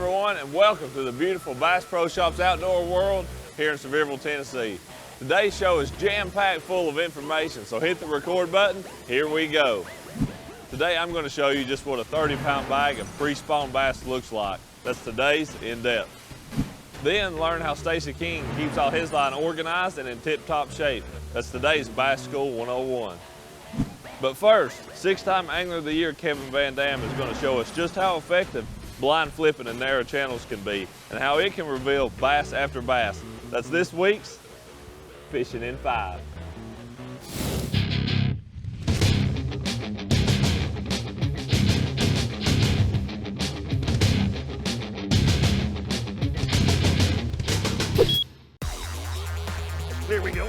everyone, and welcome to the beautiful Bass Pro Shops outdoor world here in Sevierville, Tennessee. Today's show is jam-packed full of information, so hit the record button. Here we go. Today I'm going to show you just what a 30-pound bag of pre-spawn bass looks like. That's today's in-depth. Then learn how Stacy King keeps all his line organized and in tip-top shape. That's today's Bass School 101. But first, six-time Angler of the Year Kevin Van Dam is going to show us just how effective blind flipping in narrow channels can be and how it can reveal bass after bass. That's this week's Fishing in 5. There we go.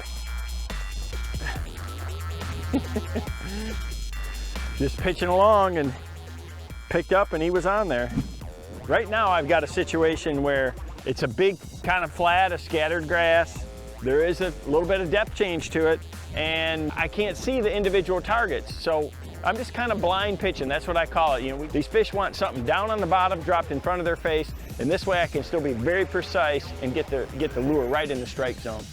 Just pitching along and picked up and he was on there. Right now I've got a situation where it's a big kind of flat, a scattered grass. There is a little bit of depth change to it and I can't see the individual targets. So I'm just kind of blind pitching, that's what I call it. You know, these fish want something down on the bottom, dropped in front of their face, and this way I can still be very precise and get the lure right in the strike zone.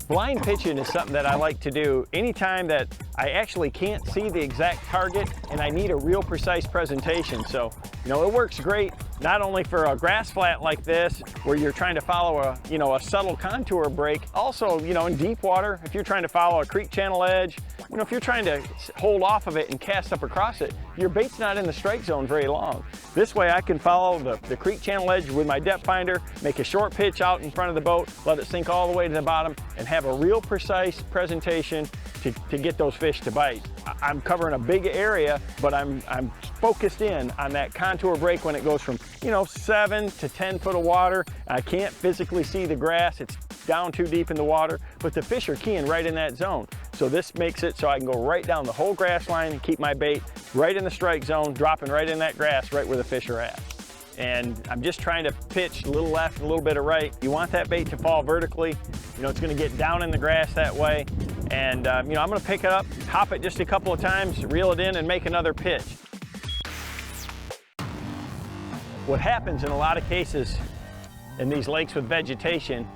Blind pitching is something that I like to do anytime that I actually can't see the exact target and I need a real precise presentation. So, you know, it works great not only for a grass flat like this where you're trying to follow a subtle contour break. Also, you know, in deep water, if you're trying to follow a creek channel edge, you know, if you're trying to hold off of it and cast up across it, your bait's not in the strike zone very long. This way I can follow the creek channel edge with my depth finder, make a short pitch out in front of the boat, let it sink all the way to the bottom, and have a real precise presentation to get those fish to bite. I'm covering a big area, but I'm focused in on that contour break when it goes from, you know, 7 to 10 foot of water. I can't physically see the grass, it's down too deep in the water, but the fish are keying right in that zone. So this makes it so I can go right down the whole grass line and keep my bait right in the strike zone, dropping right in that grass, right where the fish are at. And I'm just trying to pitch a little left, a little bit of right. You want that bait to fall vertically. You know, it's gonna get down in the grass that way. And you know, I'm gonna pick it up, hop it just a couple of times, reel it in and make another pitch. What happens in a lot of cases in these lakes with vegetation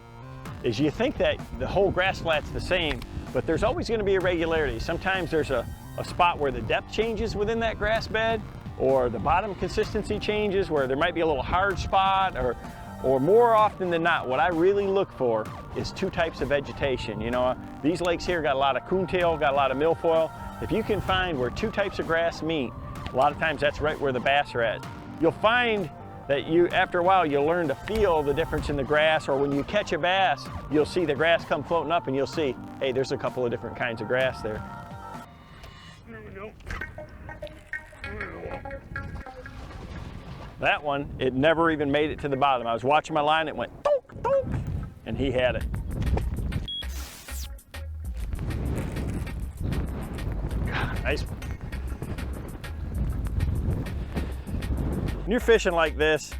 is you think that the whole grass flat's the same, but there's always gonna be irregularity. Sometimes there's a spot where the depth changes within that grass bed, or the bottom consistency changes where there might be a little hard spot, or more often than not, what I really look for is two types of vegetation. You know, these lakes here got a lot of coontail, got a lot of milfoil. If you can find where two types of grass meet, a lot of times that's right where the bass are at. You'll find that after a while, you'll learn to feel the difference in the grass, or when you catch a bass, you'll see the grass come floating up and you'll see, hey, there's a couple of different kinds of grass there. There we go. That one, it never even made it to the bottom. I was watching my line, it went donk, donk, and he had it. Nice. When you're fishing like this,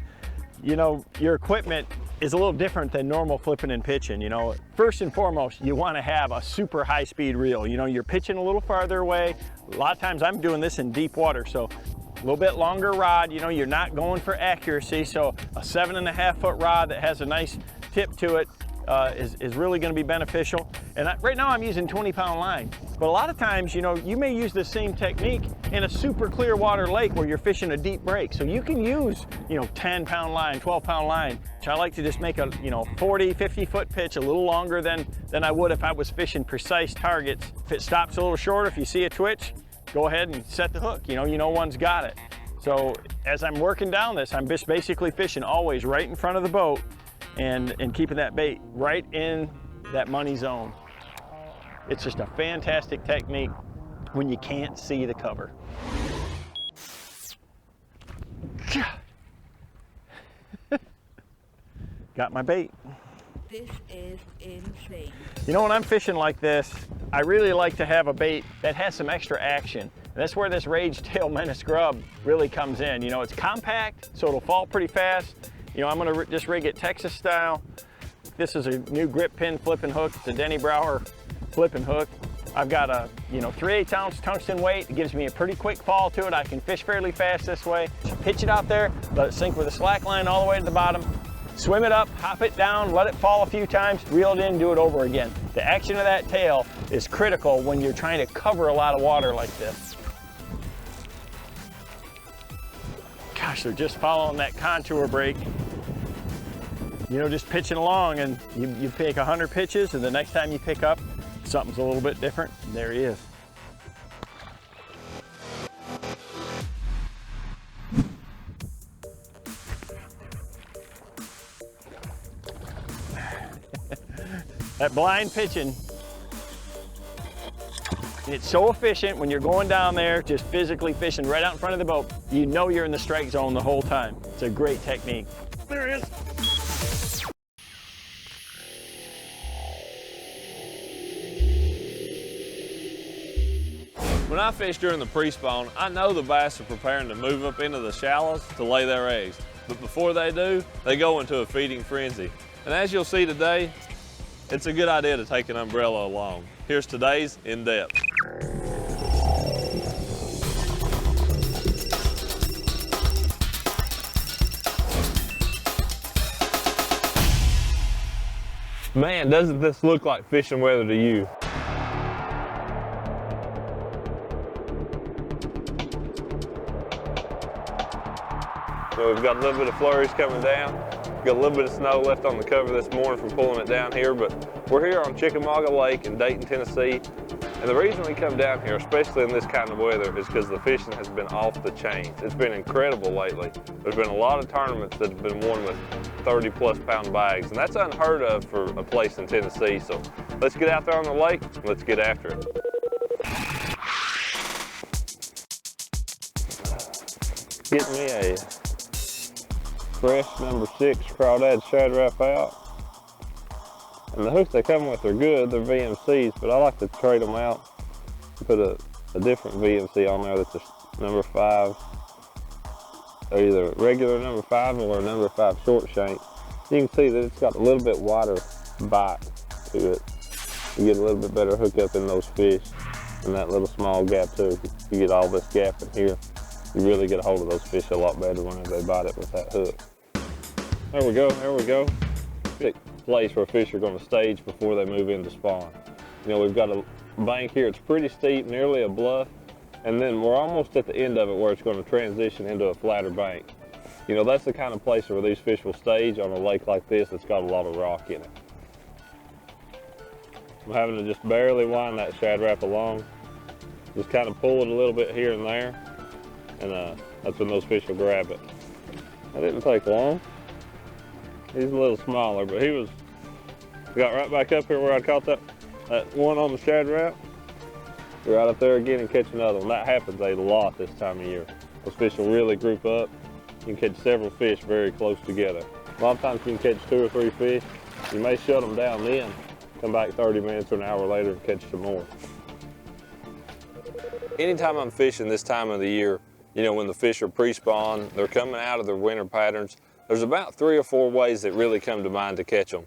you know, your equipment is a little different than normal flipping and pitching. You know, first and foremost, you want to have a super high speed reel. You know, you're pitching a little farther away. A lot of times I'm doing this in deep water, so a little bit longer rod. You know, you're not going for accuracy, so a 7.5 foot rod that has a nice tip to it is really going to be beneficial. And right now I'm using 20-pound line, but a lot of times, you know, you may use the same technique in a super clear water lake where you're fishing a deep break. So you can use, you know, 10-pound line, 12-pound line. I like to just make a, you know, 40, 50 foot pitch a little longer than I would if I was fishing precise targets. If it stops a little short, if you see a twitch, go ahead and set the hook. You know one's got it. So as I'm working down this, I'm just basically fishing always right in front of the boat and keeping that bait right in that money zone. It's just a fantastic technique when you can't see the cover. Got my bait. This is insane. You know, when I'm fishing like this, I really like to have a bait that has some extra action. And that's where this Rage Tail Menace Grub really comes in. You know, it's compact, so it'll fall pretty fast. You know, I'm gonna just rig it Texas style. This is a new grip pin flipping hook. It's a Denny Brauer flipping hook. I've got a 3/8 ounce tungsten weight. It gives me a pretty quick fall to it. I can fish fairly fast this way. Pitch it out there, let it sink with a slack line all the way to the bottom. Swim it up, hop it down, let it fall a few times, reel it in, do it over again. The action of that tail is critical when you're trying to cover a lot of water like this. Gosh, they're just following that contour break. Just pitching along, and you pick 100 pitches, and the next time you pick up, something's a little bit different. There he is. That blind pitching, it's so efficient when you're going down there, just physically fishing right out in front of the boat. You know you're in the strike zone the whole time. It's a great technique. There it is. When I fish during the pre-spawn, I know the bass are preparing to move up into the shallows to lay their eggs. But before they do, they go into a feeding frenzy. And as you'll see today, it's a good idea to take an umbrella along. Here's today's In Depth. Man, doesn't this look like fishing weather to you? So we've got a little bit of flurries coming down. We've got a little bit of snow left on the cover this morning from pulling it down here, but we're here on Chickamauga Lake in Dayton, Tennessee. And the reason we come down here, especially in this kind of weather, is because the fishing has been off the chains. It's been incredible lately. There's been a lot of tournaments that have been won with 30-plus pound bags, and that's unheard of for a place in Tennessee. So let's get out there on the lake and let's get after it. Get me a fresh number 6 crawdad shad wrap out. And the hooks they come with are good, they're VMCs, but I like to trade them out, put a different VMC on there that's a number 5, or either a regular number 5 or a number 5 short shank. You can see that it's got a little bit wider bite to it. You get a little bit better hookup in those fish in that little small gap too. You get all this gap in here, you really get a hold of those fish a lot better whenever they bite it with that hook. There we go, there we go. Big place where fish are going to stage before they move into spawn. We've got a bank here, it's pretty steep, nearly a bluff, and then we're almost at the end of it where it's going to transition into a flatter bank. That's the kind of place where these fish will stage on a lake like this that's got a lot of rock in it. I'm having to just barely wind that shad wrap along, just kind of pull it a little bit here and there, and that's when those fish will grab it. That didn't take long. He's a little smaller, but he got right back up here where I caught that one on the shad wrap. Right up there again and catch another one. That happens a lot this time of year. Those fish will really group up. You can catch several fish very close together. A lot of times you can catch 2 or 3 fish. You may shut them down then, come back 30 minutes or an hour later and catch some more. Anytime I'm fishing this time of the year, when the fish are pre-spawn, they're coming out of their winter patterns, there's about 3 or 4 ways that really come to mind to catch them.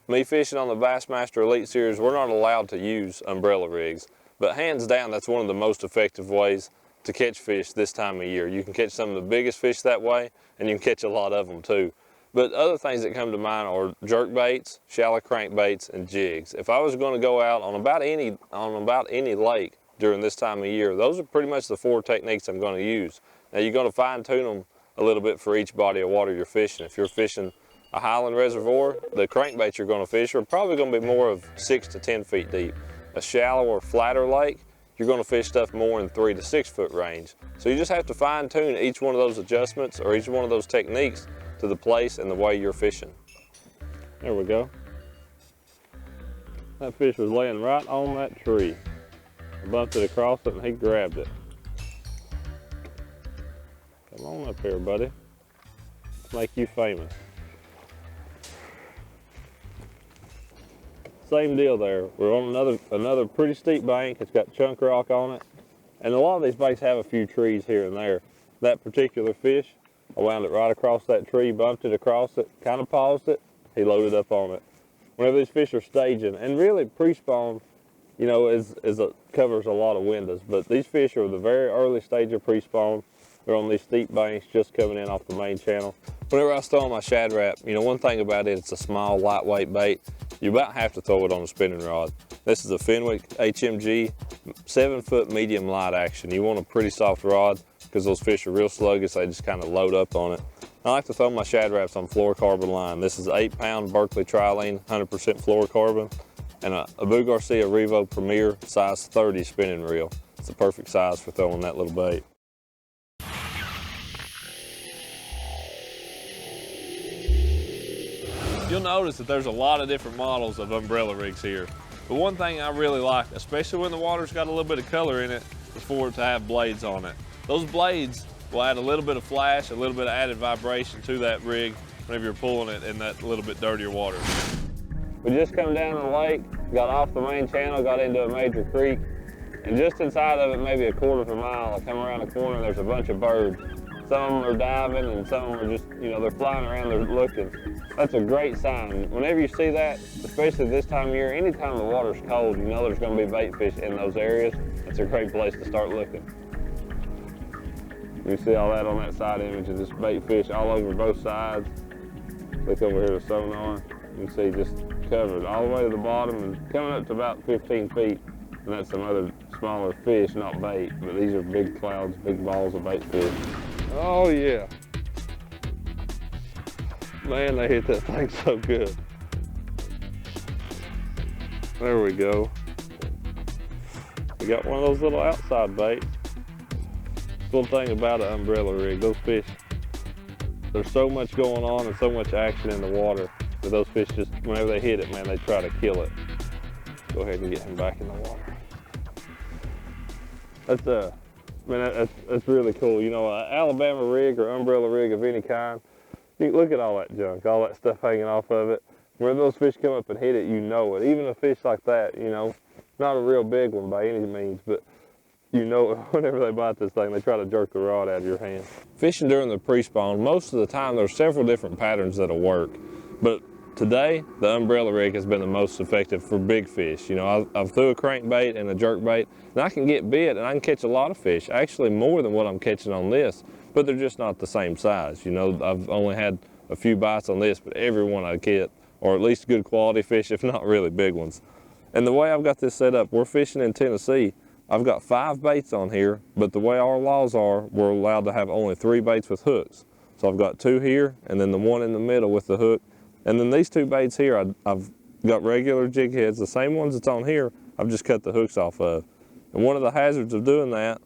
Me fishing on the Bassmaster Elite Series, we're not allowed to use umbrella rigs, but hands down, that's one of the most effective ways to catch fish this time of year. You can catch some of the biggest fish that way, and you can catch a lot of them too. But other things that come to mind are jerk baits, shallow crankbaits, and jigs. If I was going to go out on about any lake during this time of year, those are pretty much the 4 techniques I'm going to use. Now you're going to fine tune them a little bit for each body of water you're fishing. If you're fishing a highland reservoir, the crankbaits you're going to fish are probably going to be more of 6 to 10 feet deep. A shallow or flatter lake, you're going to fish stuff more in 3 to 6 foot range. So you just have to fine tune each one of those adjustments or each one of those techniques to the place and the way you're fishing. There we go. That fish was laying right on that tree. I bumped it across it and he grabbed it. Come on up here, buddy. Let's make you famous. Same deal there. We're on another pretty steep bank. It's got chunk rock on it. And a lot of these banks have a few trees here and there. That particular fish, I wound it right across that tree, bumped it across it, kind of paused it, he loaded up on it. Whenever these fish are staging, and really pre-spawn, you know, covers a lot of windows. But these fish are the very early stage of pre-spawn. They're on these steep banks just coming in off the main channel. Whenever I throw on my Shad Rap, you know, one thing about it, it's a small, lightweight bait. You about have to throw it on a spinning rod. This is a Fenwick HMG, 7-foot medium light action. You want a pretty soft rod because those fish are real sluggish. They just kind of load up on it. I like to throw my Shad Raps on fluorocarbon line. This is 8-pound Berkeley Trilene, 100% fluorocarbon, and a Abu Garcia Revo Premier size 30 spinning reel. It's the perfect size for throwing that little bait. You'll notice that there's a lot of different models of umbrella rigs here. But one thing I really like, especially when the water's got a little bit of color in it, is for it to have blades on it. Those blades will add a little bit of flash, a little bit of added vibration to that rig whenever you're pulling it in that little bit dirtier water. We just come down the lake, got off the main channel, got into a major creek, and just inside of it, maybe a quarter of a mile, I come around the corner and there's a bunch of birds. Some of them are diving and some of them are just, you know, they're flying around, they're looking. That's a great sign. Whenever you see that, especially this time of year, anytime the water's cold, you know there's gonna be bait fish in those areas. It's a great place to start looking. You see all that on that side image of just bait fish all over both sides. Look over here to sonar. You can see just covered all the way to the bottom and coming up to about 15 feet. And that's some other smaller fish, not bait, but these are big clouds, big balls of bait fish. Oh yeah. Man, they hit that thing so good. There we go. We got one of those little outside baits. Cool thing about an umbrella rig, those fish, there's so much going on and so much action in the water that those fish just, whenever they hit it, man, they try to kill it. Go ahead and get him back in the water. That's really cool. You know, an Alabama rig or umbrella rig of any kind, you look at all that junk, all that stuff hanging off of it. When those fish come up and hit it, you know it. Even a fish like that, you know, not a real big one by any means, but you know whenever they bite this thing, they try to jerk the rod out of your hand. Fishing during the pre-spawn, most of the time there's several different patterns that'll work. But today, the umbrella rig has been the most effective for big fish. You know, I've threw a crankbait and a jerkbait, and I can get bit and I can catch a lot of fish, actually more than what I'm catching on this, but they're just not the same size. You know, I've only had a few bites on this, but every one I get, or at least good quality fish, if not really big ones. And the way I've got this set up, we're fishing in Tennessee. I've got 5 baits on here, but the way our laws are, we're allowed to have only 3 baits with hooks. So I've got 2 here, and then the one in the middle with the hook. And then these 2 baits here, I've got regular jig heads, the same ones that's on here, I've just cut the hooks off of. And one of the hazards of doing that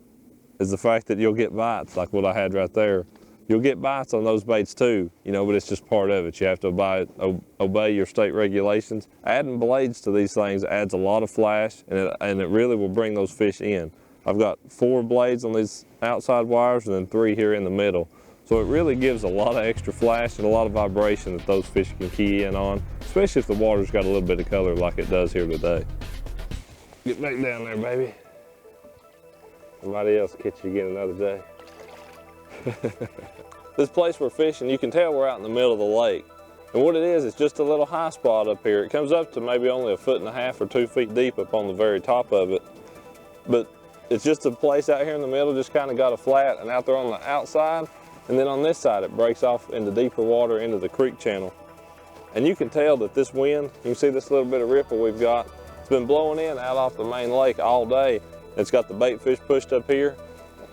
is the fact that you'll get bites, like what I had right there. You'll get bites on those baits too, you know, but it's just part of it. You have to obey your state regulations. Adding blades to these things adds a lot of flash, and it really will bring those fish in. I've got 4 blades on these outside wires and then 3 here in the middle. So it really gives a lot of extra flash and a lot of vibration that those fish can key in on, especially if the water's got a little bit of color like it does here today. Get back down there, baby. Somebody else catch you again another day. This place we're fishing, you can tell we're out in the middle of the lake. And what it is, it's just a little high spot up here. It comes up to maybe only 1.5 feet or 2 feet deep up on the very top of it. But it's just a place out here in the middle, just kind of got a flat, and out there on the outside, and then on this side, it breaks off into deeper water into the creek channel. And you can tell that this wind, you can see this little bit of ripple we've got, it's been blowing in out off the main lake all day. It's got the bait fish pushed up here,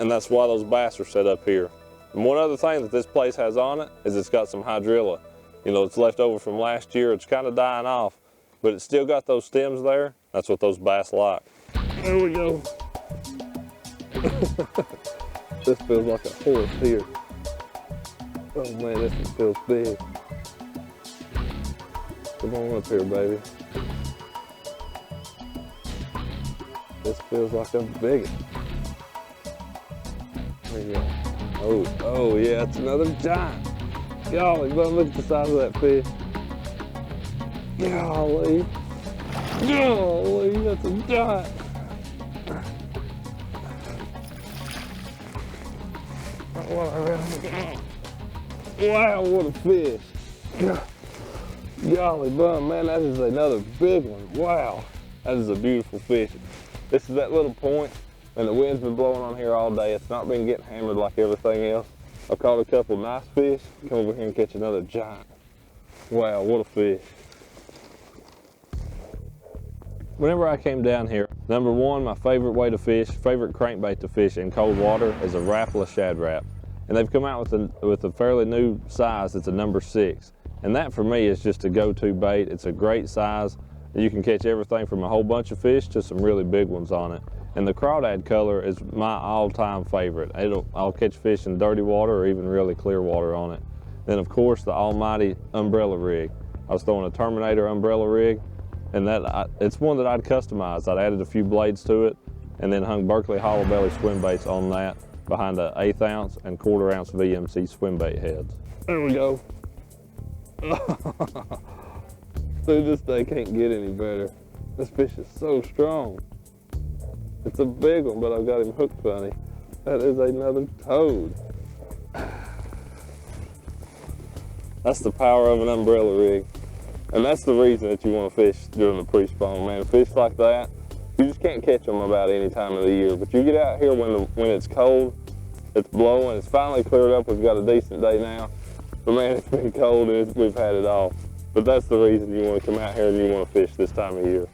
and that's why those bass are set up here. And one other thing that this place has on it is it's got some hydrilla. You know, it's left over from last year. It's kind of dying off, but it's still got those stems there. That's what those bass like. There we go. This feels like a horse here. Oh man, this one feels big. Come on up here, baby. This feels like a big one. There you go. Oh yeah, it's another giant. Golly, but look at the size of that fish. Golly. Golly, that's a giant. Wow, what a fish. Golly bum, man, that is another big one. Wow. That is a beautiful fish. This is that little point, and the wind's been blowing on here all day. It's not been getting hammered like everything else. I caught a couple nice fish. Come over here and catch another giant. Wow, what a fish. Whenever I came down here, number one, my favorite way to fish, favorite crankbait to fish in cold water is a Rapala Shad Rap. And they've come out with a fairly new size. It's a number 6. And that for me is just a go-to bait. It's a great size. You can catch everything from a whole bunch of fish to some really big ones on it. And the crawdad color is my all-time favorite. I'll catch fish in dirty water or even really clear water on it. Then of course the almighty umbrella rig. I was throwing a Terminator umbrella rig, and it's one that I'd customized. I'd added a few blades to it and then hung Berkeley hollow belly swim baits on that behind an 1/8 ounce and 1/4 ounce VMC swim bait heads. There we go. Dude, this thing can't get any better. This fish is so strong. It's a big one, but I've got him hooked funny. That is another toad. That's the power of an umbrella rig. And that's the reason that you want to fish during the pre-spawn, man. Fish like that, you just can't catch them about any time of the year. But you get out here when it's cold, it's blowing, it's finally cleared up. We've got a decent day now. But man, it's been cold and we've had it all. But that's the reason you want to come out here and you want to fish this time of year.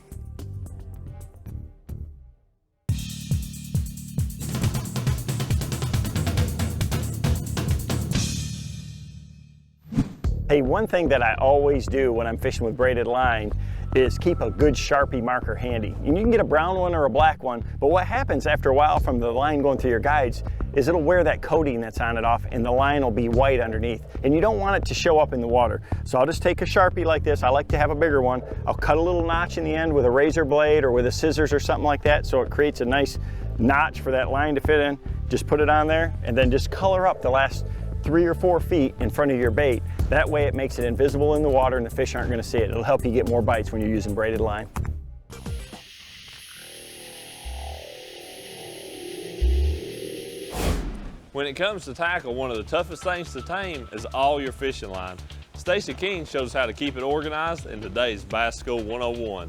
Hey, one thing that I always do when I'm fishing with braided line is keep a good Sharpie marker handy. And you can get a brown one or a black one, but what happens after a while from the line going through your guides is it'll wear that coating that's on it off and the line will be white underneath. And you don't want it to show up in the water. So I'll just take a Sharpie like this. I like to have a bigger one. I'll cut a little notch in the end with a razor blade or with a scissors or something like that so it creates a nice notch for that line to fit in. Just put it on there and then just color up the last 3 or 4 feet in front of your bait. That way it makes it invisible in the water and the fish aren't going to see it. It'll help you get more bites when you're using braided line. When it comes to tackle, one of the toughest things to tame is all your fishing line. Stacy King shows how to keep it organized in today's Bass School 101.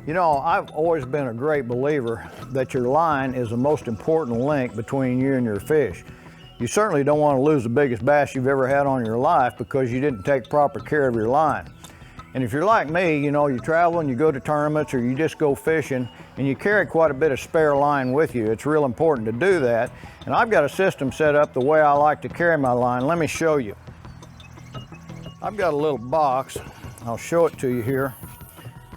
You know, I've always been a great believer that your line is the most important link between you and your fish. You certainly don't want to lose the biggest bass you've ever had on your life because you didn't take proper care of your line. And if you're like me, you know, you travel and you go to tournaments or you just go fishing and you carry quite a bit of spare line with you. It's real important to do that. And I've got a system set up the way I like to carry my line. Let me show you. I've got a little box, I'll show it to you here,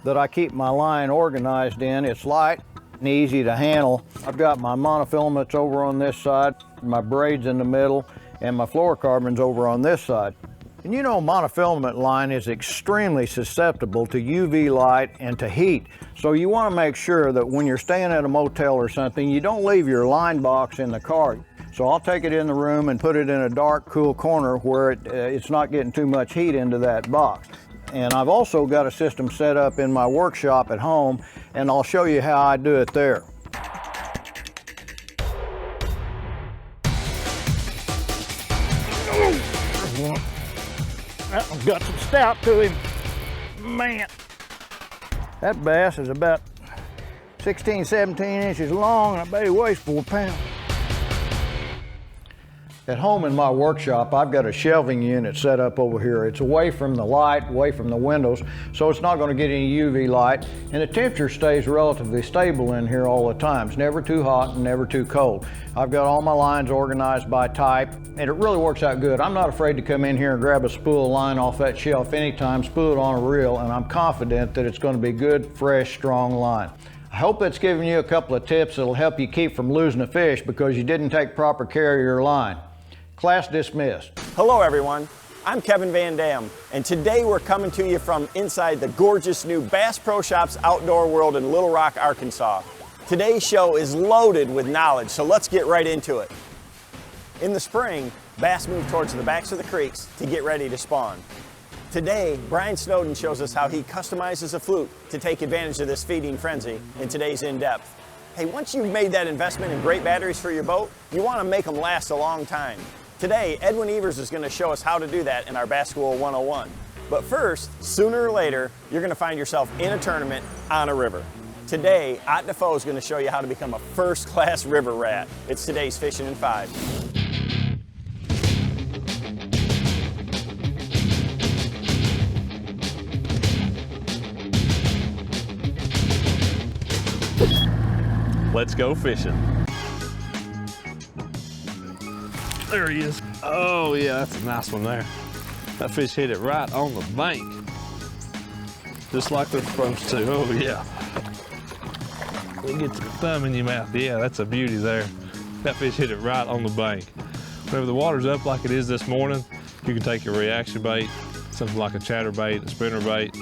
that I keep my line organized in. It's light and easy to handle. I've got my monofilaments over on this side, my braids in the middle, and my fluorocarbons over on this side. And you know, monofilament line is extremely susceptible to UV light and to heat. So you want to make sure that when you're staying at a motel or something, you don't leave your line box in the car. So I'll take it in the room and put it in a dark, cool corner where it's not getting too much heat into that box. And I've also got a system set up in my workshop at home, and I'll show you how I do it there. That one's got some stout to him. Man, that bass is about 16, 17 inches long, and I bet he weighs 4 pounds. At home in my workshop, I've got a shelving unit set up over here. It's away from the light, away from the windows, so it's not going to get any UV light, and the temperature stays relatively stable in here all the time. It's never too hot and never too cold. I've got all my lines organized by type, and it really works out good. I'm not afraid to come in here and grab a spool of line off that shelf anytime, spool it on a reel, and I'm confident that it's going to be good, fresh, strong line. I hope that's given you a couple of tips that'll help you keep from losing a fish because you didn't take proper care of your line. Class dismissed. Hello everyone, I'm Kevin Van Dam, and today we're coming to you from inside the gorgeous new Bass Pro Shops Outdoor World in Little Rock, Arkansas. Today's show is loaded with knowledge, so let's get right into it. In the spring, bass move towards the backs of the creeks to get ready to spawn. Today, Brian Snowden shows us how he customizes a fluke to take advantage of this feeding frenzy in today's In-Depth. Hey, once you've made that investment in great batteries for your boat, you want to make them last a long time. Today, Edwin Evers is going to show us how to do that in our Bass School 101. But first, sooner or later, you're going to find yourself in a tournament on a river. Today, Ott Defoe is going to show you how to become a first-class river rat. It's today's Fishing in 5. Let's go fishing. There he is. Oh yeah, that's a nice one there. That fish hit it right on the bank. Just like they're supposed to. Oh yeah. Get your thumb in your mouth. Yeah, that's a beauty there. That fish hit it right on the bank. Whenever the water's up like it is this morning, you can take your reaction bait, something like a chatterbait, a spinner bait,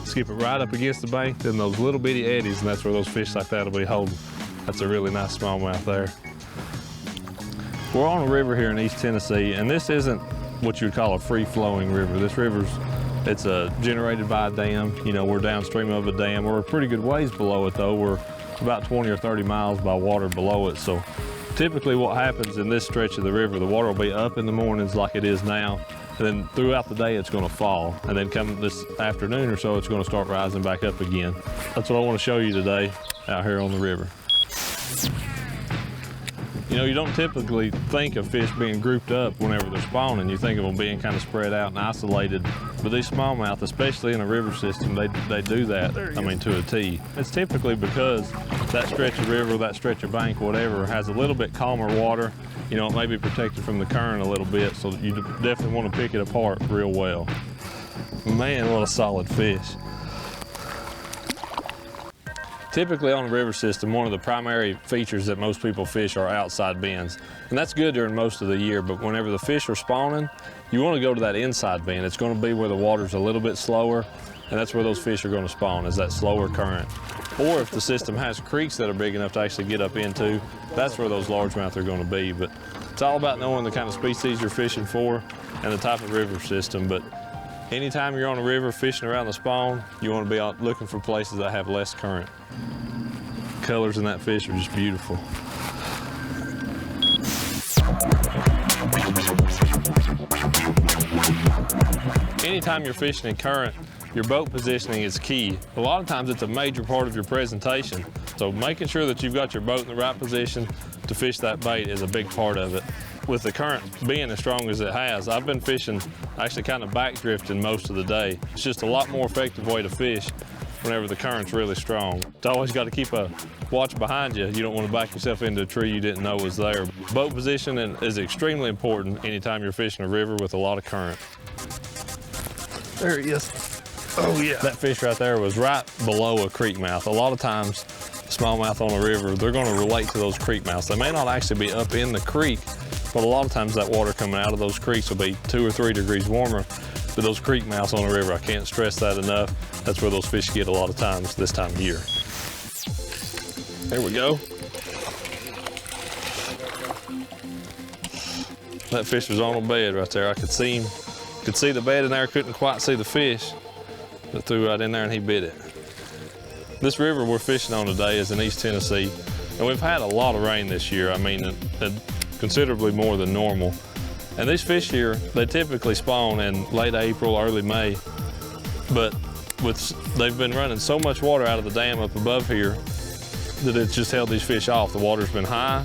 skip it right up against the bank, then those little bitty eddies, and that's where those fish like that will be holding. That's a really nice smallmouth there. We're on a river here in East Tennessee, and this isn't what you would call a free-flowing river. This it's generated by a dam. You know, we're downstream of a dam. We're a pretty good ways below it though. We're about 20 or 30 miles by water below it. So typically what happens in this stretch of the river, the water will be up in the mornings like it is now, and then throughout the day it's going to fall. And then come this afternoon or so, it's going to start rising back up again. That's what I want to show you today out here on the river. You know, you don't typically think of fish being grouped up whenever they're spawning. You think of them being kind of spread out and isolated. But these smallmouth, especially in a river system, they do that, I mean, to a T. It's typically because that stretch of river, that stretch of bank, whatever, has a little bit calmer water. You know, it may be protected from the current a little bit, so you definitely want to pick it apart real well. Man, what a solid fish. Typically on a river system, one of the primary features that most people fish are outside bends. And that's good during most of the year, but whenever the fish are spawning, you want to go to that inside bend. It's going to be where the water's a little bit slower, and that's where those fish are going to spawn, is that slower current. Or if the system has creeks that are big enough to actually get up into, that's where those largemouth are going to be. But it's all about knowing the kind of species you're fishing for and the type of river system. But anytime you're on a river fishing around the spawn, you want to be out looking for places that have less current. Colors in that fish are just beautiful. Anytime you're fishing in current, your boat positioning is key. A lot of times it's a major part of your presentation. So making sure that you've got your boat in the right position to fish that bait is a big part of it. With the current being as strong as it has, I've been fishing, actually kind of back drifting most of the day. It's just a lot more effective way to fish whenever the current's really strong. It's always got to keep a watch behind you. You don't want to back yourself into a tree you didn't know was there. Boat positioning is extremely important anytime you're fishing a river with a lot of current. There he is. Oh yeah. That fish right there was right below a creek mouth. A lot of times, smallmouth on a river, they're going to relate to those creek mouths. They may not actually be up in the creek, but a lot of times that water coming out of those creeks will be 2 or 3 degrees warmer. But those creek mouths on the river, I can't stress that enough. That's where those fish get a lot of times this time of year. There we go. That fish was on a bed right there. I could see him, could see the bed in there, couldn't quite see the fish, but threw right in there and he bit it. This river we're fishing on today is in East Tennessee, and we've had a lot of rain this year. I mean, considerably more than normal. And these fish here, they typically spawn in late April, early May, but they've been running so much water out of the dam up above here that it's just held these fish off. The water's been high.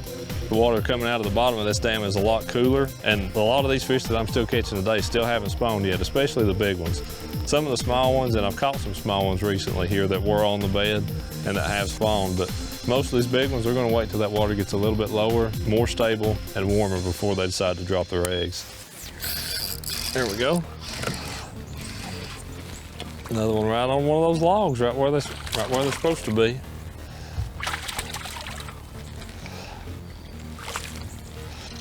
The water coming out of the bottom of this dam is a lot cooler, and a lot of these fish that I'm still catching today still haven't spawned yet, especially the big ones. Some of the small ones, and I've caught some small ones recently here that were on the bed and that have spawned, but most of these big ones are going to wait till that water gets a little bit lower, more stable, and warmer before they decide to drop their eggs. There we go. Another one right on one of those logs, right where they're supposed to be.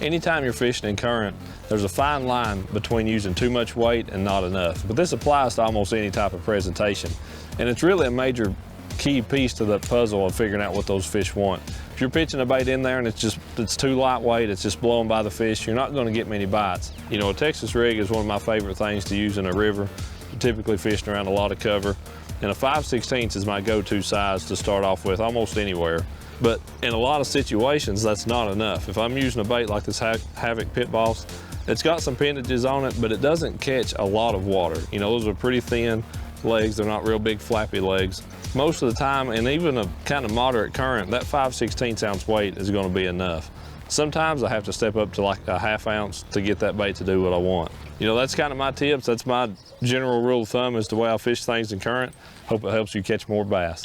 Anytime you're fishing in current, there's a fine line between using too much weight and not enough. But this applies to almost any type of presentation. And it's really a major key piece to the puzzle of figuring out what those fish want. If you're pitching a bait in there and it's too lightweight, it's just blowing by the fish, you're not going to get many bites. You know, a Texas rig is one of my favorite things to use in a river. I'm typically fishing around a lot of cover, and a 5/16 is my go-to size to start off with almost anywhere. But in a lot of situations, that's not enough. If I'm using a bait like this Havoc Pit Boss, it's got some appendages on it, but it doesn't catch a lot of water. You know, those are pretty thin legs. They're not real big flappy legs. Most of the time, and even a kind of moderate current, that 5/16 ounce weight is going to be enough. Sometimes I have to step up to like a 1/2 ounce to get that bait to do what I want. You know, that's kind of my tips. That's my general rule of thumb as to the way I fish things in current. Hope it helps you catch more bass.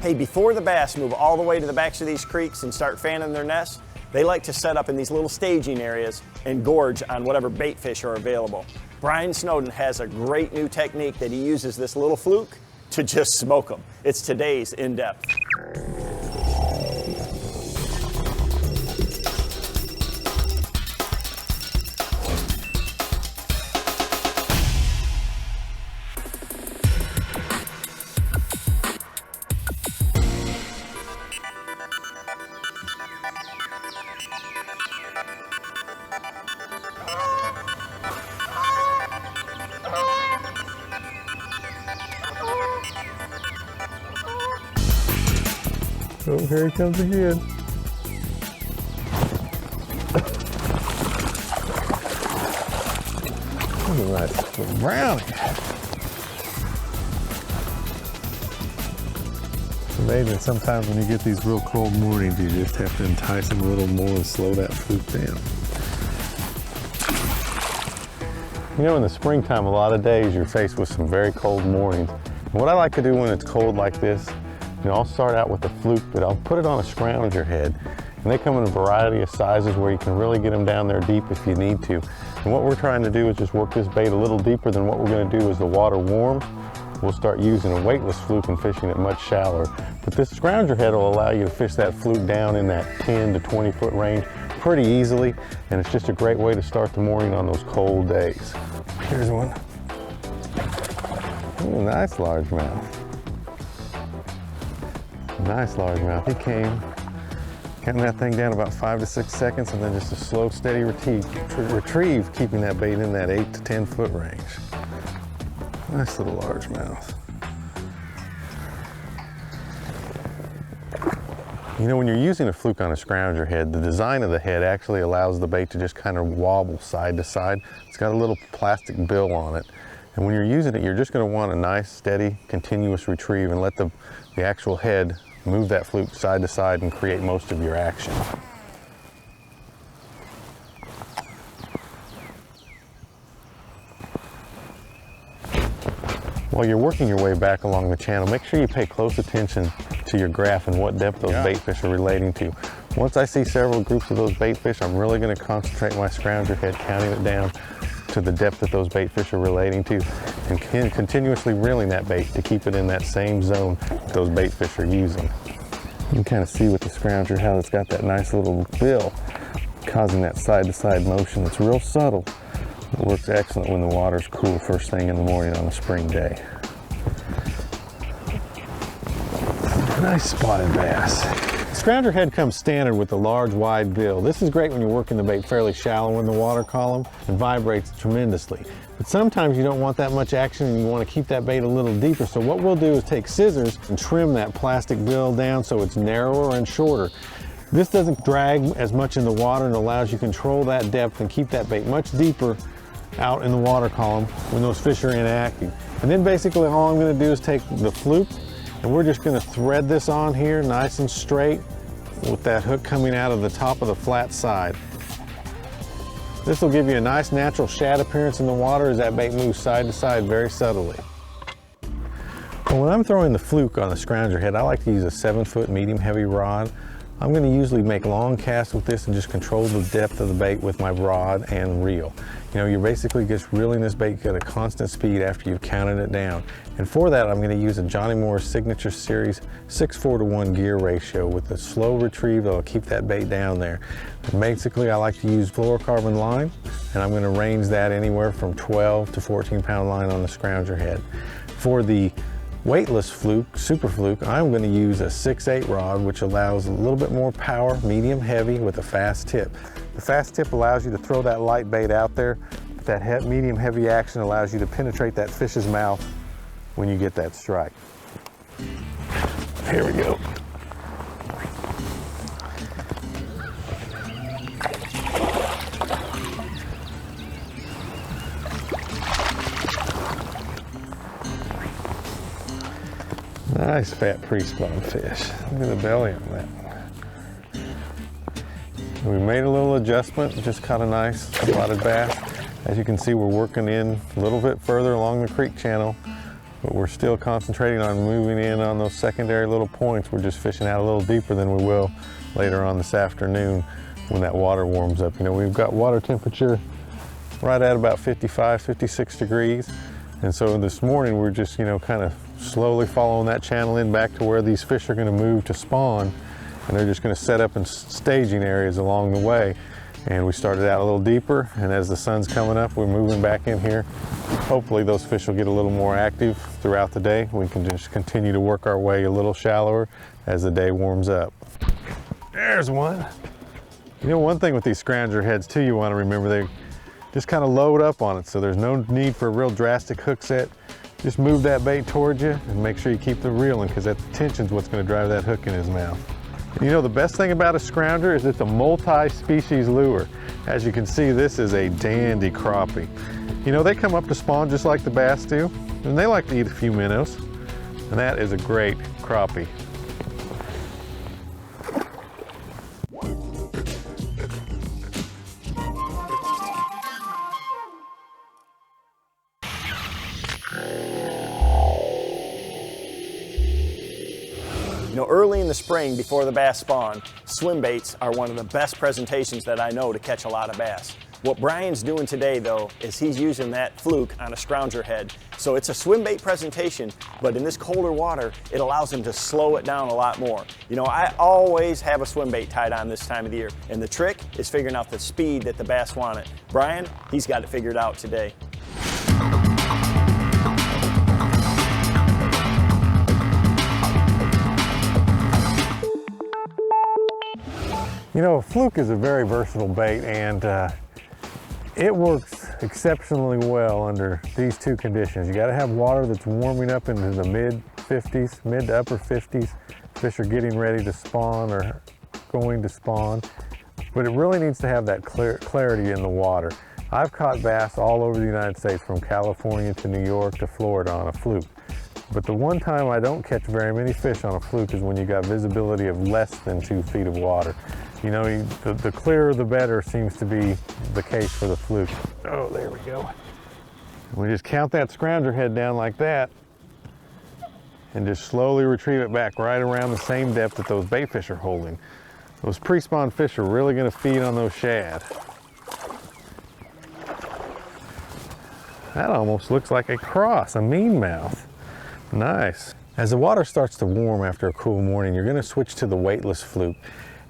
Hey, before the bass move all the way to the backs of these creeks and start fanning their nests, they like to set up in these little staging areas and gorge on whatever bait fish are available. Brian Snowden has a great new technique that he uses this little fluke to just smoke them. It's today's in-depth. Oh, here he comes again. What a nice little brownie. It's amazing sometimes when you get these real cold mornings, you just have to entice them a little more and slow that fluke down. You know, in the springtime, a lot of days you're faced with some very cold mornings. What I like to do when it's cold like this, you know, I'll start out with the fluke, but I'll put it on a scrounger head. And they come in a variety of sizes where you can really get them down there deep if you need to. And what we're trying to do is just work this bait a little deeper than what we're going to do as the water warms. We'll start using a weightless fluke and fishing it much shallower. But this scrounger head will allow you to fish that fluke down in that 10 to 20 foot range pretty easily. And it's just a great way to start the morning on those cold days. Here's one. Ooh, nice largemouth. Nice largemouth. He came, counting that thing down about 5 to 6 seconds, and then just a slow, steady retrieve, keeping that bait in that 8 to 10 foot range. Nice little largemouth. You know, when you're using a fluke on a scrounger head, the design of the head actually allows the bait to just kind of wobble side to side. It's got a little plastic bill on it. And when you're using it, you're just going to want a nice, steady, continuous retrieve and let the actual head move that fluke side to side and create most of your action. While you're working your way back along the channel, make sure you pay close attention to your graph and what depth those bait fish are relating to. Once I see several groups of those bait fish, I'm really going to concentrate my scrounger head, counting it down to the depth that those bait fish are relating to, and continuously reeling that bait to keep it in that same zone that those bait fish are using. You can kind of see with the scrounger how it's got that nice little bill causing that side-to-side motion. It's real subtle. It works excellent when the water's cool first thing in the morning on a spring day. Nice spotted bass. Scrounger head comes standard with the large, wide bill. This is great when you're working the bait fairly shallow in the water column and vibrates tremendously. But sometimes you don't want that much action and you want to keep that bait a little deeper. So what we'll do is take scissors and trim that plastic bill down so it's narrower and shorter. This doesn't drag as much in the water and allows you to control that depth and keep that bait much deeper out in the water column when those fish are inactive. And then basically all I'm going to do is take the fluke and we're just going to thread this on here nice and straight with that hook coming out of the top of the flat side. This will give you a nice natural shad appearance in the water as that bait moves side to side very subtly. Well, when I'm throwing the fluke on the scrounger head, I like to use a 7-foot medium heavy rod. I'm going to usually make long casts with this and just control the depth of the bait with my rod and reel. You know, you're basically just reeling this bait at a constant speed after you've counted it down. And for that, I'm going to use a Johnny Moore's Signature Series 6:4-to-1 gear ratio with a slow retrieve that'll keep that bait down there. And basically, I like to use fluorocarbon line, and I'm going to range that anywhere from 12 to 14-pound line on the scrounger head. For the weightless fluke, super fluke, I'm going to use a 6/8 rod, which allows a little bit more power, medium heavy with a fast tip. The fast tip allows you to throw that light bait out there, but that medium heavy action allows you to penetrate that fish's mouth when you get that strike. Here we go. Nice fat pre-spawn fish. Look at the belly on that one. We made a little adjustment, just caught a nice spotted bass. As you can see, we're working in a little bit further along the creek channel, but we're still concentrating on moving in on those secondary little points. We're just fishing out a little deeper than we will later on this afternoon when that water warms up. You know, we've got water temperature right at about 55, 56 degrees. And so this morning we're just, you know, kind of slowly following that channel in back to where these fish are going to move to spawn, and they're just going to set up in staging areas along the way. And we started out a little deeper, and as the sun's coming up, we're moving back in here. Hopefully those fish will get a little more active throughout the day. We can just continue to work our way a little shallower as the day warms up. There's one. You know, one thing with these scrounger heads too, you want to remember, they just kind of load up on it, so there's no need for a real drastic hook set. Just move that bait towards you and make sure you keep the reeling, because that tension's what's going to drive that hook in his mouth. And you know, the best thing about a scrounger is it's a multi-species lure. As you can see, this is a dandy crappie. You know, they come up to spawn just like the bass do, and they like to eat a few minnows, and that is a great crappie. You know, early in the spring, before the bass spawn, swim baits are one of the best presentations that I know to catch a lot of bass. What Brian's doing today, though, is he's using that fluke on a scrounger head. So it's a swim bait presentation, but in this colder water, it allows him to slow it down a lot more. You know, I always have a swim bait tied on this time of the year, and the trick is figuring out the speed that the bass want it. Brian, he's got it figured out today. You know, a fluke is a very versatile bait, and it works exceptionally well under these two conditions. You got to have water that's warming up into the mid-50s, mid to upper 50s. Fish are getting ready to spawn or going to spawn, but it really needs to have that clarity in the water. I've caught bass all over the United States, from California to New York to Florida, on a fluke. But the one time I don't catch very many fish on a fluke is when you got visibility of less than 2 feet of water. You know, the clearer the better seems to be the case for the fluke. Oh, there we go. We just count that scrounger head down like that and just slowly retrieve it back right around the same depth that those bait fish are holding. Those pre-spawn fish are really going to feed on those shad. That almost looks like a cross, a mean mouth. Nice. As the water starts to warm after a cool morning, you're going to switch to the weightless fluke.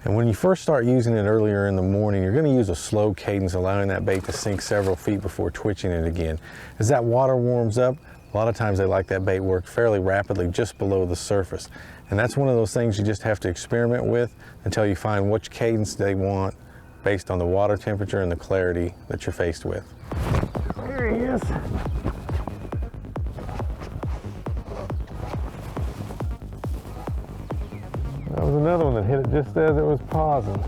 And when you first start using it earlier in the morning, you're going to use a slow cadence, allowing that bait to sink several feet before twitching it again. As that water warms up, a lot of times they like that bait work fairly rapidly just below the surface. And that's one of those things you just have to experiment with until you find which cadence they want based on the water temperature and the clarity that you're faced with. There he is. That was another one that hit it just as it was pausing.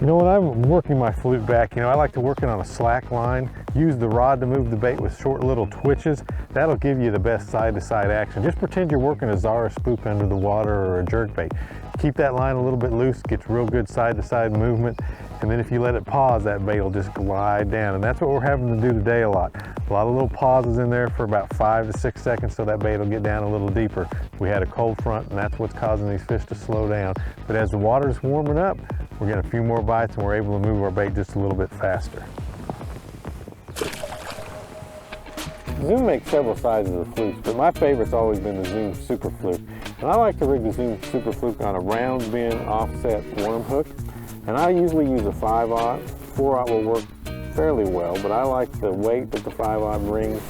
You know, when I'm working my fluke back, I like to work it on a slack line, use the rod to move the bait with short little twitches. That'll give you the best side-to-side action. Just pretend you're working a Zara spook under the water or a jerkbait. Keep that line a little bit loose, gets real good side-to-side movement, and then if you let it pause, that bait will just glide down. And that's what we're having to do today a lot. A lot of little pauses in there for about 5 to 6 seconds so that bait will get down a little deeper. We had a cold front, and that's what's causing these fish to slow down. But as the water's warming up, we're getting a few more bites and we're able to move our bait just a little bit faster. Zoom makes several sizes of flukes, but my favorite's always been the Zoom Super Fluke. And I like to rig the Zoom Super Fluke on a round bend offset worm hook. And I usually use a 5/0. 4/0 will work fairly well, but I like the weight that the 5/0 brings.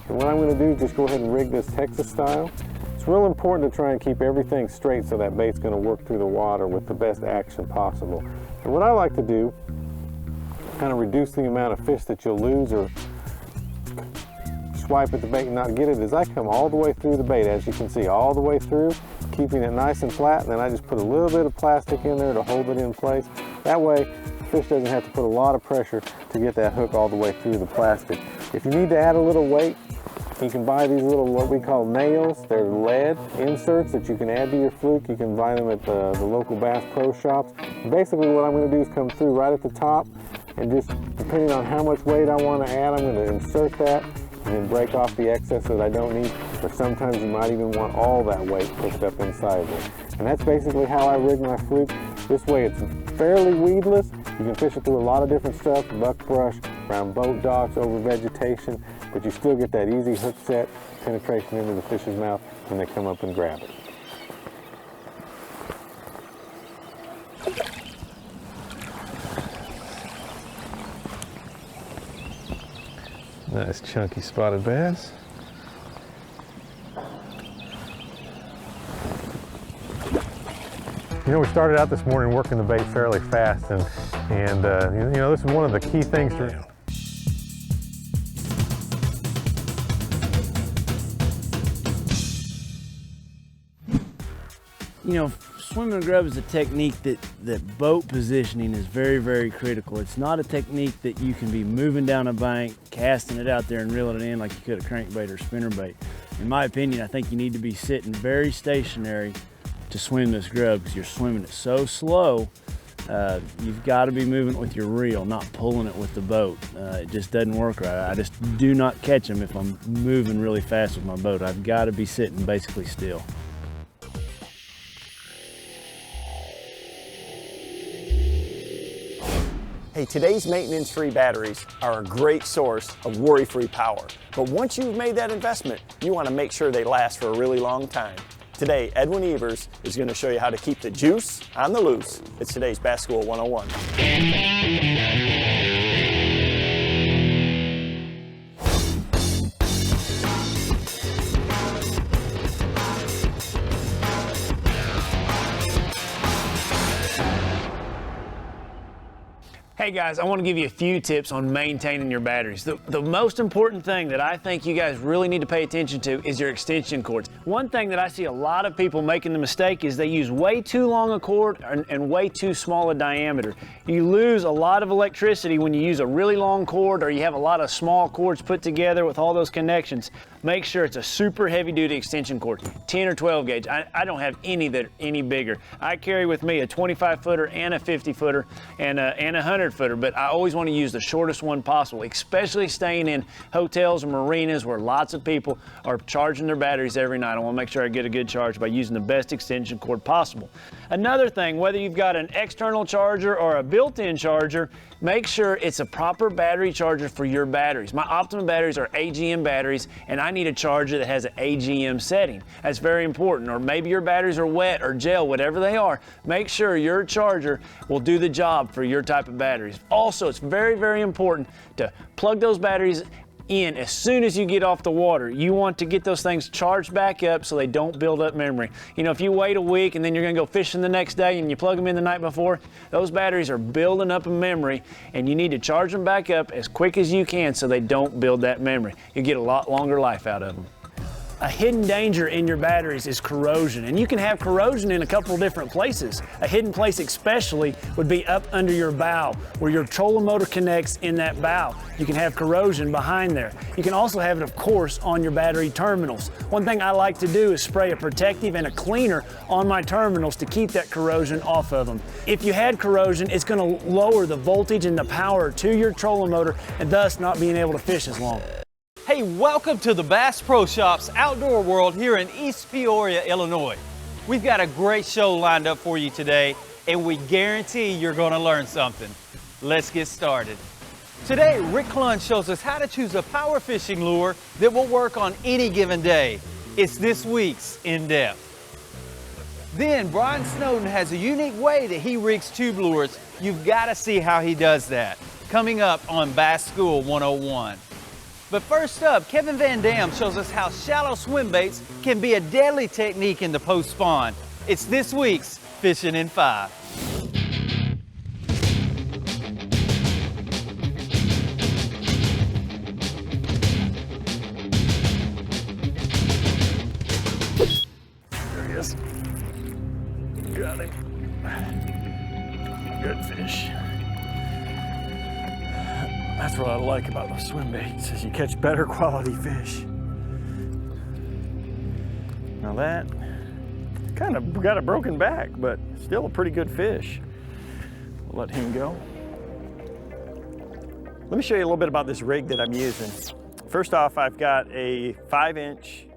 And what I'm going to do is just go ahead and rig this Texas style. It's real important to try and keep everything straight so that bait's going to work through the water with the best action possible. And what I like to do, kind of reduce the amount of fish that you'll lose or swipe at the bait and not get it, is I come all the way through the bait, as you can see, all the way through, keeping it nice and flat, and then I just put a little bit of plastic in there to hold it in place. That way, the fish doesn't have to put a lot of pressure to get that hook all the way through the plastic. If you need to add a little weight, you can buy these little, what we call nails. They're lead inserts that you can add to your fluke. You can buy them at the local Bass Pro Shops. And basically what I'm going to do is come through right at the top, and just depending on how much weight I want to add, I'm going to insert that and then break off the excess that I don't need. Or sometimes you might even want all that weight pushed up inside of it. And that's basically how I rig my fluke. This way it's fairly weedless. You can fish it through a lot of different stuff, buckbrush, around boat docks, over vegetation, but you still get that easy hook set penetration into the fish's mouth when they come up and grab it. Nice chunky spotted bass. We started out this morning working the bait fairly fast, and this is one of the key things to. Swimming a grub is a technique that boat positioning is very, very critical. It's not a technique that you can be moving down a bank, casting it out there and reeling it in like you could a crankbait or spinnerbait. In my opinion, I think you need to be sitting very stationary to swim this grub, because you're swimming it so slow. You've got to be moving it with your reel, not pulling it with the boat. It just doesn't work right. I just do not catch them if I'm moving really fast with my boat. I've got to be sitting basically still. Hey, today's maintenance-free batteries are a great source of worry-free power. But once you've made that investment, you want to make sure they last for a really long time. Today, Edwin Evers is going to show you how to keep the juice on the loose. It's today's Bass School 101. Hey guys, I want to give you a few tips on maintaining your batteries. The most important thing that I think you guys really need to pay attention to is your extension cords. One thing that I see a lot of people making the mistake is they use way too long a cord and way too small a diameter. You lose a lot of electricity when you use a really long cord, or you have a lot of small cords put together with all those connections. Make sure it's a super heavy duty extension cord, 10 or 12 gauge. I don't have any that are any bigger. I carry with me a 25 footer and a 50 footer and a 100 footer, but I always want to use the shortest one possible, especially staying in hotels or marinas where lots of people are charging their batteries every night. I want to make sure I get a good charge by using the best extension cord possible. Another thing, whether you've got an external charger or a built-in charger, make sure it's a proper battery charger for your batteries. My Optimum batteries are AGM batteries, and I need a charger that has an AGM setting. That's very important. Or maybe your batteries are wet or gel, whatever they are. Make sure your charger will do the job for your type of batteries. Also, it's very, very important to plug those batteries in as soon as you get off the water. You want to get those things charged back up so they don't build up memory. If you wait a week and then you're going to go fishing the next day and you plug them in the night before, those batteries are building up a memory, and you need to charge them back up as quick as you can so they don't build that memory. You get a lot longer life out of them. A hidden danger in your batteries is corrosion, and you can have corrosion in a couple different places. A hidden place especially would be up under your bow, where your trolling motor connects in that bow. You can have corrosion behind there. You can also have it, of course, on your battery terminals. One thing I like to do is spray a protective and a cleaner on my terminals to keep that corrosion off of them. If you had corrosion, it's going to lower the voltage and the power to your trolling motor, and thus not being able to fish as long. Hey, welcome to the Bass Pro Shops Outdoor World here in East Peoria, Illinois. We've got a great show lined up for you today, and we guarantee you're going to learn something. Let's get started. Today, Rick Clun shows us how to choose a power fishing lure that will work on any given day. It's this week's In Depth. Then, Brian Snowden has a unique way that he rigs tube lures. You've got to see how he does that. Coming up on Bass School 101. But first up, Kevin Van Dam shows us how shallow swim baits can be a deadly technique in the post spawn. It's this week's Fishing in 5. There he is. Got him. Good fish. That's what I like about those swim baits, is you catch better quality fish. Now that kind of got a broken back, but still a pretty good fish. We'll let him go. Let me show you a little bit about this rig that I'm using. First off, I've got a 5-inch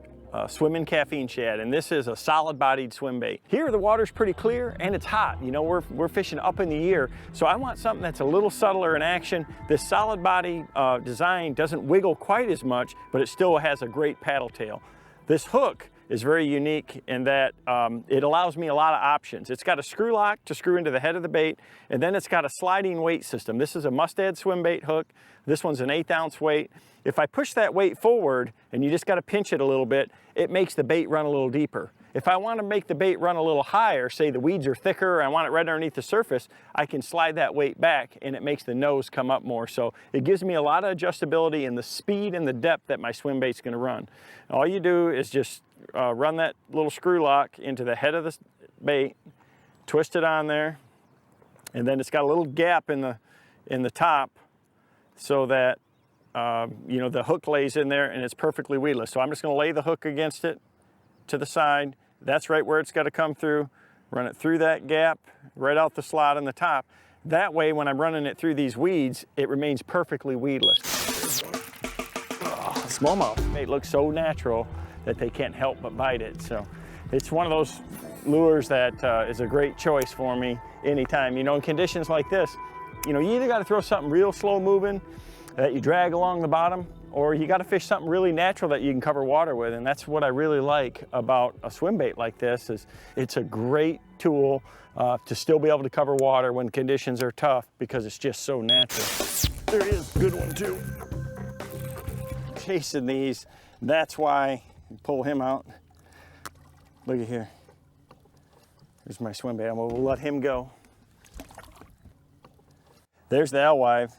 swimming caffeine shad, and this is a solid bodied swim bait. Here the water's pretty clear and it's hot. You know, we're fishing up in the year, so I want something that's a little subtler in action. This solid body design doesn't wiggle quite as much, but it still has a great paddle tail. This hook is very unique in that it allows me a lot of options. It's got a screw lock to screw into the head of the bait, and then it's got a sliding weight system. This is a Mustad swim bait hook. This one's an 1/8 ounce weight. If I push that weight forward, and you just got to pinch it a little bit, it makes the bait run a little deeper. If I want to make the bait run a little higher, say the weeds are thicker, I want it right underneath the surface, I can slide that weight back and it makes the nose come up more. So it gives me a lot of adjustability in the speed and the depth that my swim bait's going to run. All you do is just run that little screw lock into the head of the bait, twist it on there, and then it's got a little gap in the top so that you know, the hook lays in there and it's perfectly weedless. So I'm just going to lay the hook against it to the side. That's right where it's got to come through. Run it through that gap, right out the slot on the top. That way, when I'm running it through these weeds, it remains perfectly weedless. Oh, smallmouth bait looks so natural that they can't help but bite it. So it's one of those lures that is a great choice for me anytime. You know, in conditions like this, you know, you either got to throw something real slow moving that you drag along the bottom, or you got to fish something really natural that you can cover water with. And that's what I really like about a swim bait like this, is it's a great tool to still be able to cover water when conditions are tough, because it's just so natural. There it is, good one too. Chasing these, that's why you pull him out. Look at here. There's my swim bait. We'll let him go. There's the alewife.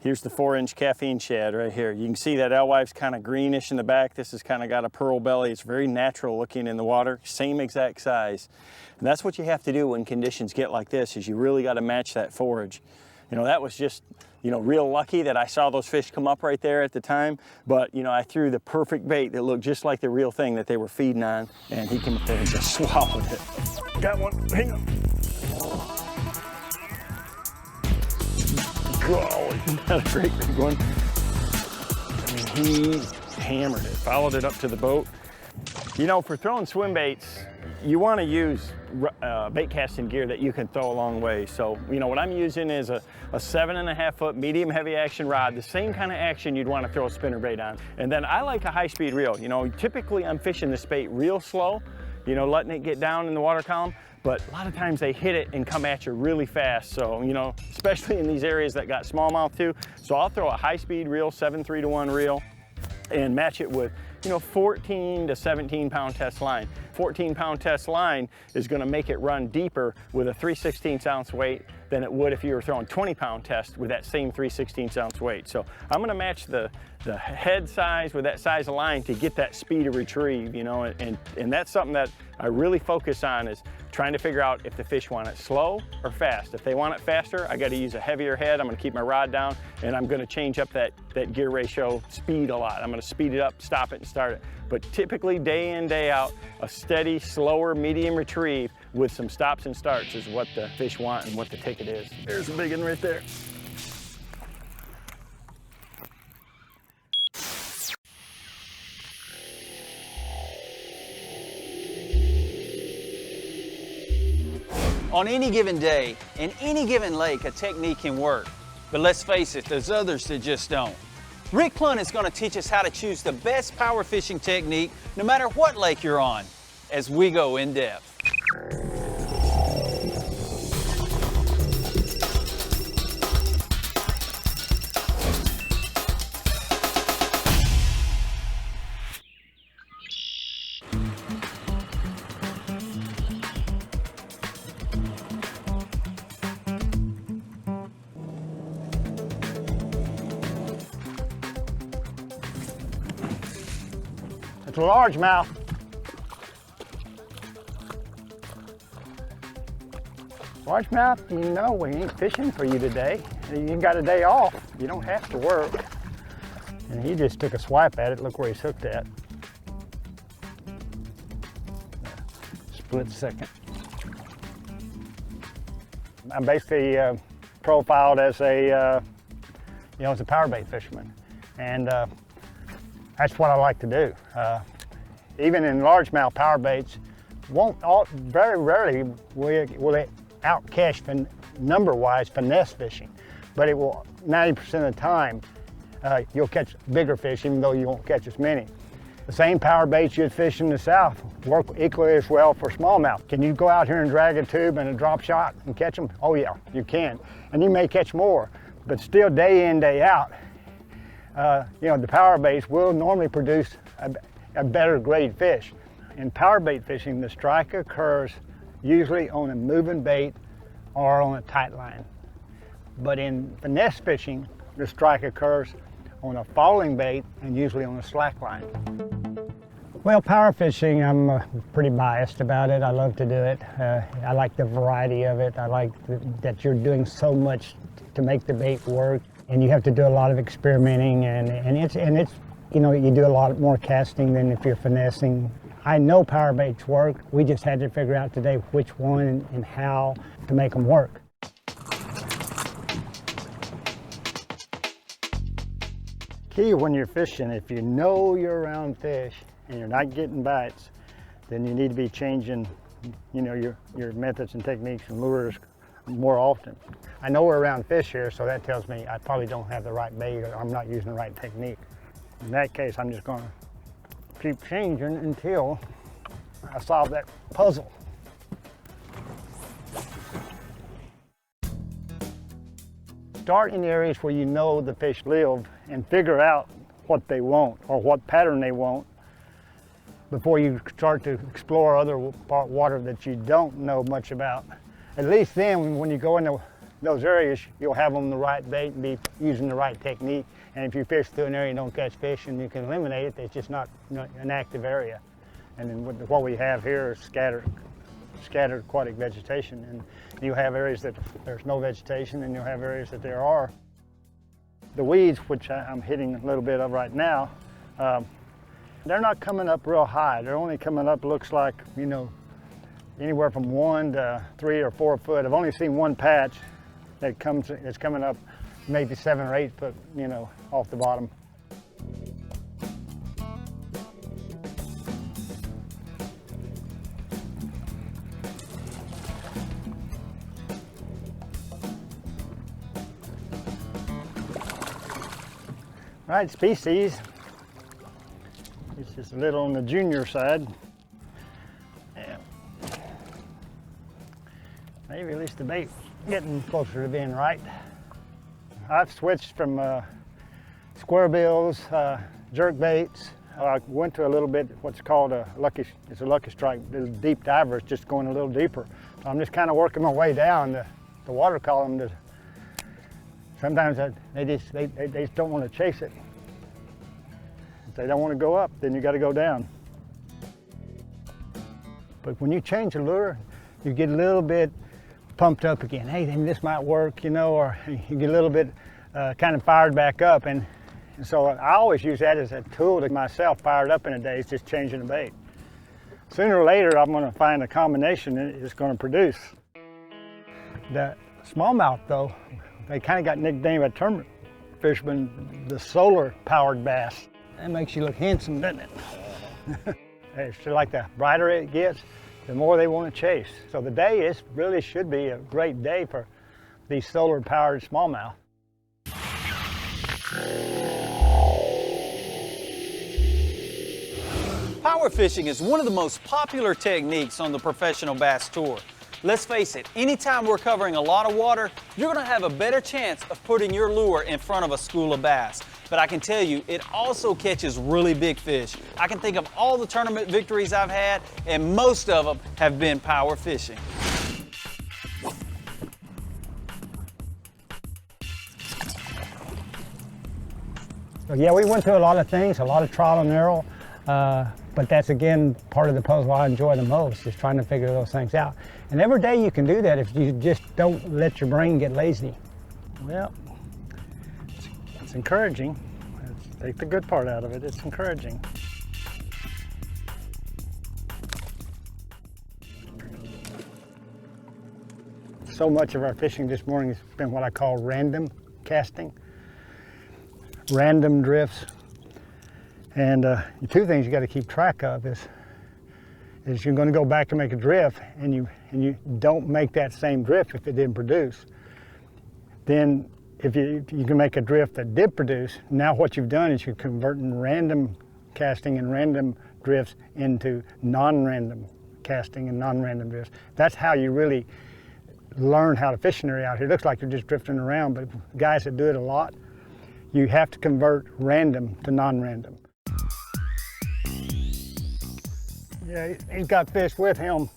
Here's the 4-inch caffeine shad right here. You can see that alewife's kind of greenish in the back. This has kind of got a pearl belly. It's very natural looking in the water, same exact size. And that's what you have to do when conditions get like this, is you really got to match that forage. You know, that was just, you know, real lucky that I saw those fish come up right there at the time. But, you know, I threw the perfect bait that looked just like the real thing that they were feeding on, and he came up there and just swallowed it. Got one, hang on. Golly, not a great big one. I mean, he hammered it, followed it up to the boat. You know, for throwing swim baits, you want to use bait casting gear that you can throw a long way. So, you know, what I'm using is a 7.5 foot medium heavy action rod, the same kind of action you'd want to throw a spinner bait on. And then I like a high speed reel. You know, typically I'm fishing this bait real slow, you know, letting it get down in the water column. But a lot of times they hit it and come at you really fast. So, you know, especially in these areas that got smallmouth too. So I'll throw a high-speed reel, 7/3-to-1 reel, and match it with, you know, 14 to 17 pound test line. 14-pound test line is going to make it run deeper with a 3/16 ounce weight than it would if you were throwing 20-pound test with that same 3/16 ounce weight. So I'm going to match the head size with that size of line to get that speed of retrieve, you know, and that's something that I really focus on, is trying to figure out if the fish want it slow or fast. If they want it faster, I got to use a heavier head. I'm going to keep my rod down, and I'm going to change up that gear ratio speed a lot. I'm going to speed it up, stop it, and start it. But typically, day in, day out, a steady, slower, medium retrieve with some stops and starts is what the fish want and what the ticket is. There's a big one right there. On any given day, in any given lake, a technique can work. But let's face it, there's others that just don't. Rick Clunt is going to teach us how to choose the best power fishing technique no matter what lake you're on, as we go in depth. It's a largemouth. Largemouth, you know, we ain't fishing for you today. You got a day off. You don't have to work. And he just took a swipe at it. Look where he's hooked at. Split second. I'm basically profiled as a, as a power bait fisherman. And that's what I like to do. Even in largemouth power baits, very rarely will it out-catch number-wise finesse fishing, but it will 90% of the time you'll catch bigger fish even though you won't catch as many. The same power baits you'd fish in the south work equally as well for smallmouth. Can you go out here and drag a tube and a drop shot and catch them? Oh yeah, you can. And you may catch more, but still day in, day out, the power baits will normally produce a better grade fish. In power bait fishing, the strike occurs usually on a moving bait or on a tight line. But in finesse fishing, the strike occurs on a falling bait and usually on a slack line. Well, power fishing, I'm pretty biased about it. I love to do it. I like the variety of it. I like that you're doing so much to make the bait work, and you have to do a lot of experimenting, and it's you do a lot more casting than if you're finessing. I know power baits work. We just had to figure out today which one and how to make them work. Key when you're fishing, if you know you're around fish and you're not getting bites, then you need to be changing, your methods and techniques and lures more often. I know we're around fish here, so that tells me I probably don't have the right bait or I'm not using the right technique. In that case, I'm just going to keep changing until I solve that puzzle. Start in areas where you know the fish live and figure out what they want or what pattern they want before you start to explore other water that you don't know much about. At least then, when you go into those areas, you'll have them the right bait and be using the right technique. And if you fish through an area and don't catch fish and you can eliminate it, it's just not an active area. And then what we have here is scattered aquatic vegetation. And you'll have areas that there's no vegetation, and you'll have areas that there are. The weeds, which I'm hitting a little bit of right now, they're not coming up real high. They're only coming up, looks like, anywhere from 1 to 3 or 4 foot. I've only seen one patch that's coming up maybe 7 or 8 foot, off the bottom. All right, species. It's just a little on the junior side. Yeah. Maybe at least the bait getting closer to being right. I've switched from square bills, jerk baits, I went to a little bit what's called a lucky strike, little deep diver. It's just going a little deeper. So I'm just kind of working my way down the water column. Sometimes they just don't want to chase it. If they don't want to go up, then you got to go down. But when you change the lure, you get a little bit pumped up again. Hey, then this might work, you know, or you get a little bit kind of fired back up. And so I always use that as a tool to get myself fired up in a day. It's just changing the bait. Sooner or later, I'm going to find a combination that is going to produce. The smallmouth, though, they kind of got nicknamed by tournament fishermen the solar-powered bass. That makes you look handsome, doesn't it? It's like the brighter it gets, the more they want to chase. So the day really should be a great day for these solar-powered smallmouth. Power fishing is one of the most popular techniques on the professional bass tour. Let's face it, anytime we're covering a lot of water, you're going to have a better chance of putting your lure in front of a school of bass. But I can tell you, it also catches really big fish. I can think of all the tournament victories I've had, and most of them have been power fishing. So yeah, we went through a lot of things, a lot of trial and error, but that's again part of the puzzle I enjoy the most, is trying to figure those things out. And every day you can do that if you just don't let your brain get lazy. Well, it's encouraging. Take the good part out of it. It's encouraging. So much of our fishing this morning has been what I call random casting, random drifts. And the two things you got to keep track of is you're going to go back to make a drift, and you don't make that same drift if it didn't produce. Then if you can make a drift that did produce, now what you've done is you're converting random casting and random drifts into non-random casting and non-random drifts. That's how you really learn how to fish an area out here. It looks like you're just drifting around, but guys that do it a lot, you have to convert random to non-random. Yeah, he's got fish with him.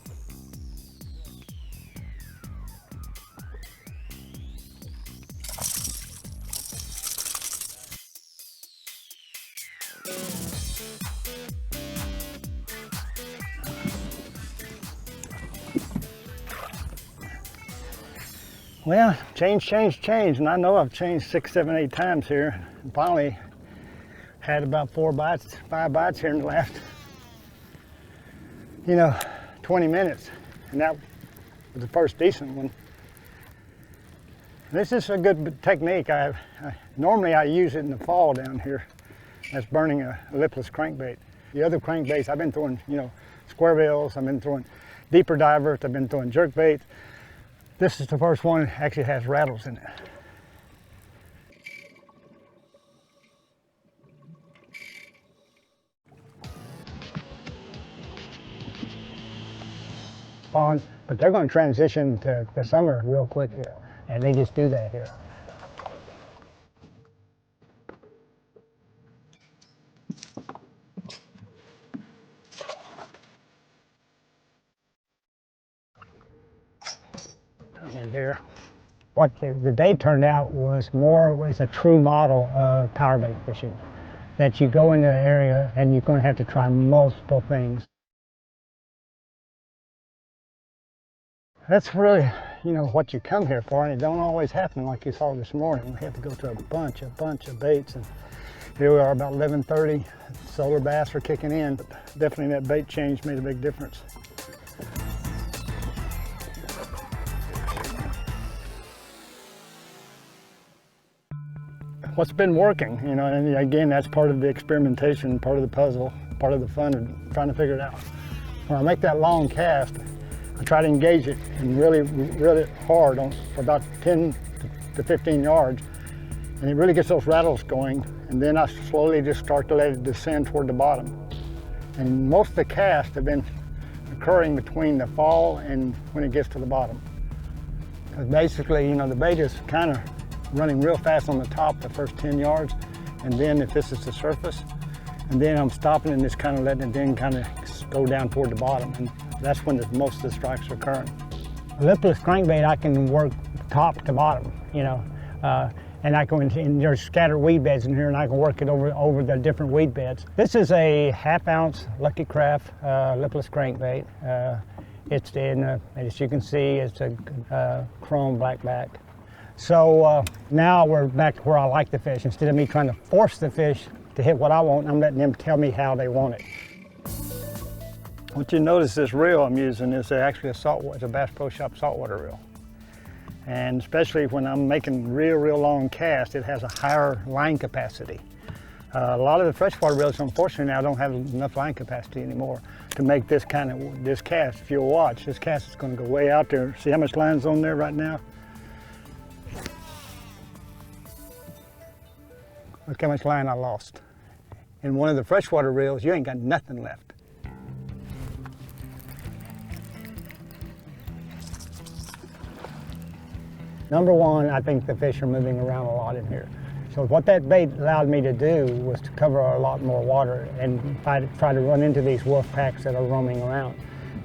Well, change, and I know I've changed 6, 7, 8 times here. And finally had about 5 bites here in the last, 20 minutes. And that was the first decent one. This is a good technique. Normally I use it in the fall down here. That's burning a lipless crankbait. The other crankbaits, I've been throwing, square bills, I've been throwing deeper divers, I've been throwing jerk baits. This is the first one that actually has rattles in it. But they're going to transition to the summer real quick here, and they just do that here. And there, what the day turned out was a true model of power bait fishing. That you go into an area and you're going to have to try multiple things. That's really, what you come here for, and it don't always happen like you saw this morning. We had to go to a bunch of baits, and here we are about 11:30. Solar bass are kicking in, but definitely that bait change made a big difference. What's been working, and again, that's part of the experimentation, part of the puzzle, part of the fun of trying to figure it out. When I make that long cast, I try to engage it and really hard for about 10 to 15 yards, and it really gets those rattles going, and then I slowly just start to let it descend toward the bottom. And most of the casts have been occurring between the fall and when it gets to the bottom. Because basically, the bait is kind of running real fast on the top the first 10 yards, and then if this is the surface, and then I'm stopping and just kind of letting it then kind of go down toward the bottom, and that's when most of the strikes are occurring. Lipless crankbait, I can work top to bottom, you know, and I can, and there's scattered weed beds in here, and I can work it over the different weed beds. This is a 1/2 ounce Lucky Craft lipless crankbait. It's in, as you can see, it's a chrome black back. So now we're back to where I like the fish. Instead of me trying to force the fish to hit what I want, I'm letting them tell me how they want it. What you notice, this reel I'm using is actually it's a Bass Pro Shop saltwater reel. And especially when I'm making real long casts, it has a higher line capacity. A lot of the freshwater reels, unfortunately, now don't have enough line capacity anymore to make this cast. If you'll watch, this cast is going to go way out there. See how much line's on there right now? Look how much line I lost. In one of the freshwater reels, you ain't got nothing left. Number one, I think the fish are moving around a lot in here. So what that bait allowed me to do was to cover a lot more water and try to run into these wolf packs that are roaming around.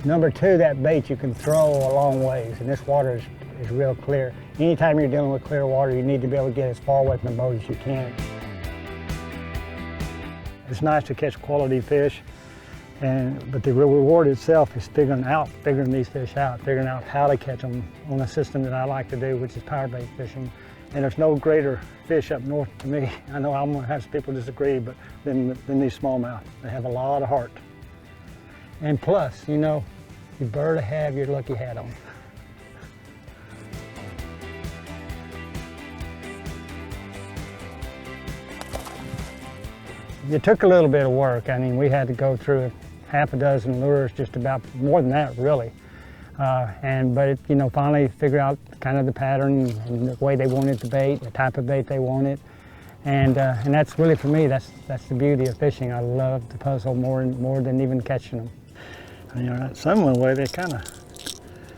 Number two, that bait you can throw a long ways, and this water is real clear. Anytime you're dealing with clear water, you need to be able to get as far away from the boat as you can. It's nice to catch quality fish, but the reward itself is figuring these fish out, figuring out how to catch them on a system that I like to do, which is power bait fishing. And there's no greater fish up north to me. I know I'm gonna have some people disagree, but than these smallmouth. They have a lot of heart. And plus, you know, you better have your lucky hat on. It took a little bit of work. I mean, we had to go through 6 lures, just about more than that, really. But it, you know, finally figure out kind of the pattern and the way they wanted the bait, the type of bait they wanted, and that's really, for me, that's the beauty of fishing. I love the puzzle more than even catching them. And, you know, some way they kind of,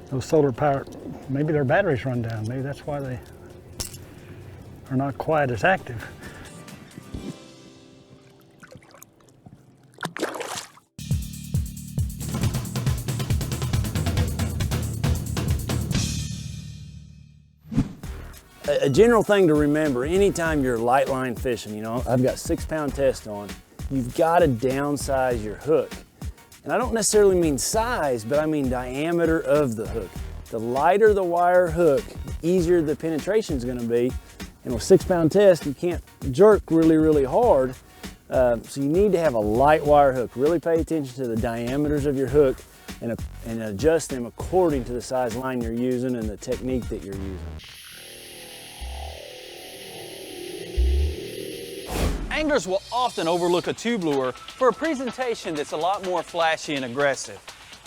those solar powered, maybe their batteries run down. Maybe that's why they are not quite as active. A general thing to remember, anytime you're light line fishing, you know, I've got 6-pound test on, you've got to downsize your hook. And I don't necessarily mean size, but I mean diameter of the hook. The lighter the wire hook, the easier the penetration is going to be. And with 6-pound test, you can't jerk really hard. So you need to have a light wire hook. Really pay attention to the diameters of your hook and adjust them according to the size line you're using and the technique that you're using. Anglers will often overlook a tube lure for a presentation that's a lot more flashy and aggressive.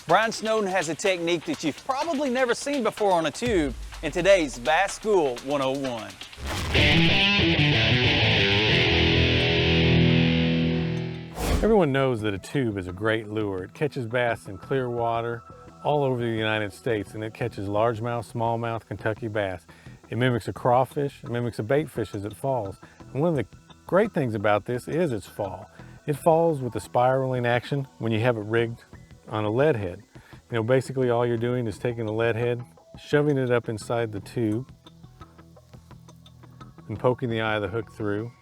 Brian Snowden has a technique that you've probably never seen before on a tube in today's Bass School 101. Everyone knows that a tube is a great lure. It catches bass in clear water all over the United States, and it catches largemouth, smallmouth, Kentucky bass. It mimics a crawfish, it mimics a bait fish as it falls. And one of the great things about this is its fall. It falls with a spiraling action when you have it rigged on a lead head. You know, basically all you're doing is taking the lead head, shoving it up inside the tube, and poking the eye of the hook through,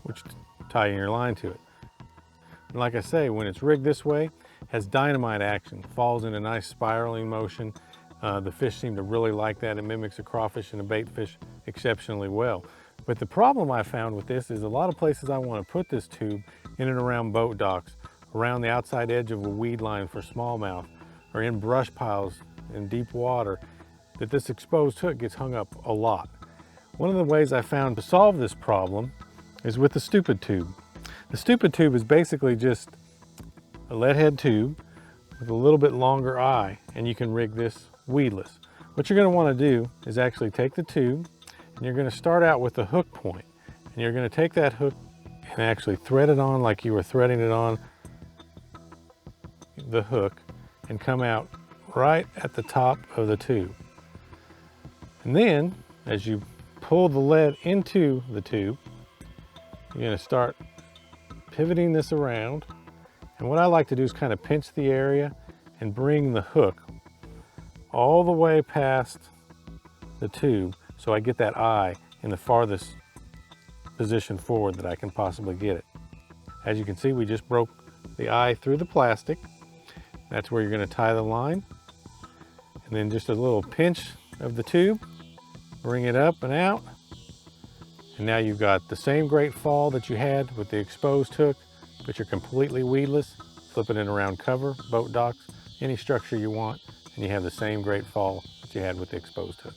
which tying your line to it. And like I say, when it's rigged this way, it has dynamite action, falls in a nice spiraling motion. The fish seem to really like that. It mimics a crawfish and a bait fish exceptionally well. But the problem I found with this is a lot of places I want to put this tube in and around boat docks, around the outside edge of a weed line for smallmouth, or in brush piles in deep water, that this exposed hook gets hung up a lot. One of the ways I found to solve this problem is with the stupid tube. The stupid tube is basically just a lead head tube with a little bit longer eye, and you can rig this weedless. What you're going to want to do is actually take the tube, and you're going to start out with the hook point, and you're going to take that hook and actually thread it on like you were threading it on the hook, and come out right at the top of the tube. And then as you pull the lead into the tube, you're going to start pivoting this around. And what I like to do is kind of pinch the area and bring the hook all the way past the tube so I get that eye in the farthest position forward that I can possibly get it. As you can see, we just broke the eye through the plastic. That's where you're going to tie the line. And then just a little pinch of the tube, bring it up and out. And now you've got the same great fall that you had with the exposed hook, but you're completely weedless, flipping it around cover, boat docks, any structure you want, and you have the same great fall that you had with the exposed hook.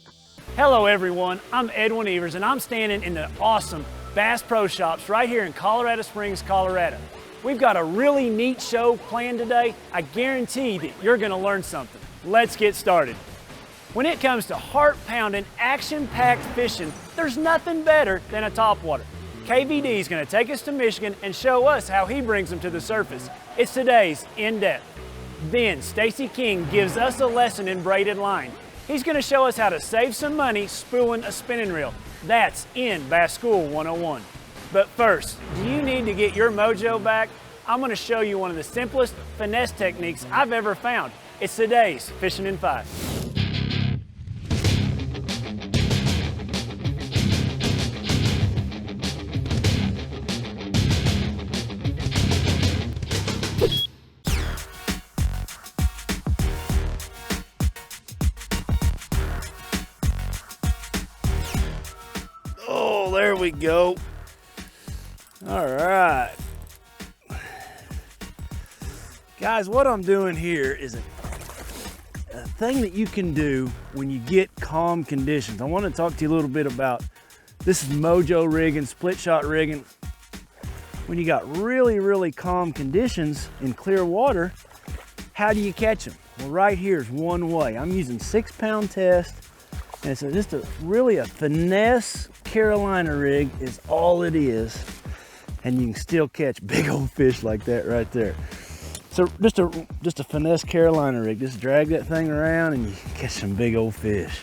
Hello everyone, I'm Edwin Evers and I'm standing in the awesome Bass Pro Shops right here in Colorado Springs, Colorado. We've got a really neat show planned today. I guarantee that you're gonna learn something. Let's get started. When it comes to heart-pounding, action-packed fishing, there's nothing better than a topwater. KVD is gonna take us to Michigan and show us how he brings them to the surface. It's today's In Depth. Then Stacy King gives us a lesson in braided line. He's gonna show us how to save some money spooling a spinning reel. That's in Bass School 101. But first, do you need to get your mojo back? I'm gonna show you one of the simplest finesse techniques I've ever found. It's today's Fishing in 5. Oh, there we go. All right. Guys, what I'm doing here is a thing that you can do when you get calm conditions. I want to talk to you a little bit about, this is mojo rigging, split shot rigging. When you got really, really calm conditions in clear water, how do you catch them? Well, right here is one way. I'm using 6-pound test, and it's just really a finesse Carolina rig is all it is. And you can still catch big old fish like that right there. So just a finesse Carolina rig. Just drag that thing around and you can catch some big old fish.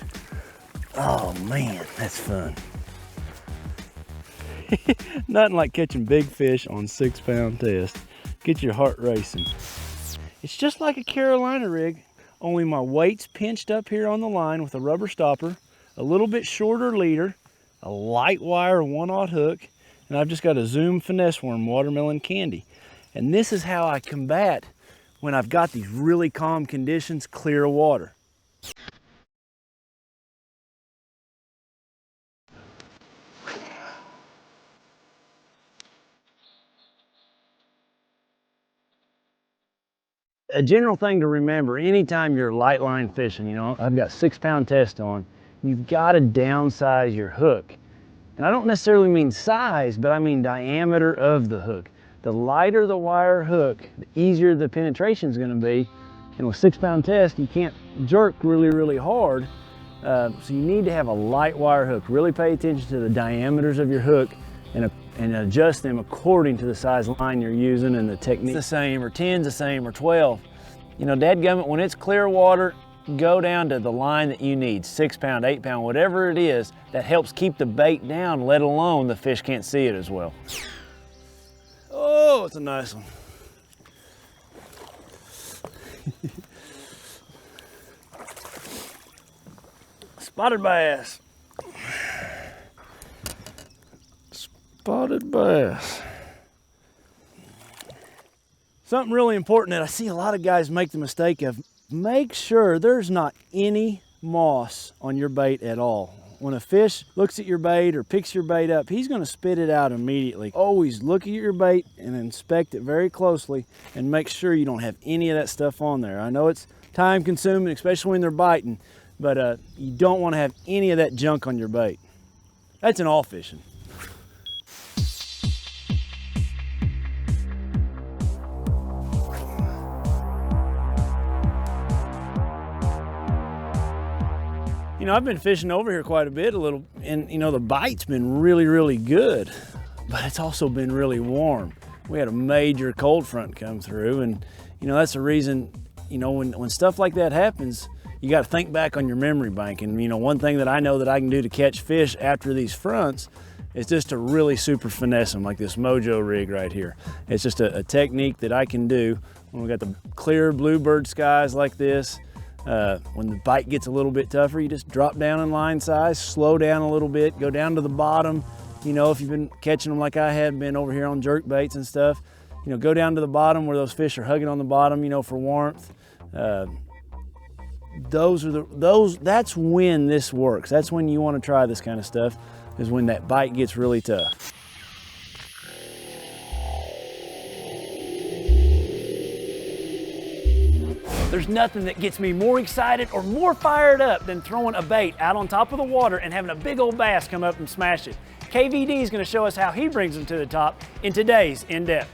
Oh man, that's fun. Nothing like catching big fish on 6-pound test. Get your heart racing. It's just like a Carolina rig, only my weight's pinched up here on the line with a rubber stopper, a little bit shorter leader, a light wire 1/0 hook, and I've just got a Zoom finesse worm watermelon candy. And this is how I combat when I've got these really calm conditions, clear water. A general thing to remember anytime you're light line fishing, you know, I've got 6-pound test on, you've got to downsize your hook. And I don't necessarily mean size, but I mean diameter of the hook. The lighter the wire hook, the easier the penetration is going to be. And with 6-pound test, you can't jerk really, really hard. So you need to have a light wire hook. Really pay attention to the diameters of your hook and adjust them according to the size line you're using and the technique. The same, or 10's the same, or 12. You know, dadgummit, when it's clear water, go down to the line that you need, 6-pound, 8-pound, whatever it is, that helps keep the bait down, let alone the fish can't see it as well. Oh, it's a nice one. Spotted bass. Spotted bass. Something really important that I see a lot of guys make the mistake of, make sure there's not any moss on your bait at all. When a fish looks at your bait or picks your bait up, he's going to spit it out immediately. Always look at your bait and inspect it very closely and make sure you don't have any of that stuff on there. I know it's time consuming, especially when they're biting, but you don't want to have any of that junk on your bait. That's in all fishing. You know, I've been fishing over here quite a bit, and you know, the bite's been really, really good, but it's also been really warm. We had a major cold front come through, and you know, that's the reason, you know, when stuff like that happens, you got to think back on your memory bank. And you know, one thing that I know that I can do to catch fish after these fronts is just to really super finesse them, like this Mojo rig right here. It's just a technique that I can do when we got the clear bluebird skies like this. When the bite gets a little bit tougher, you just drop down in line size, slow down a little bit, go down to the bottom. You know, if you've been catching them like I have been over here on jerk baits and stuff, you know, go down to the bottom where those fish are hugging on the bottom, you know, for warmth. That's when this works. That's when you want to try this kind of stuff, is when that bite gets really tough. There's nothing that gets me more excited or more fired up than throwing a bait out on top of the water and having a big old bass come up and smash it. KVD is going to show us how he brings them to the top in today's In Depth.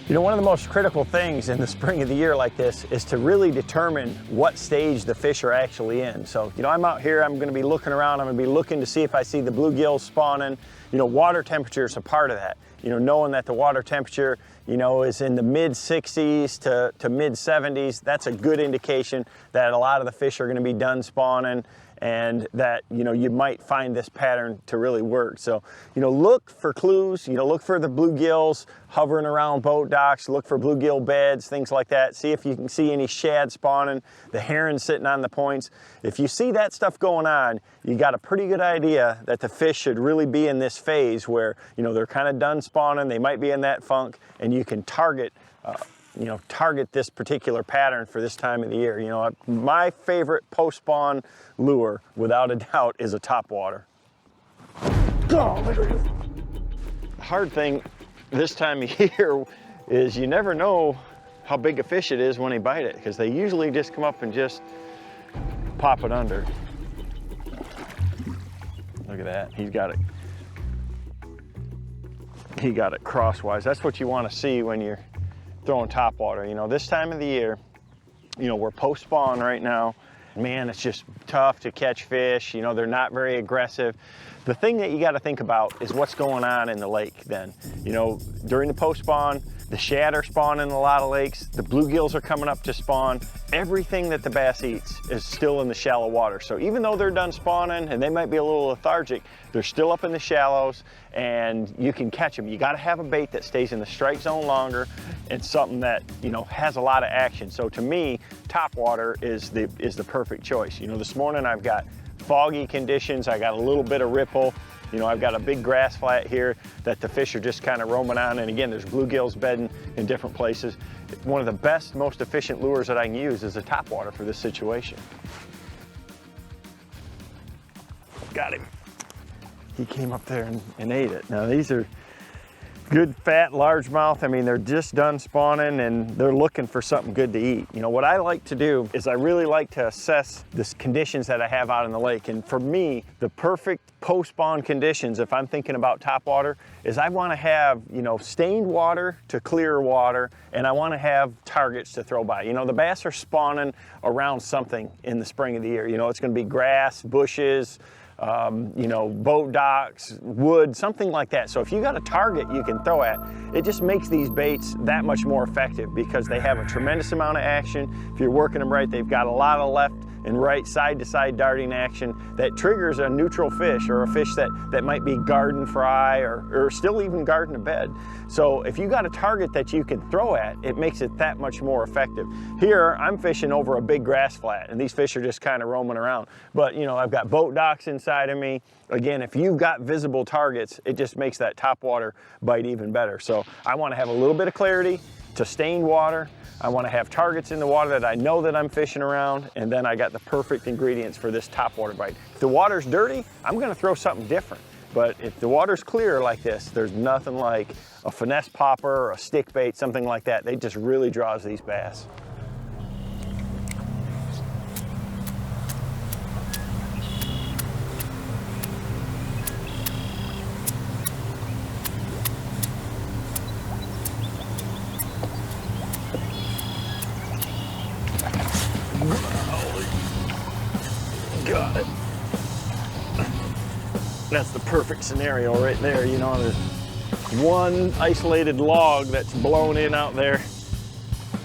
You know, one of the most critical things in the spring of the year like this is to really determine what stage the fish are actually in. So, you know, I'm out here, I'm gonna be looking around, I'm gonna be looking to see if I see the bluegills spawning. You know, water temperature is a part of that. You know, knowing that the water temperature, you know, is in the mid 60s to mid 70s, that's a good indication that a lot of the fish are gonna be done spawning, and that, you know, you might find this pattern to really work. So, you know, look for clues, you know, look for the bluegills hovering around boat docks, look for bluegill beds, things like that. See if you can see any shad spawning, the herons sitting on the points. If you see that stuff going on, you got a pretty good idea that the fish should really be in this phase where, you know, they're kind of done spawning, they might be in that funk, and you can target this particular pattern for this time of the year. You know, my favorite post-spawn lure, without a doubt, is a topwater. The hard thing this time of year is you never know how big a fish it is when they bite it, because they usually just come up and just pop it under. Look at that, he got it crosswise. That's what you want to see when you're throwing topwater. You know, this time of the year, you know, we're post-spawn right now. Man, it's just tough to catch fish. You know, they're not very aggressive. The thing that you got to think about is what's going on in the lake then. You know, during the post-spawn, the shad are spawning in a lot of lakes, the bluegills are coming up to spawn. Everything that the bass eats is still in the shallow water. So even though they're done spawning and they might be a little lethargic, they're still up in the shallows and you can catch them. You got to have a bait that stays in the strike zone longer and something that, you know, has a lot of action. So to me, topwater is the perfect choice. You know, this morning I've got foggy conditions, I got a little bit of ripple. You know, I've got a big grass flat here that the fish are just kind of roaming on, and again, there's bluegills bedding in different places. One of the best, most efficient lures that I can use is a topwater for this situation. Got him. He came up there and ate it. Now these are good fat largemouth. I mean, they're just done spawning and they're looking for something good to eat. You know, what I like to do is I really like to assess the conditions that I have out in the lake. And for me, the perfect post-spawn conditions, if I'm thinking about topwater, is I want to have, you know, stained water to clear water, and I want to have targets to throw by. You know, the bass are spawning around something in the spring of the year. You know, it's going to be grass, bushes, you know, boat docks, wood, something like that. So if you got a target you can throw at, it just makes these baits that much more effective because they have a tremendous amount of action. If you're working them right, they've got a lot of left and right side-to-side darting action that triggers a neutral fish or a fish that might be garden fry or still even garden a bed. So if you got a target that you can throw at, it makes it that much more effective. Here, I'm fishing over a big grass flat and these fish are just kind of roaming around. But you know, I've got boat docks inside of me. Again, if you've got visible targets, it just makes that topwater bite even better. So I want to have a little bit of clarity to stained water. I want to have targets in the water that I know that I'm fishing around, and then I got the perfect ingredients for this topwater bite. If the water's dirty, I'm going to throw something different. But if the water's clear like this, there's nothing like a finesse popper or a stick bait, something like that. They just really draws these bass. Got it. That's the perfect scenario right there. You know, there's one isolated log that's blown in out there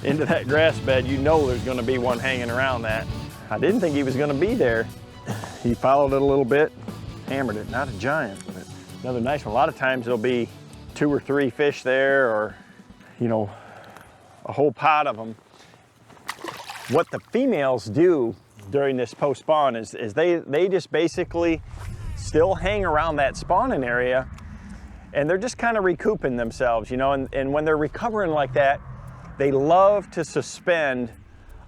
into that grass bed. You know there's going to be one hanging around that. I didn't think he was going to be there. He followed it a little bit, hammered it. Not a giant, but another nice one. A lot of times there'll be 2 or 3 fish there, or, you know, a whole pot of them. What the females do during this post-spawn is they just basically still hang around that spawning area, and they're just kind of recouping themselves, you know, and when they're recovering like that, they love to suspend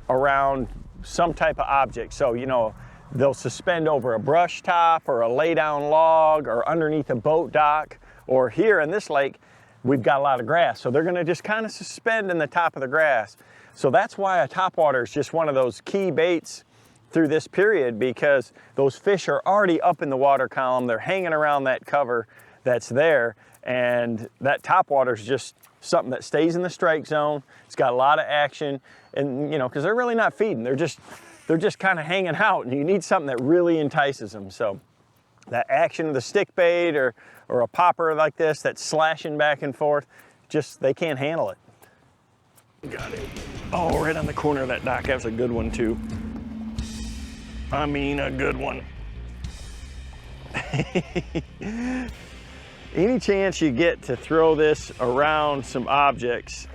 around some type of object. So, you know, they'll suspend over a brush top or a lay down log or underneath a boat dock, or here in this lake, we've got a lot of grass. So they're gonna just kind of suspend in the top of the grass. So that's why a topwater is just one of those key baits through this period, because those fish are already up in the water column. They're hanging around that cover that's there, and that topwater is just something that stays in the strike zone. It's got a lot of action, and you know, because they're really not feeding. They're just kind of hanging out, and you need something that really entices them. So that action of the stick bait or a popper like this that's slashing back and forth, just they can't handle it. Got it. Oh, right on the corner of that dock. That was a good one too. I mean, a good one. Any chance you get to throw this around some objects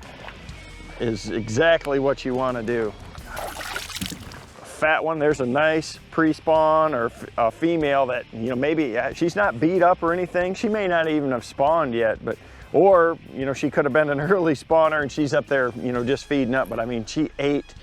is exactly what you want to do. A fat one, there's a nice pre-spawn or a female that, you know, maybe she's not beat up or anything. She may not even have spawned yet, but, or, you know, she could have been an early spawner and she's up there, you know, just feeding up. But I mean, she ate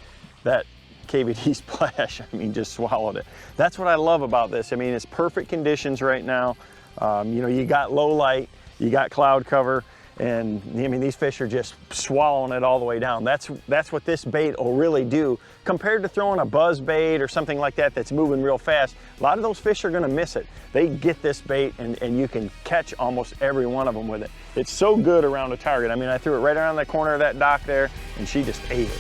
that KVD splash. I mean, just swallowed it. That's what I love about this. I mean, it's perfect conditions right now. You know, you got low light, you got cloud cover, and I mean, these fish are just swallowing it all the way down. That's what this bait will really do compared to throwing a buzz bait or something like that that's moving real fast. A lot of those fish are gonna miss it. They get this bait and you can catch almost every one of them with it. It's so good around a target. I mean, I threw it right around the corner of that dock there and she just ate it.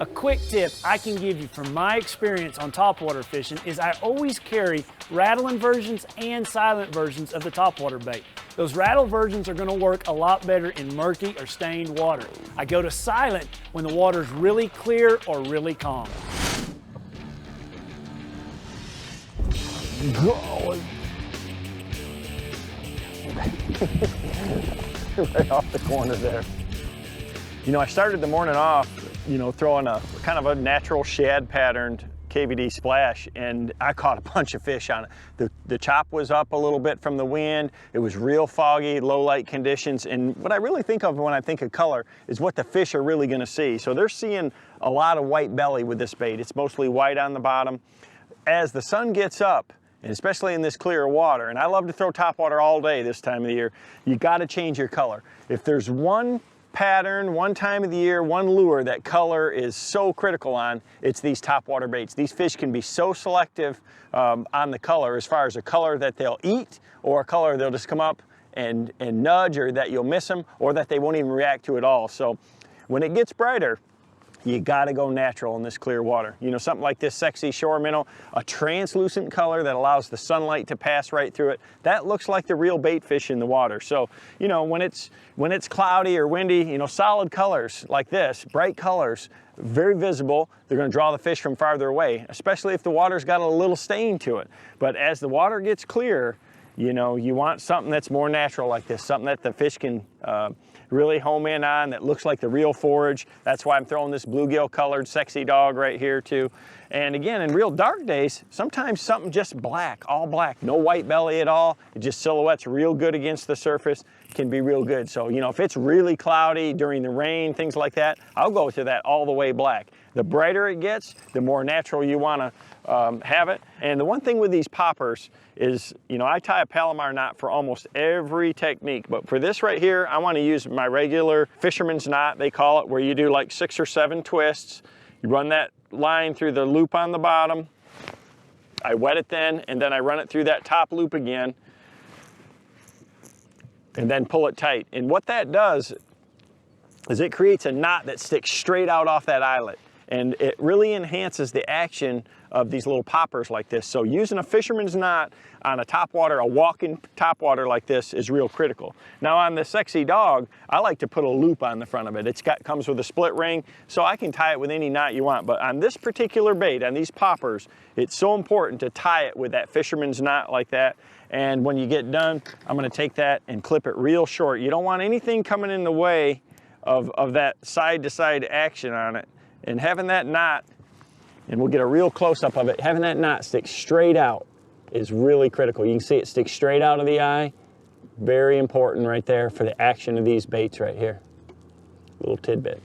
A quick tip I can give you from my experience on topwater fishing is I always carry rattling versions and silent versions of the topwater bait. Those rattle versions are gonna work a lot better in murky or stained water. I go to silent when the water's really clear or really calm. Golly. Right off the corner there. You know, I started the morning off, you know, throwing a kind of a natural shad patterned KVD splash, and I caught a bunch of fish on it. The chop was up a little bit from the wind. It was real foggy, low light conditions, and what I really think of when I think of color is what the fish are really gonna see. So they're seeing a lot of white belly with this bait. It's mostly white on the bottom. As the sun gets up, and especially in this clear water, and I love to throw topwater all day this time of the year, you gotta change your color. If there's one pattern, one time of the year, one lure that color is so critical on, it's these topwater baits. These fish can be so selective on the color, as far as a color that they'll eat or a color they'll just come up and nudge, or that you'll miss them, or that they won't even react to at all. So when it gets brighter, you gotta go natural in this clear water. You know, something like this sexy shore minnow, a translucent color that allows the sunlight to pass right through it. That looks like the real bait fish in the water. So, you know, when it's cloudy or windy, you know, solid colors like this, bright colors, very visible, they're gonna draw the fish from farther away, especially if the water's got a little stain to it. But as the water gets clearer, you know, you want something that's more natural like this, something that the fish can really home in on, that looks like the real forage. That's why I'm throwing this bluegill colored sexy dog right here too. And again, in real dark days, sometimes something just black, all black, no white belly at all, it just silhouettes real good against the surface, can be real good. So, you know, if it's really cloudy during the rain, things like that, I'll go to that all the way black. The brighter it gets, the more natural you wanna have it. And the one thing with these poppers is, you know, I tie a Palomar knot for almost every technique, but for this right here, I wanna use my regular fisherman's knot, they call it, where you do like 6 or 7 twists. You run that line through the loop on the bottom. I wet it then, and then I run it through that top loop again. and then pull it tight. And what that does is it creates a knot that sticks straight out off that eyelet. And it really enhances the action of these little poppers like this. So using a fisherman's knot on a topwater, a walking topwater like this is real critical. Now on the Sexy Dog, I like to put a loop on the front of it. Comes with a split ring, so I can tie it with any knot you want. But on this particular bait, on these poppers, it's so important to tie it with that fisherman's knot like that. And when you get done, I'm gonna take that and clip it real short. You don't want anything coming in the way of that side-to-side action on it. And having that knot, and we'll get a real close-up of it, having that knot stick straight out is really critical. You can see it stick straight out of the eye. Very important right there for the action of these baits right here. Little tidbit.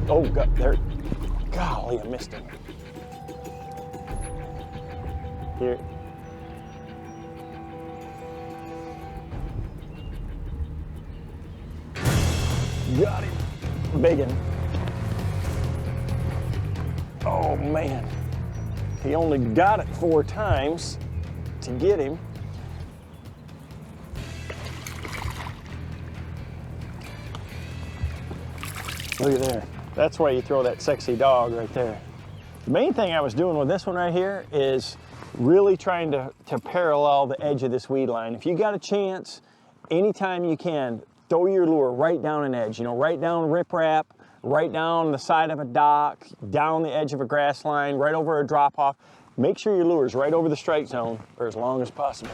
Oh, God, there. Golly, I missed it. Here. Got him. Big one. Oh man, he only got it 4 times to get him. Look at there. That's why you throw that Sexy Dog right there. The main thing I was doing with this one right here is really trying to parallel the edge of this weed line. If you got a chance, anytime you can, throw your lure right down an edge, right down riprap, right down the side of a dock, down the edge of a grass line, right over a drop-off. Make sure your lure's right over the strike zone for as long as possible.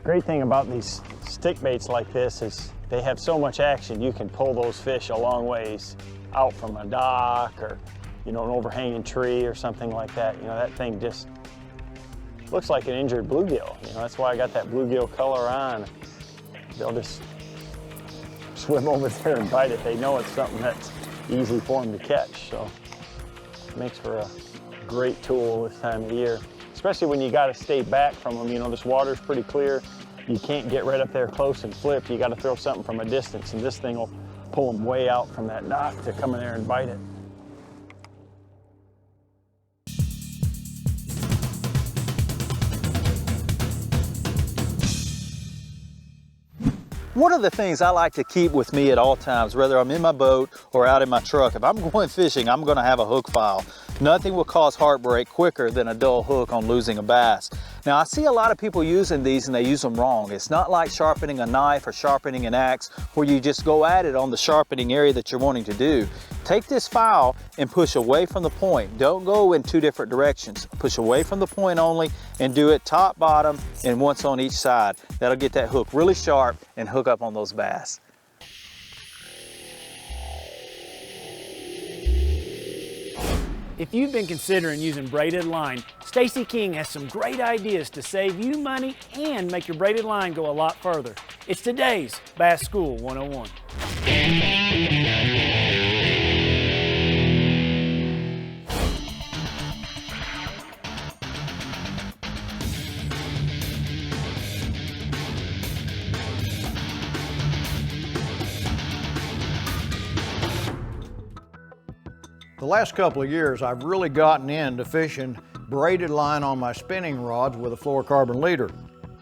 Great thing about these stick baits like this is they have so much action, you can pull those fish a long ways out from a dock or, an overhanging tree or something like that. That thing just looks like an injured bluegill. That's why I got that bluegill color on. They'll just swim over there and bite it. They know it's something that's easy for them to catch, so it makes for a great tool this time of year, especially when you got to stay back from them. This water's pretty clear. You can't get right up there close and flip. You got to throw something from a distance, and this thing will pull them way out from that dock to come in there and bite it. One of the things I like to keep with me at all times, whether I'm in my boat or out in my truck, if I'm going fishing, I'm going to have a hook file. Nothing will cause heartbreak quicker than a dull hook on losing a bass. Now, I see a lot of people using these and they use them wrong. It's not like sharpening a knife or sharpening an axe where you just go at it on the sharpening area that you're wanting to do. Take this file and push away from the point. Don't go in 2 different directions. Push away from the point only and do it top, bottom, and once on each side. That'll get that hook really sharp and hook up on those bass. If you've been considering using braided line, Stacy King has some great ideas to save you money and make your braided line go a lot further. It's today's Bass School 101. The last couple of years, I've really gotten into fishing braided line on my spinning rods with a fluorocarbon leader.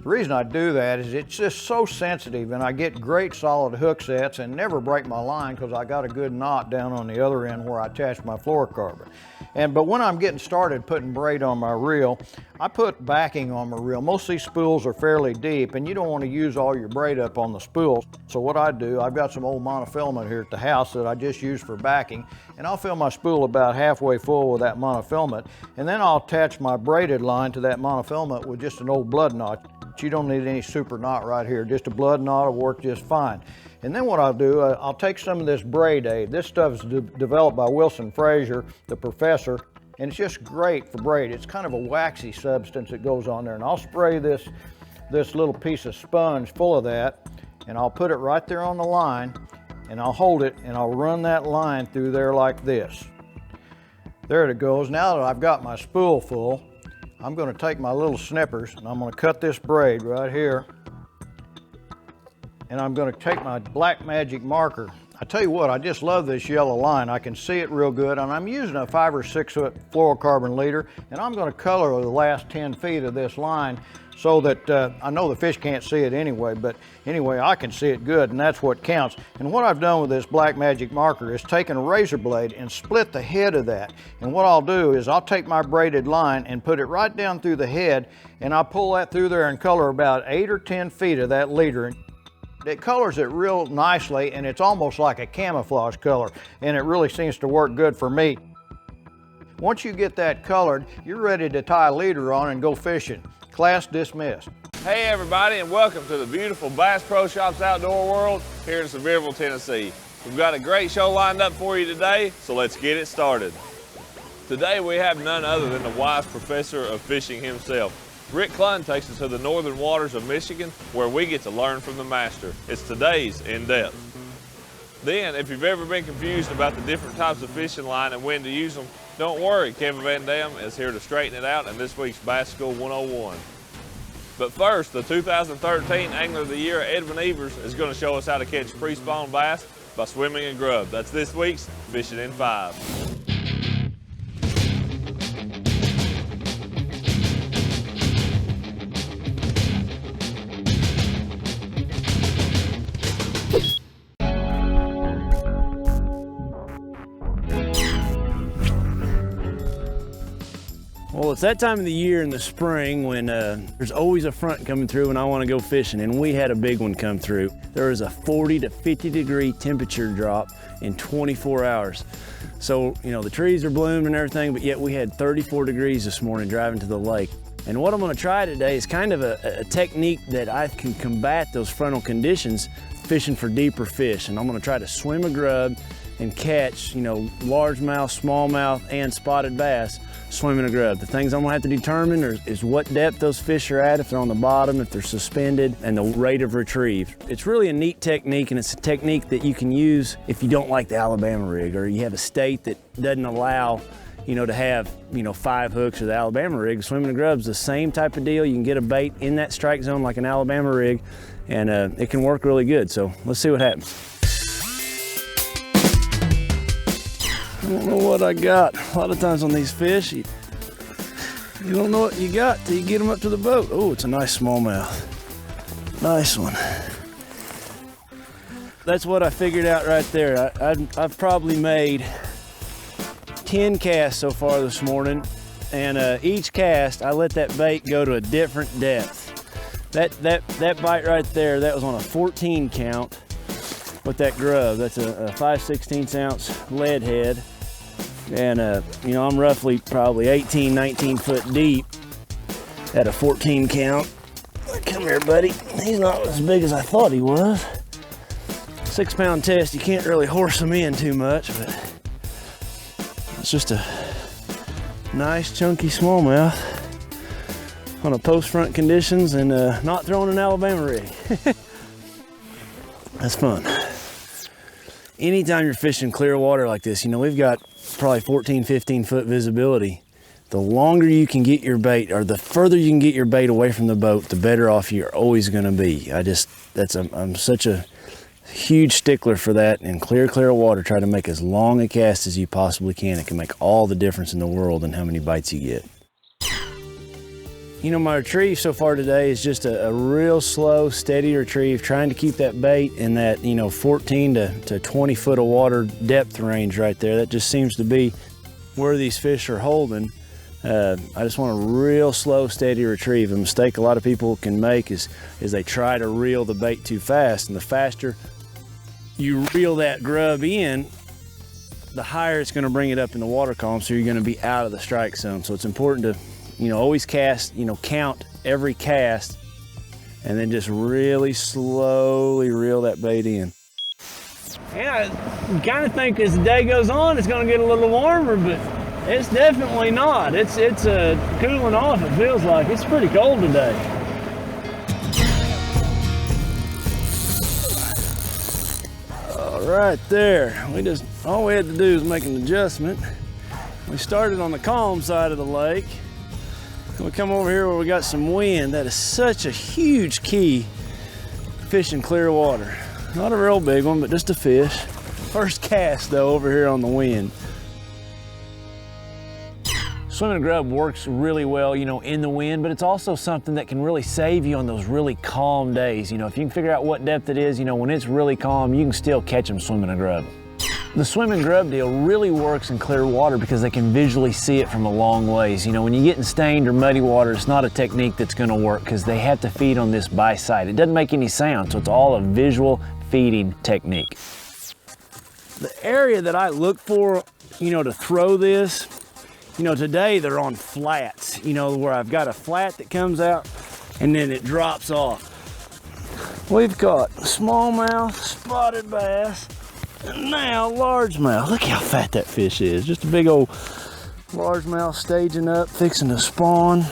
The reason I do that is it's just so sensitive, and I get great solid hook sets and never break my line because I got a good knot down on the other end where I attach my fluorocarbon. But when I'm getting started putting braid on my reel, I put backing on my reel. Most of these spools are fairly deep, and you don't want to use all your braid up on the spools. So what I do, I've got some old monofilament here at the house that I just use for backing, and I'll fill my spool about halfway full with that monofilament, and then I'll attach my braided line to that monofilament with just an old blood knot. You don't need any super knot right here. Just a blood knot will work just fine. And then what I'll do, I'll take some of this braid aid. This stuff is developed by Wilson Fraser, the professor, and it's just great for braid. It's kind of a waxy substance that goes on there. And I'll spray this little piece of sponge full of that, and I'll put it right there on the line, and I'll hold it, and I'll run that line through there like this. There it goes. Now that I've got my spool full, I'm going to take my little snippers, and I'm going to cut this braid right here. And I'm going to take my black magic marker. I tell you what, I just love this yellow line. I can see it real good, and I'm using a 5 or 6 foot fluorocarbon leader, and I'm going to color the last 10 feet of this line so that I know the fish can't see it anyway, but anyway, I can see it good, and that's what counts. And what I've done with this black magic marker is taken a razor blade and split the head of that. And what I'll do is I'll take my braided line and put it right down through the head, and I'll pull that through there and color about 8 or 10 feet of that leader. It colors it real nicely, and it's almost like a camouflage color, and it really seems to work good for me. Once you get that colored, you're ready to tie a leader on and go fishing. Class dismissed. Hey everybody, and welcome to the beautiful Bass Pro Shops Outdoor World here in Springfield, Tennessee. We've got a great show lined up for you today, so let's get it started. Today we have none other than the wise professor of fishing himself. Rick Clunn takes us to the northern waters of Michigan, where we get to learn from the master. It's today's In Depth. Then, if you've ever been confused about the different types of fishing line and when to use them, don't worry, Kevin Van Dam is here to straighten it out in this week's Bass School 101. But first, the 2013 Angler of the Year, Edwin Evers, is going to show us how to catch pre-spawn bass by swimming a grub. That's this week's Fishing in 5. Well, it's that time of the year in the spring when there's always a front coming through and I want to go fishing, and we had a big one come through. There was a 40 to 50 degree temperature drop in 24 hours. So, you know, the trees are bloomed and everything, but yet we had 34 degrees this morning driving to the lake. And what I'm going to try today is kind of a technique that I can combat those frontal conditions fishing for deeper fish. And I'm going to try to swim a grub and catch, you know, largemouth, smallmouth, and spotted bass swimming a grub. The things I'm gonna have to determine is what depth those fish are at, if they're on the bottom, if they're suspended, and the rate of retrieve. It's really a neat technique, and it's a technique that you can use if you don't like the Alabama rig, or you have a state that doesn't allow, you know, to have, you know, 5 hooks or the Alabama rig. Swimming a grub's the same type of deal. You can get a bait in that strike zone like an Alabama rig, and it can work really good. So let's see what happens. I don't know what I got. A lot of times on these fish, you don't know what you got till you get them up to the boat. Oh, it's a nice smallmouth. Nice one. That's what I figured out right there. I've probably made 10 casts so far this morning, and each cast I let that bait go to a different depth. That bite right there, that was on a 14 count with that grub. That's a 5/16 ounce lead head. And you know, I'm roughly probably 18, 19 foot deep at a 14 count. Come here, buddy. He's not as big as I thought he was. 6 pound test, you can't really horse them in too much, but it's just a nice chunky smallmouth on a post front conditions, and not throwing an Alabama rig. That's fun. Anytime you're fishing clear water like this, you know, we've got probably 14, 15 foot visibility. The longer you can get your bait, or the further you can get your bait away from the boat, the better off you're always gonna be. I'm such a huge stickler for that. In clear water, try to make as long a cast as you possibly can. It can make all the difference in the world in how many bites you get. You know, my retrieve so far today is just a real slow, steady retrieve, trying to keep that bait in that, you know, 14 to 20 foot of water depth range right there. That just seems to be where these fish are holding. I just want a real slow, steady retrieve. A mistake a lot of people can make is they try to reel the bait too fast, and the faster you reel that grub in, the higher it's going to bring it up in the water column, so you're going to be out of the strike zone. So it's important to, you know, always cast, you know, count every cast, and then just really slowly reel that bait in. Yeah, I kind of think as the day goes on, it's going to get a little warmer, but it's definitely not. It's cooling off, it feels like. It's pretty cold today. All right, there. All we had to do is make an adjustment. We started on the calm side of the lake. We come over here where we got some wind. That is such a huge key fishing clear water. Not a real big one, but just a fish. First cast though over here on the wind. Swimming a grub works really well, you know, in the wind, but it's also something that can really save you on those really calm days. You know, if you can figure out what depth it is, you know, when it's really calm, you can still catch them swimming a grub. The swim and grub deal really works in clear water because they can visually see it from a long ways. You know, when you get in stained or muddy water, it's not a technique that's gonna work because they have to feed on this by sight. It doesn't make any sound, so it's all a visual feeding technique. The area that I look for, you know, to throw this, you know, today they're on flats, you know, where I've got a flat that comes out and then it drops off. We've got smallmouth, spotted bass, and now largemouth. Look how fat that fish is. Just a big old largemouth staging up, fixing to spawn.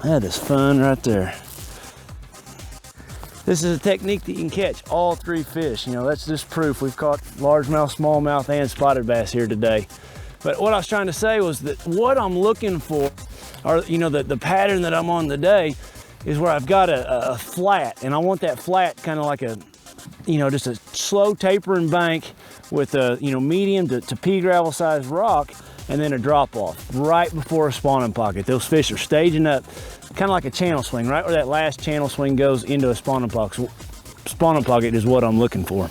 That is fun right there. This is a technique that you can catch all three fish. You know, that's just proof. We've caught largemouth, smallmouth, and spotted bass here today. But what I was trying to say was that what I'm looking for, or you know, the pattern that I'm on today, is where I've got a flat, and I want that flat kind of like a, you know, just a slow tapering bank with a, you know, medium to pea gravel sized rock, and then a drop off right before a spawning pocket. Those fish are staging up, kind of like a channel swing, right where that last channel swing goes into a spawning pocket. Spawning pocket is what I'm looking for.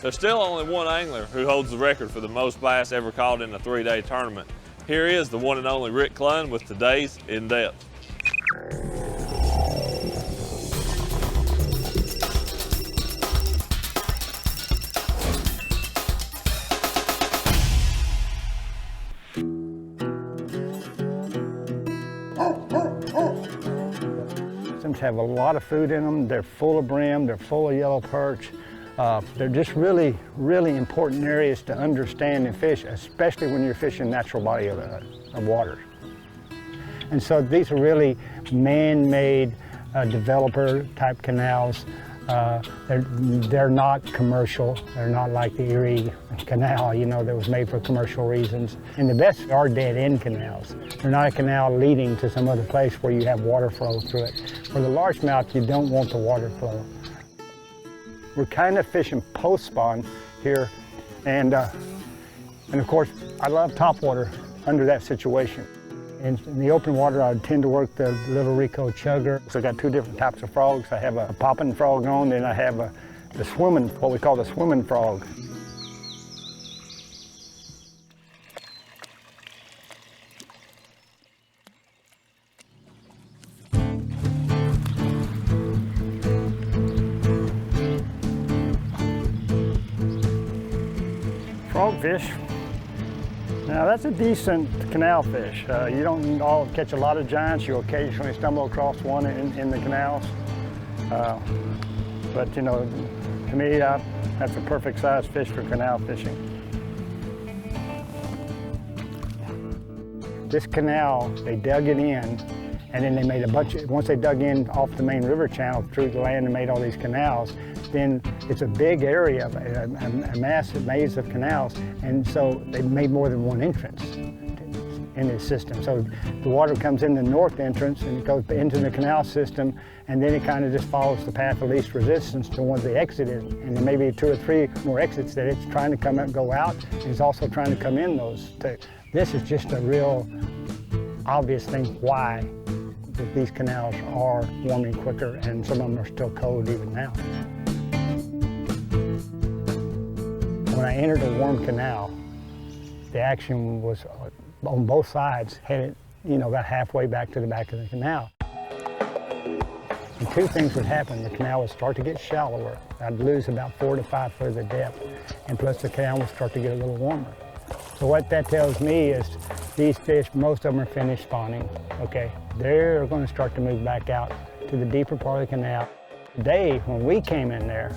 There's still only one angler who holds the record for the most bass ever caught in a 3-day tournament. Here is the one and only Rick Clunn with today's In Depth. Some have a lot of food in them. They're full of brim, they're full of yellow perch. They're just really, really important areas to understand and fish, especially when you're fishing natural body of water. And so these are really man-made developer type canals. They're not commercial. They're not like the Erie Canal, you know, that was made for commercial reasons. And the best are dead-end canals. They're not a canal leading to some other place where you have water flow through it. For the largemouth, you don't want the water flow. We're kind of fishing post-spawn here, and of course, I love topwater under that situation. In the open water, I tend to work the little Rico chugger. So I got two different types of frogs. I have a popping frog on, and I have the swimming, what we call the swimming frog. Frogfish. Now that's a decent canal fish. You don't catch a lot of giants. You'll occasionally stumble across one in the canals. But you know, to me, that's a perfect size fish for canal fishing. This canal, they dug it in, and then they made a bunch of, once they dug in off the main river channel through the land and made all these canals, then it's a big area, a massive maze of canals, and so they made more than one entrance in this system. So the water comes in the north entrance and it goes into the canal system, and then it kind of just follows the path of least resistance to one the exit is. And there may be 2 or 3 more exits that it's trying to come out, go out, and it's also trying to come in those too. This is just a real obvious thing why these canals are warming quicker, and some of them are still cold even now. When I entered a warm canal, the action was on both sides, headed, you know, about halfway back to the back of the canal. And 2 things would happen. The canal would start to get shallower. I'd lose about 4 to 5 foot of depth, and plus the canal would start to get a little warmer. So what that tells me is these fish, most of them are finished spawning, okay? They're going to start to move back out to the deeper part of the canal. Today, when we came in there,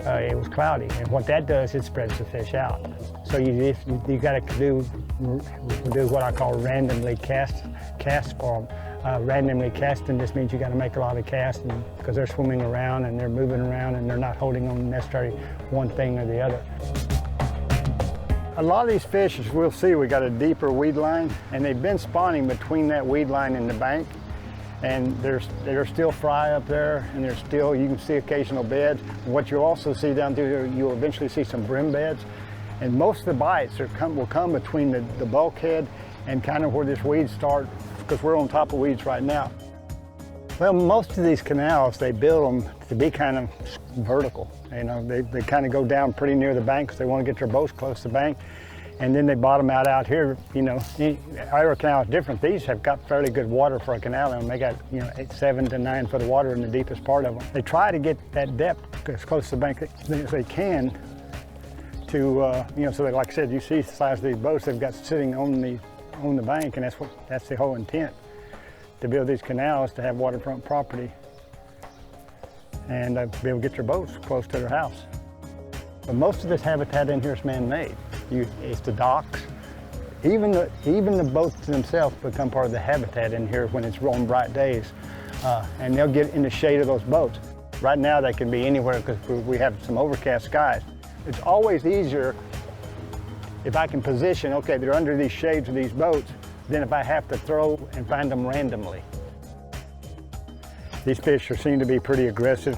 it was cloudy, and what that does, it spreads the fish out. So you got to do what I call randomly cast for them. Randomly casting just means you got to make a lot of casts because they're swimming around and they're moving around and they're not holding on necessarily one thing or the other. A lot of these fish, as we'll see, we got a deeper weed line, and they've been spawning between that weed line and the bank. and there's still fry up there, and there's still, you can see occasional beds. And what you'll also see down through here, you'll eventually see some brim beds, and most of the bites will come between the bulkhead and kind of where this weeds start, because we're on top of weeds right now. Well, most of these canals, they build them to be kind of vertical. You know, they kind of go down pretty near the bank because they want to get their boats close to the bank. And then they bottom out here. You know, our canal is different. These have got fairly good water for a canal, and they got, you know, 7 to 9 foot of water in the deepest part of them. They try to get that depth as close to the bank as they can to, you know, so that, like I said, you see the size of these boats they've got sitting on the bank, and that's the whole intent, to build these canals to have waterfront property and be able to get your boats close to their house. But most of this habitat in here is man-made. It's the docks. Even the boats themselves become part of the habitat in here when it's on bright days. And they'll get in the shade of those boats. Right now they can be anywhere because we have some overcast skies. It's always easier if I can position, okay, they're under these shades of these boats, than if I have to throw and find them randomly. These fish seem to be pretty aggressive,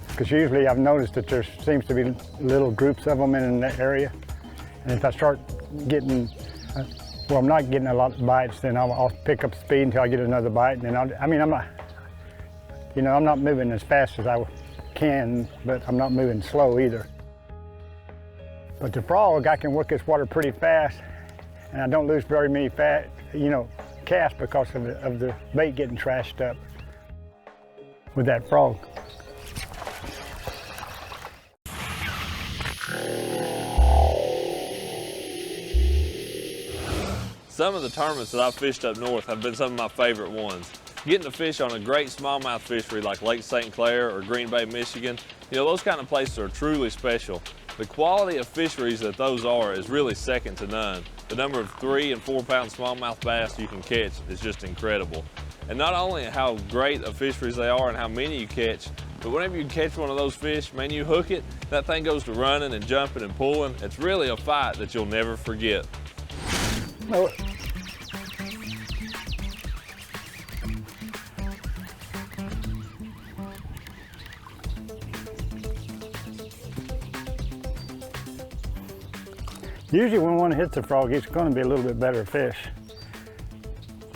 because usually I've noticed that there seems to be little groups of them in that area. And if I start getting, well, I'm not getting a lot of bites, then I'll pick up speed until I get another bite. And then I'm not, you know, I'm not moving as fast as I can, but I'm not moving slow either. But the frog, I can work this water pretty fast, and I don't lose very many casts because of the bait getting trashed up with that frog. Some of the tournaments that I've fished up north have been some of my favorite ones. Getting to fish on a great smallmouth fishery like Lake St. Clair or Green Bay, Michigan, you know, those kind of places are truly special. The quality of fisheries that those are is really second to none. The number of 3 and 4 pound smallmouth bass you can catch is just incredible. And not only how great of fisheries they are and how many you catch, but whenever you catch one of those fish, man, you hook it, that thing goes to running and jumping and pulling. It's really a fight that you'll never forget. Well, usually when one hits a frog, it's going to be a little bit better fish.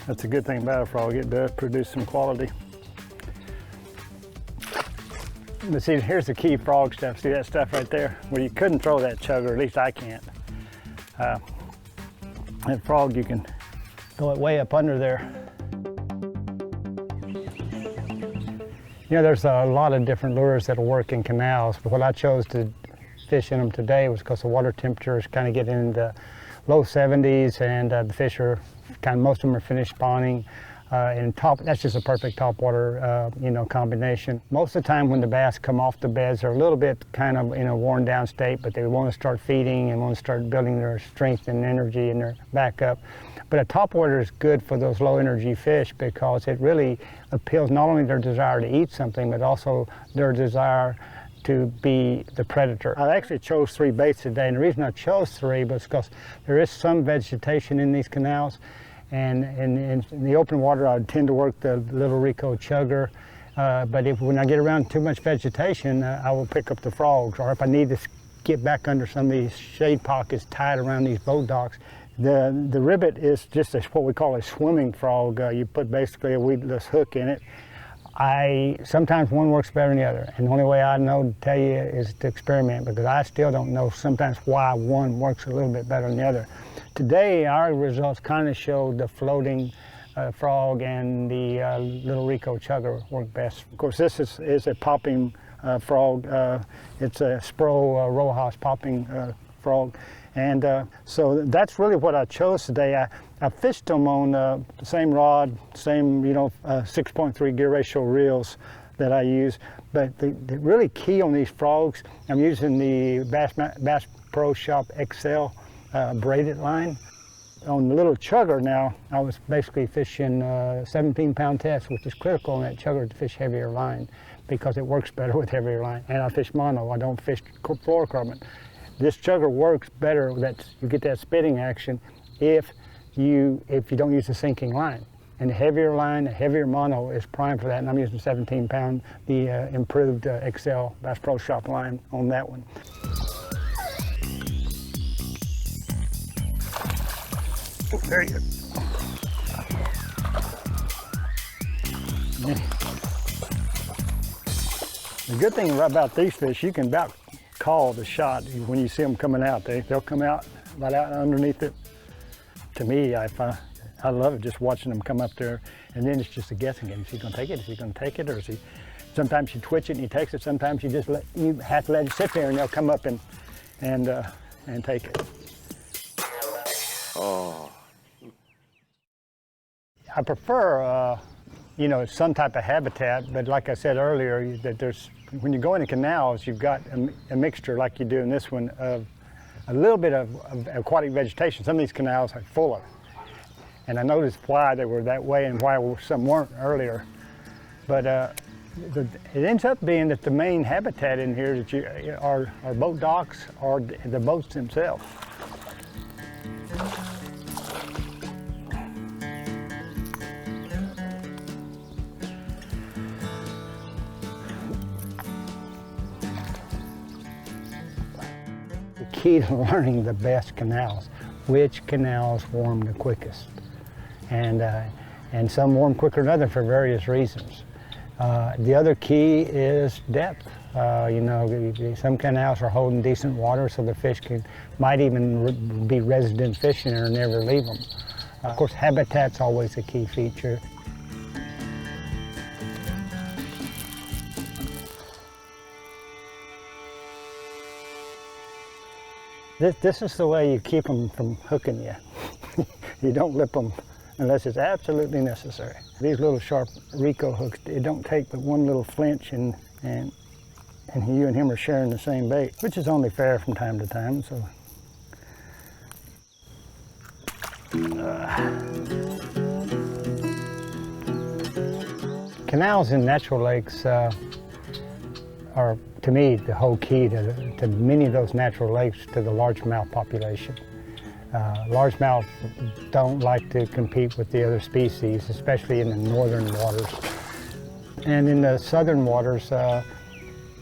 That's a good thing about a frog, it does produce some quality. But see, here's the key frog stuff. See that stuff right there? Well, you couldn't throw that chugger, at least I can't. That frog, you can throw it way up under there. You know, there's a lot of different lures that'll work in canals, but what I chose to fish in them today was because the water temperature is kind of getting in the low 70s, and the fish are most of them are finished spawning. And that's just a perfect topwater, combination. Most of the time when the bass come off the beds, they're a little bit kind of in a worn down state, but they want to start feeding and want to start building their strength and energy and their backup. But a topwater is good for those low energy fish because it really appeals not only their desire to eat something, but also their desire to be the predator. I actually chose 3 baits today, and the reason I chose 3 was because there is some vegetation in these canals. And in the open water, I tend to work the little Rico chugger. But when I get around too much vegetation, I will pick up the frogs. Or if I need to get back under some of these shade pockets tied around these boat docks, the ribbit is just what we call a swimming frog. You put basically a weedless hook in it. Sometimes one works better than the other. And the only way I know to tell you is to experiment, because I still don't know sometimes why one works a little bit better than the other. Today, our results kind of showed the floating frog and the little Rico chugger work best. Of course, this is a popping frog. It's a Spro Rojas popping frog. And so that's really what I chose today. I fished them on the same rod, same 6.3 gear ratio reels that I use. But the really key on these frogs, I'm using the Bass Pro Shop XL braided line. On the little chugger now, I was basically fishing 17-pound test, which is critical on that chugger to fish heavier line because it works better with heavier line. And I fish mono, I don't fish fluorocarbon. This chugger works better, you get that spitting action if you don't use a sinking line. And the heavier line, the heavier mono is prime for that, and I'm using 17-pound, the improved XL Bass Pro Shop line on that one. There you go. The good thing about these fish, you can about call the shot when you see them coming out. They'll come out right out underneath it. To me, I love it just watching them come up there, and then it's just a guessing game. Is he going to take it? Is he going to take it? Or is he? Sometimes you twitch it and he takes it. Sometimes you have to let it sit there, and they'll come up and take it. Oh. I prefer, some type of habitat, but like I said earlier, that when you go into canals, you've got a mixture like you do in this one of a little bit of aquatic vegetation. Some of these canals are fuller. And I noticed why they were that way and why some weren't earlier. But it ends up being that the main habitat in here are boat docks or the boats themselves. The key to learning the best canals, which canals warm the quickest. And some warm quicker than others for various reasons. The other key is depth. Some canals are holding decent water, so the fish might even be resident fish in there and never leave them. Of course, habitat's always a key feature. This is the way you keep them from hooking you. You don't lip them unless it's absolutely necessary. These little sharp Rico hooks, it don't take but one little flinch and you and him are sharing the same bait, which is only fair from time to time. So. Canals in natural lakes are, to me, the whole key to many of those natural lakes to the largemouth population. Largemouth don't like to compete with the other species, especially in the northern waters. And in the southern waters, a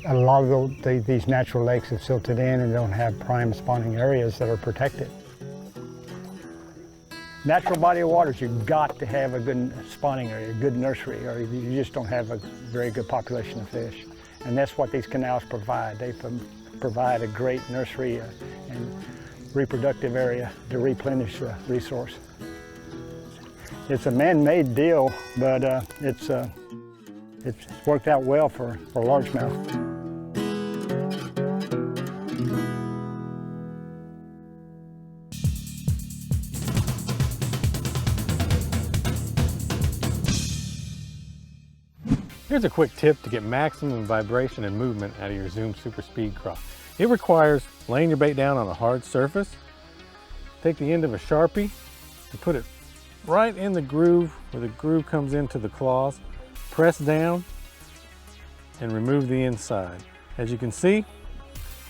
lot of these natural lakes have silted in and don't have prime spawning areas that are protected. Natural body of waters, you've got to have a good spawning area, a good nursery, or you just don't have a very good population of fish. And that's what these canals provide. They provide a great nursery and reproductive area to replenish the resource. It's a man-made deal, but it's worked out well for largemouth. Here's a quick tip to get maximum vibration and movement out of your Zoom Super Speed Craw. It requires laying your bait down on a hard surface. Take the end of a Sharpie and put it right in the groove where the groove comes into the claws. Press down and remove the inside. As you can see,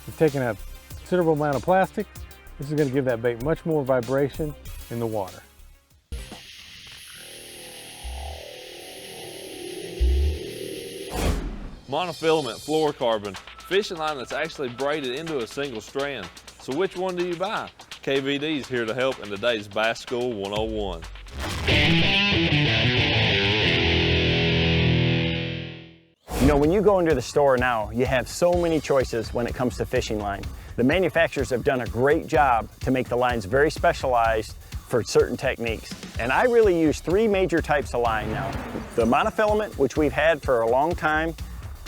we've taken out a considerable amount of plastic. This is going to give that bait much more vibration in the water. Monofilament fluorocarbon, fishing line that's actually braided into a single strand. So which one do you buy? KVD is here to help in today's Bass School 101. When you go into the store now, you have so many choices when it comes to fishing line. The manufacturers have done a great job to make the lines very specialized for certain techniques. And I really use three major types of line now. The monofilament, which we've had for a long time,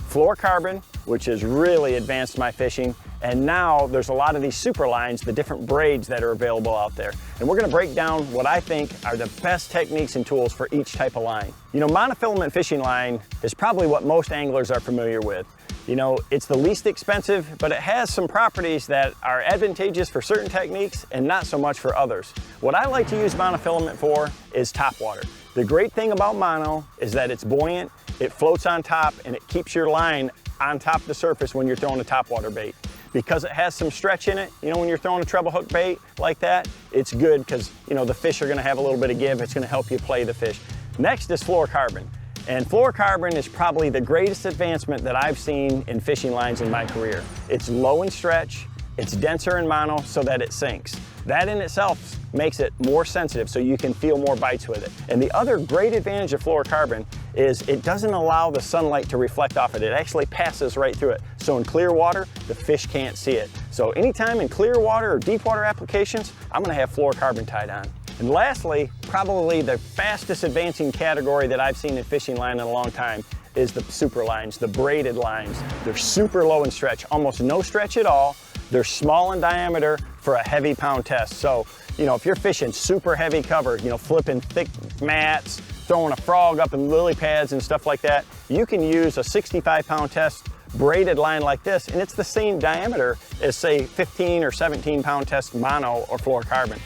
fluorocarbon, which has really advanced my fishing, and now there's a lot of these super lines, the different braids that are available out there. And we're gonna break down what I think are the best techniques and tools for each type of line. Monofilament fishing line is probably what most anglers are familiar with. It's the least expensive, but it has some properties that are advantageous for certain techniques and not so much for others. What I like to use monofilament for is topwater. The great thing about mono is that it's buoyant, it floats on top, and it keeps your line on top of the surface when you're throwing a topwater bait. Because it has some stretch in it, when you're throwing a treble hook bait like that, it's good because, the fish are gonna have a little bit of give. It's gonna help you play the fish. Next is fluorocarbon. And fluorocarbon is probably the greatest advancement that I've seen in fishing lines in my career. It's low in stretch, it's denser in mono so that it sinks. That in itself makes it more sensitive so you can feel more bites with it. And the other great advantage of fluorocarbon is it doesn't allow the sunlight to reflect off it. It actually passes right through it. So in clear water, the fish can't see it. So anytime in clear water or deep water applications, I'm gonna have fluorocarbon tied on. And lastly, probably the fastest advancing category that I've seen in fishing line in a long time is the super lines, the braided lines. They're super low in stretch, almost no stretch at all. They're small in diameter for a heavy pound test. So, you know, if you're fishing super heavy cover, you know, flipping thick mats, throwing a frog up in lily pads and stuff like that, you can use a 65-pound test braided line like this, and it's the same diameter as, say, 15 or 17-pound test mono or fluorocarbon.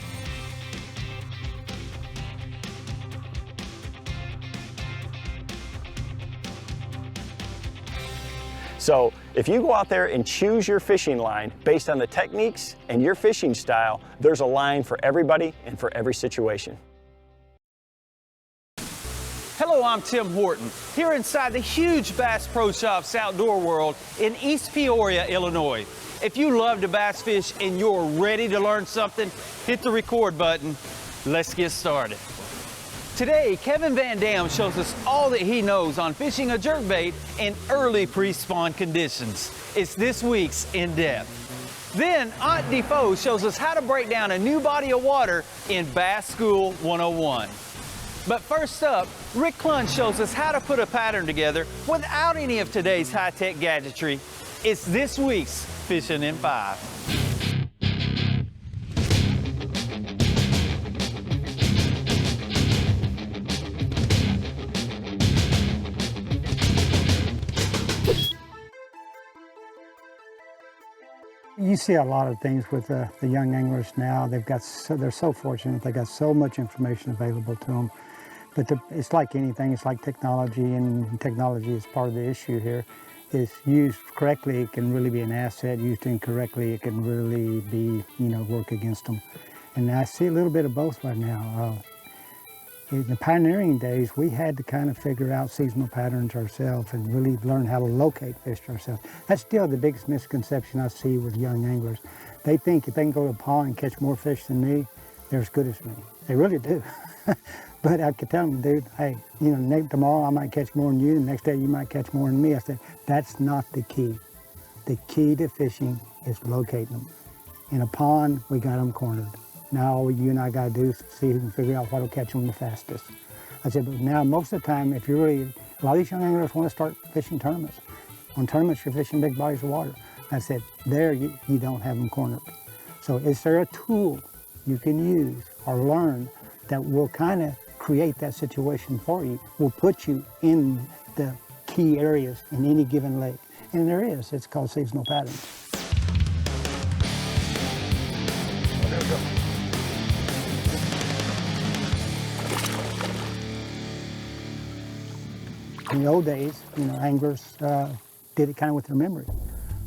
So if you go out there and choose your fishing line based on the techniques and your fishing style, there's a line for everybody and for every situation. Hello, I'm Tim Horton, here inside the huge Bass Pro Shops Outdoor World in East Peoria, Illinois. If you love to bass fish and you're ready to learn something, hit the record button. Let's get started. Today, Kevin Van Dam shows us all that he knows on fishing a jerkbait in early pre-spawn conditions. It's this week's In Depth. Then, Aunt Defoe shows us how to break down a new body of water in Bass School 101. But first up, Rick Clun shows us how to put a pattern together without any of today's high-tech gadgetry. It's this week's Fishing in 5. You see a lot of things with the young anglers now. They're so fortunate. They got so much information available to them. But it's like anything. It's like technology, and technology is part of the issue here. If used correctly, it can really be an asset. Used incorrectly, it can really be, work against them. And I see a little bit of both right now. In the pioneering days, we had to kind of figure out seasonal patterns ourselves and really learn how to locate fish ourselves. That's still the biggest misconception I see with young anglers. They think if they can go to a pond and catch more fish than me, they're as good as me. They really do. But I could tell them, dude, hey, tomorrow I might catch more than you, and the next day you might catch more than me. I said, that's not the key. The key to fishing is locating them. In a pond, we got them cornered. Now all you and I got to do is see who can figure out what will catch them the fastest. I said, but now most of the time, if you're really, a lot of these young anglers want to start fishing tournaments. On tournaments, you're fishing big bodies of water. I said, there you don't have them cornered. So is there a tool you can use or learn that will kind of create that situation for you, will put you in the key areas in any given lake? And there is. It's called seasonal patterns. Oh, there we go. In the old days, anglers did it kind of with their memory.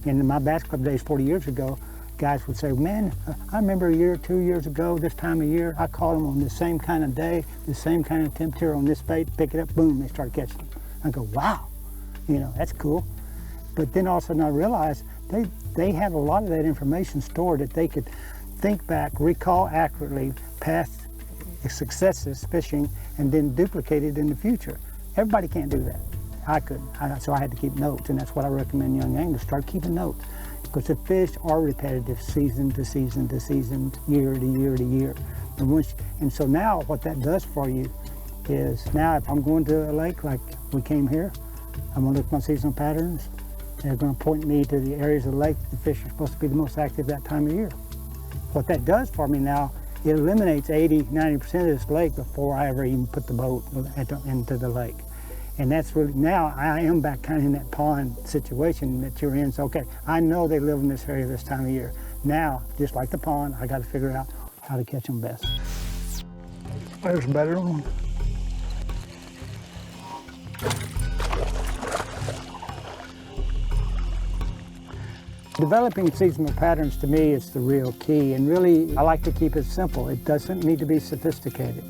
In my bass club days 40 years ago, guys would say, man, I remember a year or 2 years ago, this time of year, I caught them on the same kind of day, the same kind of temperature on this bait, pick it up, boom, they start catching them. I go, wow, that's cool. But then all of a sudden I realized they had a lot of that information stored that they could think back, recall accurately past successes fishing, and then duplicate it in the future. Everybody can't do that. I couldn't, so I had to keep notes, and that's what I recommend young anglers, start keeping notes. Because the fish are repetitive season to season to season, year to year to year. And so now what that does for you is, now if I'm going to a lake like we came here, I'm going to look at my seasonal patterns. They're going to point me to the areas of the lake the fish are supposed to be the most active that time of year. What that does for me now, it eliminates 80–90% of this lake before I ever even put the boat into the lake. And that's really, now I am back kind of in that pond situation that you're in. So, okay, I know they live in this area this time of year. Now, just like the pond, I got to figure out how to catch them best. There's a better one. Developing seasonal patterns to me is the real key, and really I like to keep it simple. It doesn't need to be sophisticated.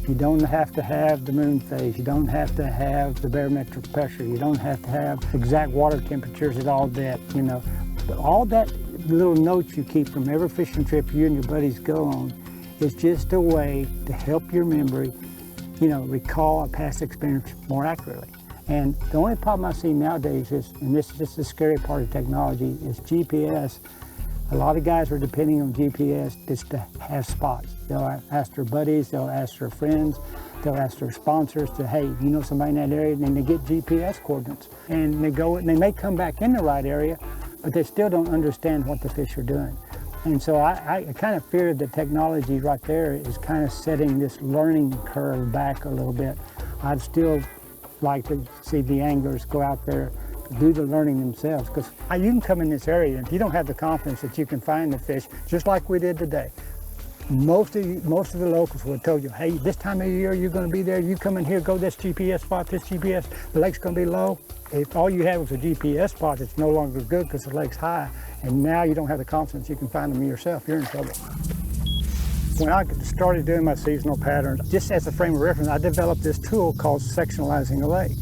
You don't have to have the moon phase. You don't have to have the barometric pressure. You don't have to have exact water temperatures at all depth, you know. But all that little notes you keep from every fishing trip you and your buddies go on is just a way to help your memory, you know, recall a past experience more accurately. And the only problem I see nowadays is, and this is the scary part of technology, is GPS. A lot of guys are depending on GPS just to have spots. They'll ask their buddies, they'll ask their friends, they'll ask their sponsors to, hey, you know somebody in that area, and then they get GPS coordinates. And they go, and they may come back in the right area, but they still don't understand what the fish are doing. And so I kind of fear that technology right there is kind of setting this learning curve back a little bit. I'd still like to see the anglers go out there, do the learning themselves, because you can come in this area and if you don't have the confidence that you can find the fish, just like we did today, most of the locals would have told you, hey, this time of year you're going to be there, you come in here, go this GPS spot, this GPS, the lake's going to be low. If all you have was a GPS spot, it's no longer good because the lake's high, and now you don't have the confidence you can find them yourself, you're in trouble. When I started doing my seasonal patterns, just as a frame of reference, I developed this tool called sectionalizing a lake,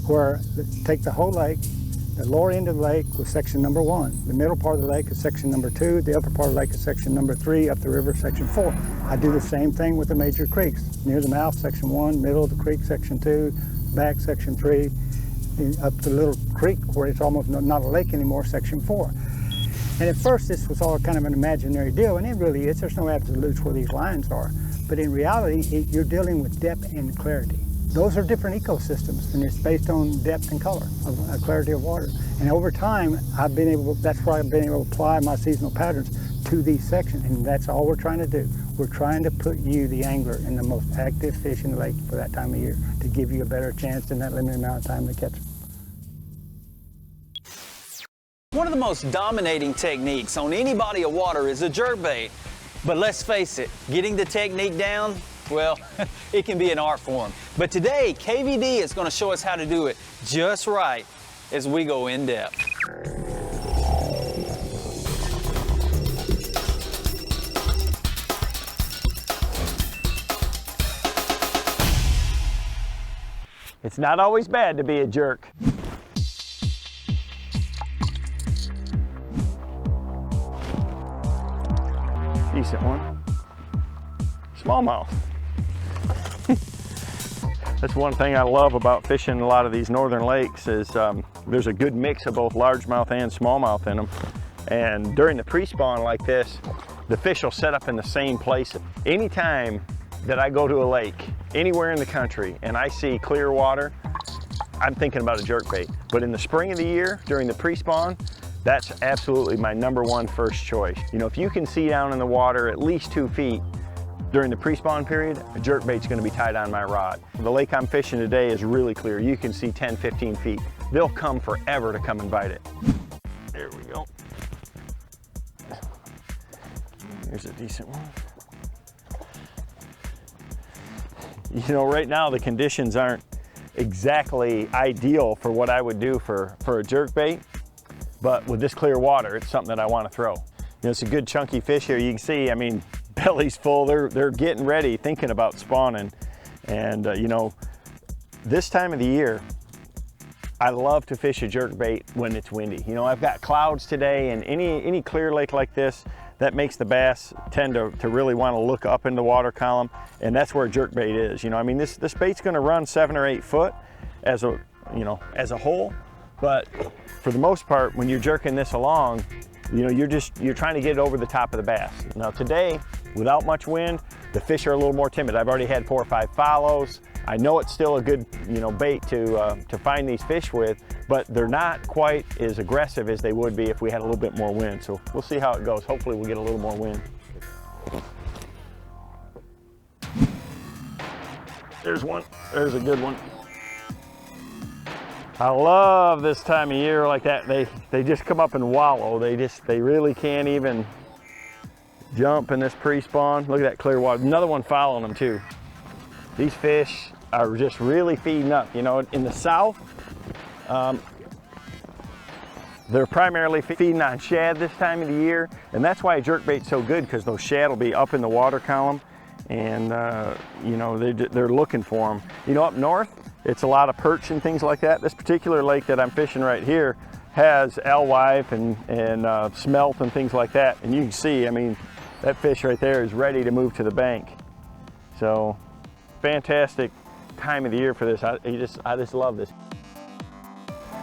where take the whole lake, the lower end of the lake was section number 1, the middle part of the lake is section number 2, the upper part of the lake is section number 3, up the river section 4. I do the same thing with the major creeks. Near the mouth, section 1, middle of the creek, section 2, back, section 3, up the little creek where it's almost not a lake anymore, section 4. And at first this was all kind of an imaginary deal, and it really is. There's no absolutes where these lines are. But in reality, you're dealing with depth and clarity. Those are different ecosystems, and it's based on depth and color, of clarity of water. And over time, that's why I've been able to apply my seasonal patterns to these sections, and that's all we're trying to do. We're trying to put you, the angler, in the most active fish in the lake for that time of year to give you a better chance in that limited amount of time to catch them. One of the most dominating techniques on any body of water is a jerkbait. But let's face it, getting the technique down, well, it can be an art form. But today, KVD is going to show us how to do it just right as we go in depth. It's not always bad to be a jerk. Decent one. Smallmouth. That's one thing I love about fishing a lot of these northern lakes is there's a good mix of both largemouth and smallmouth in them. And during the pre-spawn like this, the fish will set up in the same place. Anytime that I go to a lake, anywhere in the country, and I see clear water, I'm thinking about a jerkbait. But in the spring of the year, during the pre-spawn, that's absolutely my #1 first choice. You know, if you can see down in the water at least 2 feet during the pre-spawn period, a jerkbait's gonna be tied on my rod. The lake I'm fishing today is really clear. You can see 10, 15 feet. They'll come forever to come and bite it. There we go. Here's a decent one. You know, right now the conditions aren't exactly ideal for what I would do for a jerkbait. But with this clear water, it's something that I want to throw. You know, it's a good chunky fish here. You can see, I mean, belly's full. They're getting ready, thinking about spawning. And you know, this time of the year, I love to fish a jerkbait when it's windy. You know, I've got clouds today, and any clear lake like this, that makes the bass tend to really want to look up in the water column, and that's where jerkbait is. You know, I mean, this bait's going to run 7 or 8 foot as a whole. But for the most part, when you're jerking this along, you know, you're trying to get it over the top of the bass. Now today, without much wind, the fish are a little more timid. I've already had 4 or 5 follows. I know it's still a good, you know, bait to find these fish with, but they're not quite as aggressive as they would be if we had a little bit more wind. So we'll see how it goes. Hopefully we'll get a little more wind. There's one. There's a good one. I love this time of year like that. They just come up and wallow. They really can't even jump in this pre-spawn. Look at that clear water. Another one following them too. These fish are just really feeding up. You know, in the south, they're primarily feeding on shad this time of the year, and that's why a jerkbait's so good, because those shad will be up in the water column, and you know, they're looking for them. You know, up north, it's a lot of perch and things like that. This particular lake that I'm fishing right here has alewife and smelt and things like that. And you can see, I mean, that fish right there is ready to move to the bank. So, fantastic time of the year for this. I just love this.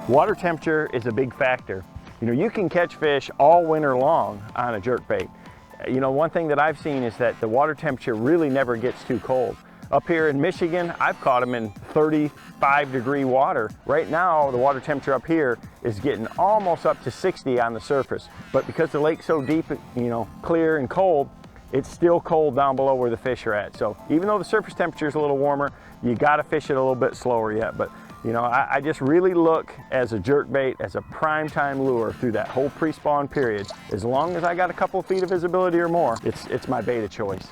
Water temperature is a big factor. You know, you can catch fish all winter long on a jerkbait. You know, one thing that I've seen is that the water temperature really never gets too cold. Up here in Michigan, I've caught them in 35-degree water. Right now, the water temperature up here is getting almost up to 60 on the surface. But because the lake's so deep, you know, clear and cold, it's still cold down below where the fish are at. So even though the surface temperature is a little warmer, you got to fish it a little bit slower yet. But you know, I just really look as a jerkbait as a prime time lure through that whole pre-spawn period. As long as I got a couple of feet of visibility or more, it's my bait of choice.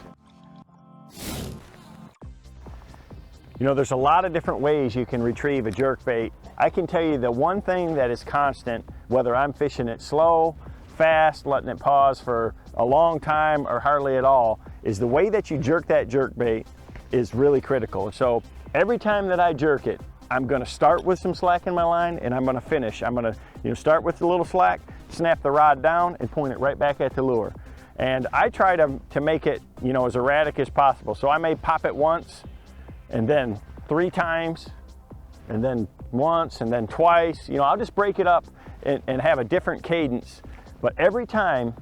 You know, there's a lot of different ways you can retrieve a jerkbait. I can tell you the one thing that is constant, whether I'm fishing it slow, fast, letting it pause for a long time or hardly at all, is the way that you jerk that jerkbait is really critical. So every time that I jerk it, I'm gonna start with some slack in my line and I'm gonna finish. I'm gonna, you know, start with a little slack, snap the rod down and point it right back at the lure. And I try to make it, you know, as erratic as possible. So I may pop it once and then 3 times and then once and then twice. You know, I'll just break it up and have a different cadence. But every time,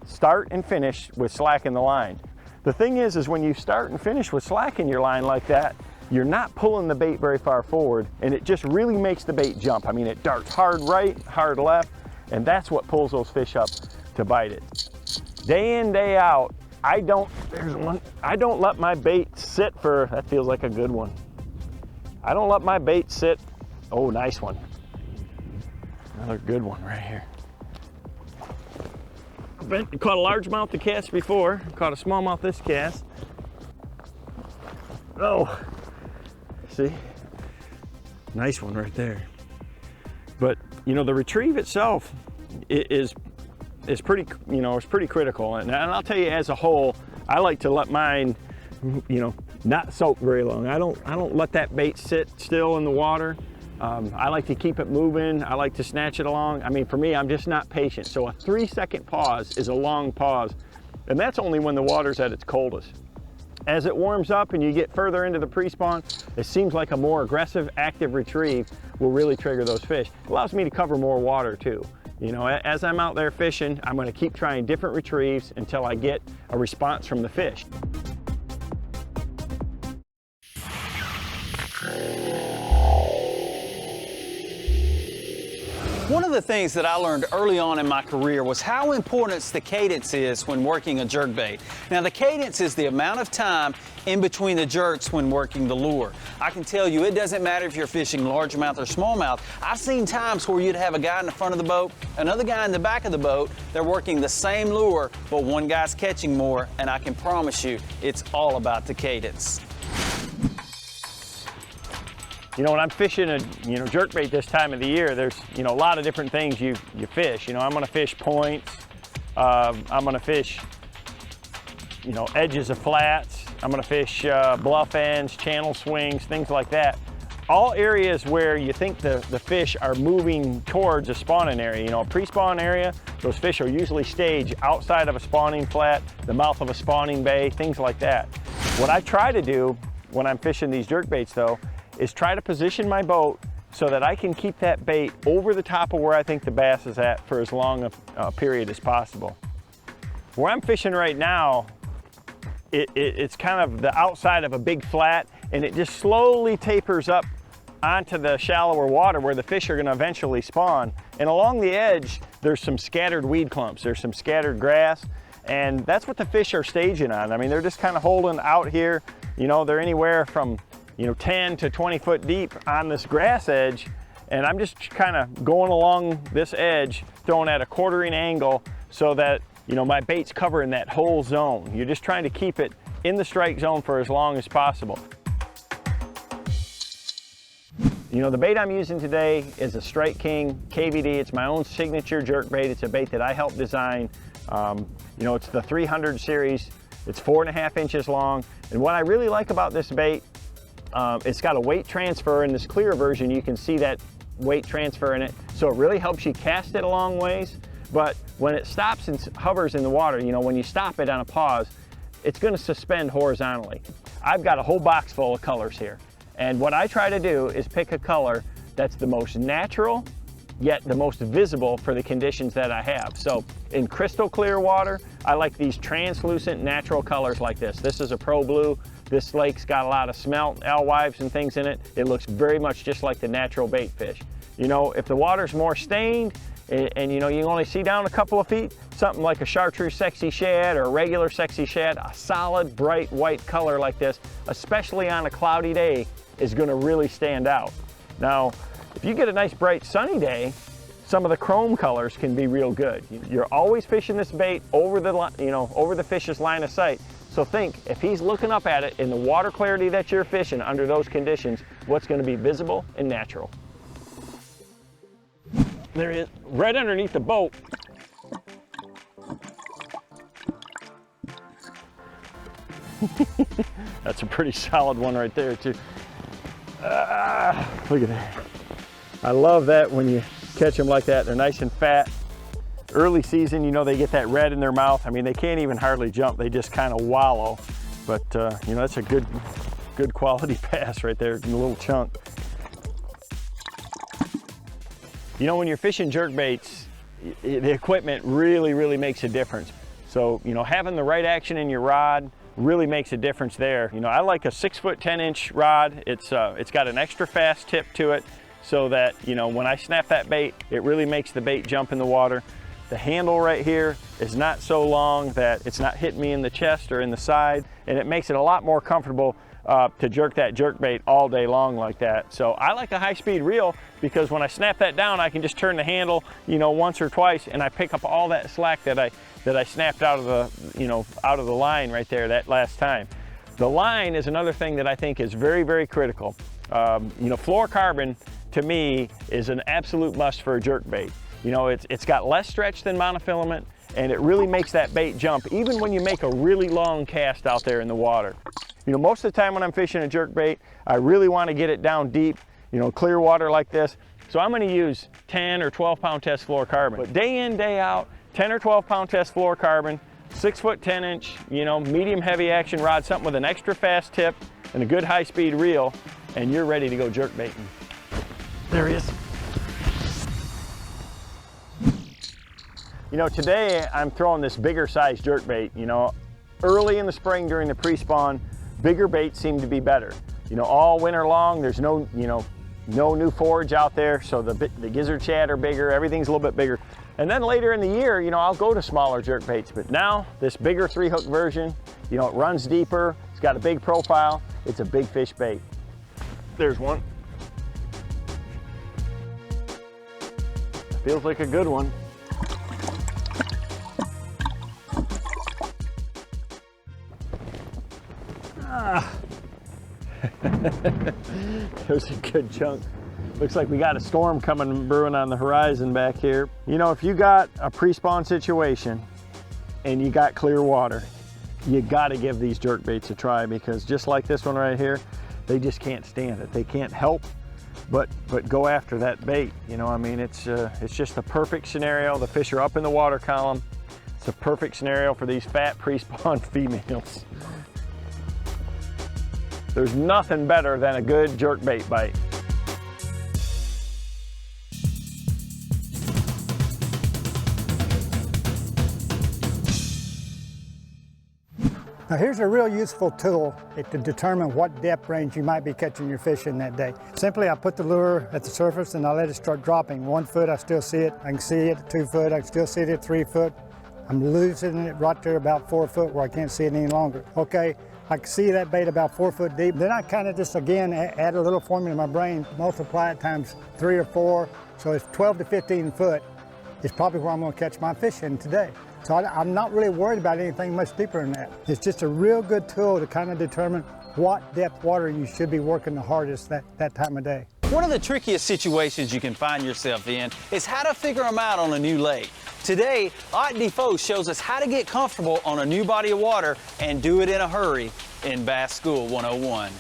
start and finish with slack in the line. The thing is when you start and finish with slack in your line like that, you're not pulling the bait very far forward, and it just really makes the bait jump. I mean, it darts hard right, hard left, and that's what pulls those fish up to bite it. Day in, day out, I don't let my bait sit for, that feels like a good one. I don't let my bait sit, oh, nice one. Another good one right here. I've caught a largemouth to cast before, caught a smallmouth this cast. Oh. See, nice one right there. But you know, the retrieve itself is pretty, you know, it's pretty critical. And I'll tell you, as a whole, I like to let mine, you know, not soak very long. I don't let that bait sit still in the water. I like to keep it moving. I like to snatch it along. I mean, for me, I'm just not patient. So a 3-second pause is a long pause, and that's only when the water's at its coldest. As it warms up and you get further into the pre-spawn, it seems like a more aggressive, active retrieve will really trigger those fish. It allows me to cover more water too. You know, as I'm out there fishing, I'm going to keep trying different retrieves until I get a response from the fish. One of the things that I learned early on in my career was how important the cadence is when working a jerkbait. Now, the cadence is the amount of time in between the jerks when working the lure. I can tell you, it doesn't matter if you're fishing largemouth or smallmouth. I've seen times where you'd have a guy in the front of the boat, another guy in the back of the boat. They're working the same lure, but one guy's catching more, and I can promise you, it's all about the cadence. You know, when I'm fishing a, you know, jerkbait this time of the year, there's, you know, a lot of different things you fish. You know, I'm gonna fish points, I'm gonna fish, you know, edges of flats, I'm gonna fish bluff ends, channel swings, things like that. All areas where you think the fish are moving towards a spawning area. You know, a pre-spawn area, those fish are usually staged outside of a spawning flat, the mouth of a spawning bay, things like that. What I try to do when I'm fishing these jerkbaits though, is try to position my boat so that I can keep that bait over the top of where I think the bass is at for as long a period as possible. Where I'm fishing right now, it's kind of the outside of a big flat, and it just slowly tapers up onto the shallower water where the fish are going to eventually spawn. And along the edge, there's some scattered weed clumps, there's some scattered grass, and that's what the fish are staging on. I mean, they're just kind of holding out here. You know, they're anywhere from, you know, 10 to 20 foot deep on this grass edge, and I'm just kind of going along this edge, throwing at a quartering angle so that, you know, my bait's covering that whole zone. You're just trying to keep it in the strike zone for as long as possible. You know, the bait I'm using today is a Strike King KVD. It's my own signature jerk bait. It's a bait that I helped design. You know, it's the 300 series It's 4.5 inches long. And what I really like about this bait, it's got a weight transfer. In this clear version, you can see that weight transfer in it. So it really helps you cast it a long ways. But when it stops and hovers in the water, you know, when you stop it on a pause, it's going to suspend horizontally. I've got a whole box full of colors here. And what I try to do is pick a color that's the most natural, yet the most visible for the conditions that I have. So in crystal clear water, I like these translucent natural colors like this. This is a Pro Blue. This lake's got a lot of smelt, alewives and things in it. It looks very much just like the natural bait fish. You know, if the water's more stained and you know, you only see down a couple of feet, something like a chartreuse sexy shad or a regular sexy shad, a solid bright white color like this, especially on a cloudy day, is gonna really stand out. Now, if you get a nice bright sunny day, some of the chrome colors can be real good. You're always fishing this bait over the, you know, over the fish's line of sight. So think, if he's looking up at it in the water clarity that you're fishing under those conditions, what's going to be visible and natural? There he is, right underneath the boat. That's a pretty solid one right there too. Look at that. I love that when you catch them like that. They're nice and fat. Early season, you know, they get that red in their mouth. I mean, they can't even hardly jump. They just kind of wallow. But, you know, that's a good quality bass right there in a little chunk. You know, when you're fishing jerk baits, the equipment really makes a difference. So, you know, having the right action in your rod really makes a difference there. You know, I like a 6-foot 10-inch rod. It's got an extra fast tip to it so that, you know, when I snap that bait, it really makes the bait jump in the water. The handle right here is not so long that it's not hitting me in the chest or in the side, and it makes it a lot more comfortable to jerk that jerk bait all day long like that. So I like a high-speed reel because when I snap that down, I can just turn the handle, you know, once or twice, and I pick up all that slack that I snapped out of the, you know, out of the line right there that last time. The line is another thing that I think is very critical. You know, fluorocarbon to me is an absolute must for a jerk bait. You know, it's got less stretch than monofilament, and it really makes that bait jump even when you make a really long cast out there in the water. You know, most of the time when I'm fishing a jerk bait, I really want to get it down deep, you know, clear water like this. So I'm going to use 10 or 12 pound test fluorocarbon. But day in, day out, 10 or 12 pound test fluorocarbon, 6-foot 10-inch, you know, medium heavy action rod, something with an extra fast tip and a good high speed reel, and you're ready to go jerk baiting. There he is. You know, today I'm throwing this bigger size jerk bait. You know, early in the spring during the pre-spawn, bigger baits seem to be better. You know, all winter long, there's no, you know, no new forage out there, so the gizzard shad are bigger, everything's a little bit bigger. And then later in the year, you know, I'll go to smaller jerk baits, but now this bigger 3-hook version, you know, it runs deeper, it's got a big profile, it's a big fish bait. There's one. Feels like a good one. There's a good chunk. Looks like we got a storm coming brewing on the horizon back here. You know, if you got a pre-spawn situation and you got clear water, you got to give these jerk baits a try, because just like this one right here, they just can't stand it. They can't help but go after that bait. You know, I mean, it's just the perfect scenario. The fish are up in the water column. It's a perfect scenario for these fat pre-spawn females. There's nothing better than a good jerk bait bite. Now here's a real useful tool to determine what depth range you might be catching your fish in that day. Simply, I put the lure at the surface and I let it start dropping. 1 foot, I still see it. I can see it at 2 foot. I can still see it at 3 foot. I'm loosening it right there about 4 foot where I can't see it any longer. Okay, I can see that bait about 4 foot deep. Then I kind of just, again, add a little formula in my brain, multiply it times 3 or 4. So it's 12 to 15 foot is probably where I'm going to catch my fish in today. So I'm not really worried about anything much deeper than that. It's just a real good tool to kind of determine what depth water you should be working the hardest that time of day. One of the trickiest situations you can find yourself in is how to figure them out on a new lake. Today, Art Defoe shows us how to get comfortable on a new body of water and do it in a hurry in Bass School 101.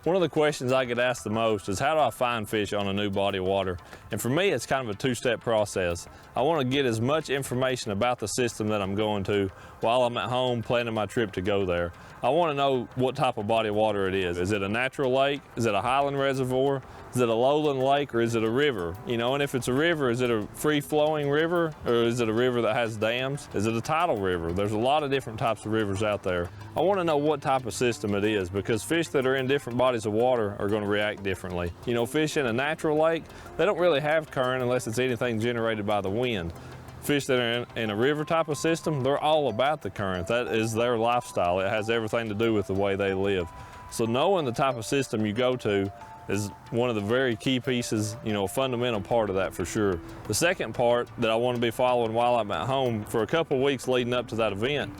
One of the questions I get asked the most is how do I find fish on a new body of water? And for me, it's kind of a two-step process. I want to get as much information about the system that I'm going to while I'm at home planning my trip to go there. I want to know what type of body of water it is. Is it a natural lake? Is it a highland reservoir? Is it a lowland lake, or is it a river? You know, and if it's a river, is it a free-flowing river, or is it a river that has dams? Is it a tidal river? There's a lot of different types of rivers out there. I want to know what type of system it is, because fish that are in different bodies of water are going to react differently. You know, fish in a natural lake, they don't really have current unless it's anything generated by the wind. Fish that are in a river type of system, they're all about the current. That is their lifestyle. It has everything to do with the way they live. So knowing the type of system you go to is one of the very key pieces, you know, a fundamental part of that for sure. The second part that I want to be following while I'm at home for a couple of weeks leading up to that event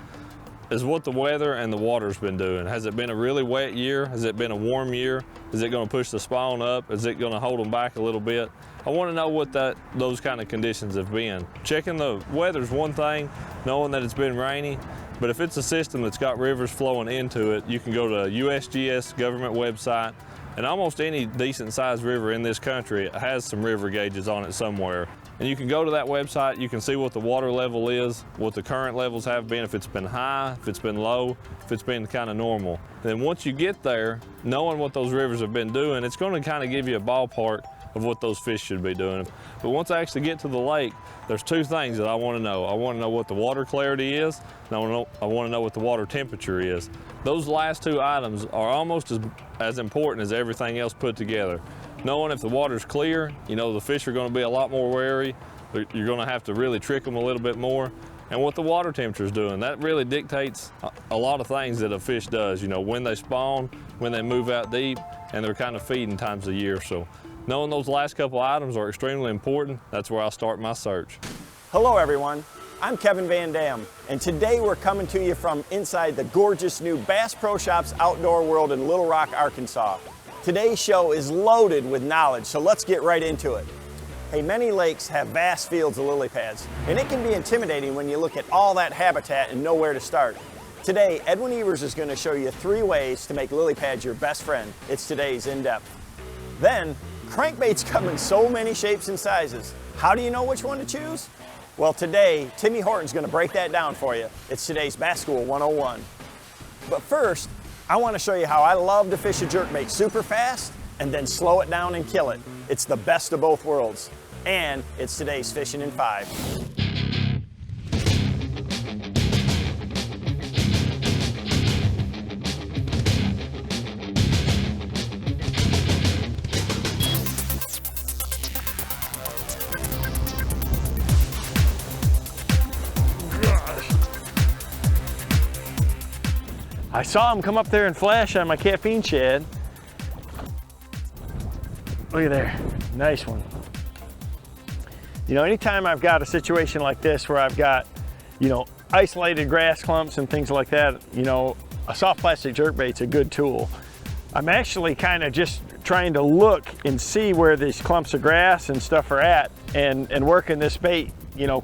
is what the weather and the water's been doing. Has it been a really wet year? Has it been a warm year? Is it going to push the spawn up? Is it going to hold them back a little bit? I want to know what those kind of conditions have been. Checking the weather's one thing, knowing that it's been rainy, but if it's a system that's got rivers flowing into it, you can go to USGS government website, and almost any decent sized river in this country has some river gauges on it somewhere. And you can go to that website, you can see what the water level is, what the current levels have been, if it's been high, if it's been low, if it's been kind of normal. Then once you get there, knowing what those rivers have been doing, it's going to kind of give you a ballpark of what those fish should be doing. But once I actually get to the lake, there's two things that I want to know. I want to know what the water clarity is, and I want to know what the water temperature is. Those last two items are almost as important as everything else put together. Knowing if the water's clear, you know, the fish are going to be a lot more wary. You're going to have to really trick them a little bit more. And what the water temperature is doing, that really dictates a lot of things that a fish does. You know, when they spawn, when they move out deep, and their kind of feeding times of year. So knowing those last couple items are extremely important. That's where I'll start my search. Hello everyone, I'm Kevin Van Dam, and today we're coming to you from inside the gorgeous new Bass Pro Shops Outdoor World in Little Rock, Arkansas. Today's show is loaded with knowledge, so let's get right into it. Hey, many lakes have vast fields of lily pads, and it can be intimidating when you look at all that habitat and know where to start. Today, Edwin Evers is going to show you 3 ways to make lily pads your best friend. It's today's in-depth. Then, crankbaits come in so many shapes and sizes. How do you know which one to choose? Well, today, Timmy Horton's going to break that down for you. It's today's Bass School 101. But first, I want to show you how I love to fish a jerkbait super fast and then slow it down and kill it. It's the best of both worlds. And it's today's Fishing in 5. I saw him come up there and flash on my caffeine shad. Look at there, nice one. You know, anytime I've got a situation like this where I've got, you know, isolated grass clumps and things like that, you know, a soft plastic jerkbait's a good tool. I'm actually kind of just trying to look and see where these clumps of grass and stuff are at and working this bait, you know,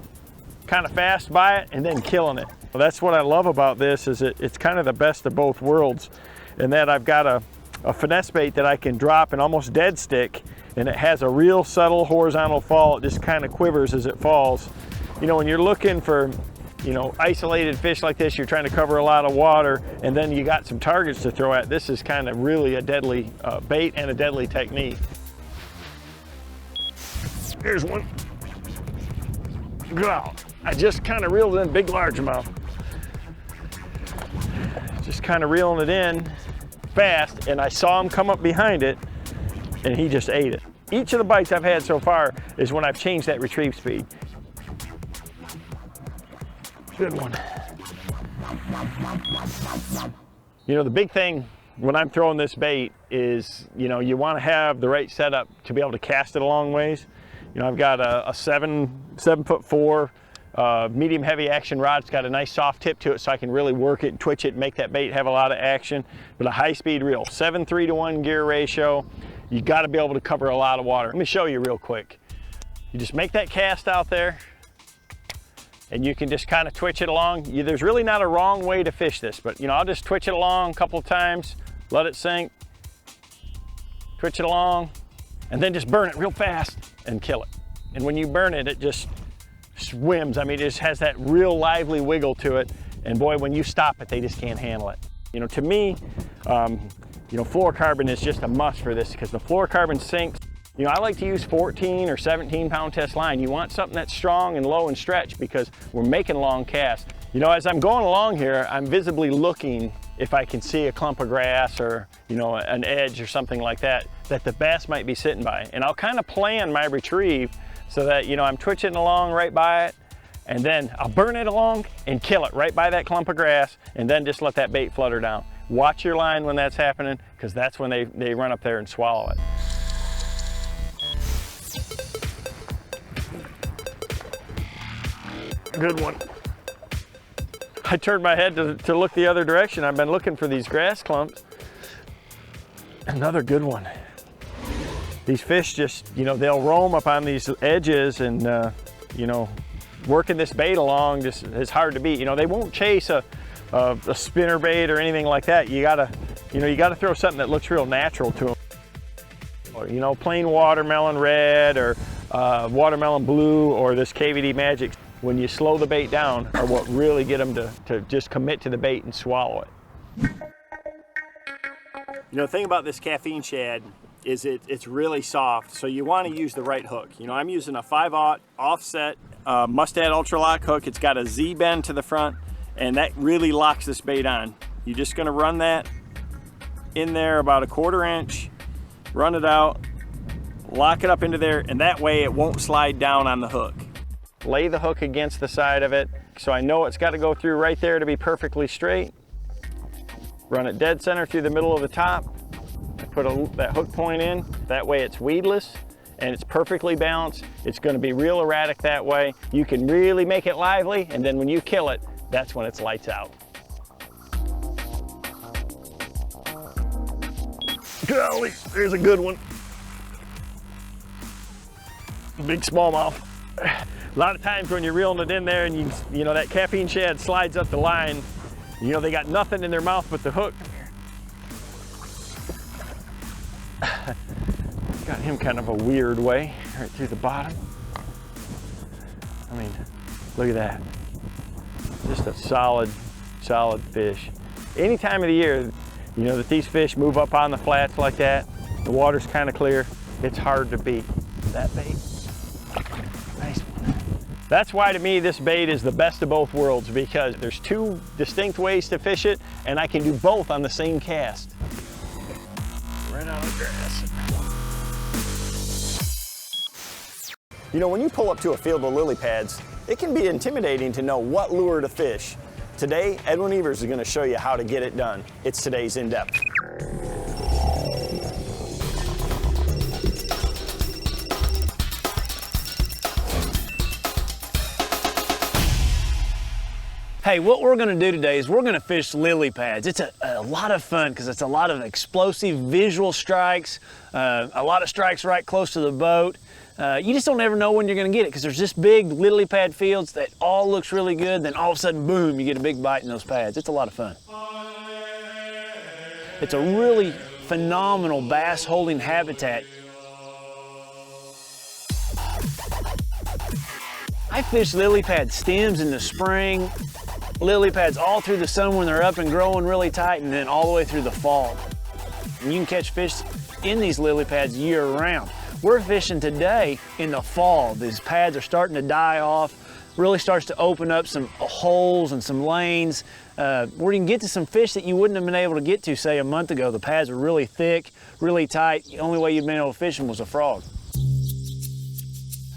kind of fast by it and then killing it. Well, that's what I love about this, is it's kind of the best of both worlds, in that I've got a finesse bait that I can drop and almost dead stick, and it has a real subtle horizontal fall. It just kind of quivers as it falls. You know, when you're looking for, you know, isolated fish like this, you're trying to cover a lot of water, and then you got some targets to throw at. This is kind of really a deadly bait and a deadly technique. Here's one. Wow. I just kind of reeled in big largemouth. Just kind of reeling it in fast, and I saw him come up behind it, and he just ate it. Each of the bites I've had so far is when I've changed that retrieve speed. Good one. You know, the big thing when I'm throwing this bait is, you know, you want to have the right setup to be able to cast it a long ways. You know, I've got a 7'4" medium heavy action rod. It's got a nice soft tip to it, so I can really work it and twitch it and make that bait have a lot of action. But a high speed reel, 7:3 to 1 gear ratio. you got to be able to cover a lot of water. Let me show you real quick. You just make that cast out there, and you can just kind of twitch it along. There's really not a wrong way to fish this, but you know, I'll just twitch it along a couple of times, let it sink, twitch it along, and then just burn it real fast and kill it. And when you burn it, it just swims. I mean, it just has that real lively wiggle to it. And boy, when you stop it, they just can't handle it. You know, to me, you know, fluorocarbon is just a must for this because the fluorocarbon sinks. You know, I like to use 14 or 17 pound test line. You want something that's strong and low and stretch because we're making long casts. You know, as I'm going along here, I'm visibly looking if I can see a clump of grass or, you know, an edge or something like that, that the bass might be sitting by. And I'll kind of plan my retrieve so that, you know, I'm twitching along right by it, and then I'll burn it along and kill it right by that clump of grass, and then just let that bait flutter down. Watch your line when that's happening, because that's when they run up there and swallow it. Good one. I turned my head to look the other direction. I've been looking for these grass clumps. Another good one. These fish just, you know, they'll roam up on these edges, and, you know, working this bait along just is hard to beat. You know, they won't chase a spinner bait or anything like that. You gotta throw something that looks real natural to them. Or, you know, plain watermelon red or watermelon blue or this KVD Magic. When you slow the bait down are what really get them to just commit to the bait and swallow it. You know, the thing about this caffeine shad is it's really soft, so you want to use the right hook. You know, I'm using a 5/0 offset Mustad Ultra Lock hook. It's got a Z bend to the front, and that really locks this bait on. You're just going to run that in there about 1/4 inch, run it out, lock it up into there, and that way it won't slide down on the hook. Lay the hook against the side of it, so I know it's got to go through right there to be perfectly straight. Run it dead center through the middle of the top. Put that hook point in, that way it's weedless and it's perfectly balanced. It's going to be real erratic that way. You can really make it lively, and then when you kill it, that's when it's lights out. Golly, there's a good one. Big smallmouth. A lot of times when you're reeling it in there and you know that caffeine shad slides up the line, you know they got nothing in their mouth but the hook. Got him kind of a weird way, right through the bottom. I mean, look at that. Just a solid fish. Any time of the year, you know, that these fish move up on the flats like that, the water's kind of clear, it's hard to beat that bait. Nice one. That's why to me this bait is the best of both worlds, because there's two distinct ways to fish it, and I can do both on the same cast. Right on the grass. You know, when you pull up to a field of lily pads, it can be intimidating to know what lure to fish. Today, Edwin Evers is going to show you how to get it done. It's today's In-Depth. Hey, what we're gonna do today is we're gonna fish lily pads. It's a lot of fun because it's a lot of explosive visual strikes, a lot of strikes right close to the boat. You just don't ever know when you're gonna get it because there's this big lily pad fields that all looks really good, then all of a sudden, boom, you get a big bite in those pads. It's a lot of fun. It's a really phenomenal bass holding habitat. I fish lily pad stems in the spring, lily pads all through the summer when they're up and growing really tight, and then all the way through the fall. And you can catch fish in these lily pads year round. We're fishing today in the fall. These pads are starting to die off, really starts to open up some holes and some lanes where you can get to some fish that you wouldn't have been able to get to, say, a month ago. The pads are really thick, really tight. The only way you'd been able to fish them was a frog.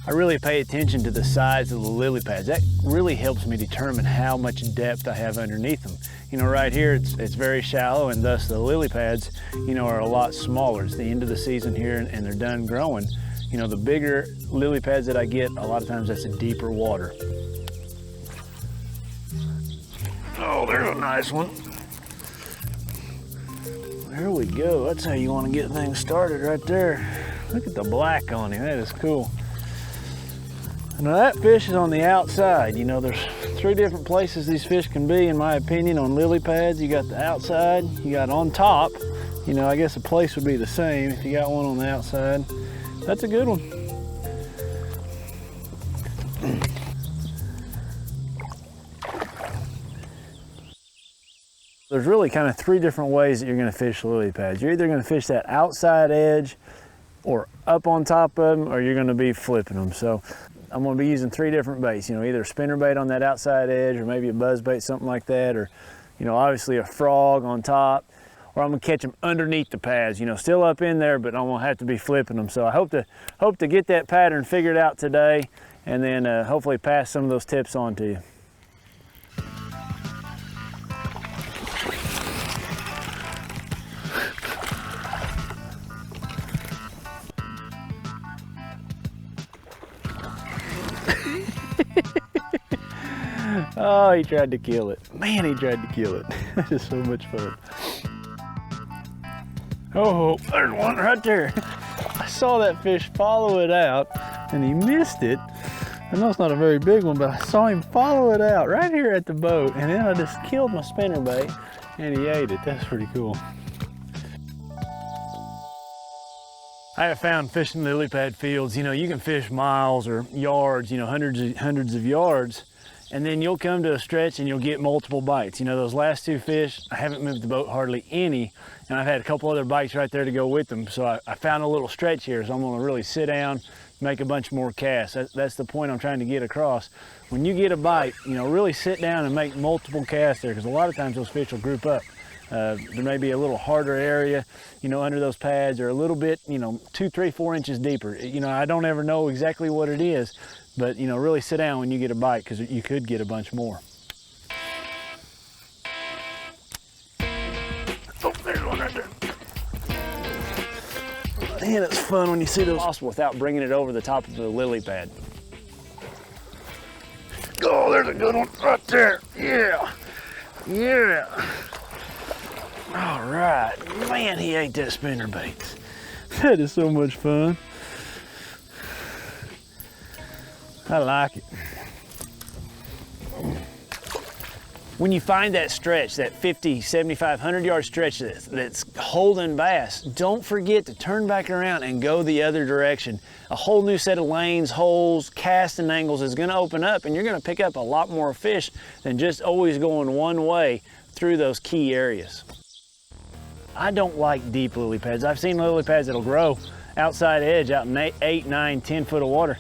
I really pay attention to the size of the lily pads. That really helps me determine how much depth I have underneath them. You know, right here, it's very shallow, and thus the lily pads, you know, are a lot smaller. It's the end of the season here, and they're done growing. You know, the bigger lily pads that I get, a lot of times that's a deeper water. Oh, there's a nice one. There we go. That's how you want to get things started right there. Look at the black on him. That is cool. Now that fish is on the outside. You know, there's 3 different places these fish can be, in my opinion, on lily pads. You got the outside, you got on top. You know, I guess the place would be the same if you got one on the outside. That's a good one. There's really kind of 3 different ways that you're going to fish lily pads. You're either going to fish that outside edge or up on top of them, or you're going to be flipping them. So I'm going to be using 3 different baits, you know, either a spinner bait on that outside edge, or maybe a buzz bait, something like that, or, you know, obviously a frog on top, or I'm going to catch them underneath the pads, you know, still up in there, but I'm going to have to be flipping them. So I hope to get that pattern figured out today, and then hopefully pass some of those tips on to you. Oh, he tried to kill it. Man, he tried to kill it. That is so much fun. Oh, there's one right there. I saw that fish follow it out and he missed it. I know it's not a very big one, but I saw him follow it out right here at the boat, and then I just killed my spinner bait and he ate it. That's pretty cool. I have found fishing lily pad fields, you know, you can fish miles or yards, you know, hundreds of yards, and then you'll come to a stretch and you'll get multiple bites. You know, those last 2 fish, I haven't moved the boat hardly any, and I've had a couple other bites right there to go with them. So I found a little stretch here, so I'm gonna really sit down, make a bunch more casts. That's the point I'm trying to get across. When you get a bite, you know, really sit down and make multiple casts there, because a lot of times those fish will group up. There may be a little harder area, you know, under those pads, or a little bit, you know, 2, 3, 4 inches deeper. You know, I don't ever know exactly what it is, but, you know, really sit down when you get a bite, because you could get a bunch more. Oh, there's one right there. Man, it's fun when you see those possible without bringing it over the top of the lily pad. Oh, there's a good one right there. Yeah, yeah. All right, man, he ate that spinner bait. That is so much fun. I like it. When you find that stretch, that 50, 75, 100-yard stretch that's holding bass, don't forget to turn back around and go the other direction. A whole new set of lanes, holes, casting angles is gonna open up, and you're gonna pick up a lot more fish than just always going one way through those key areas. I don't like deep lily pads. I've seen lily pads that'll grow outside edge out in 8, 9, 10 foot of water.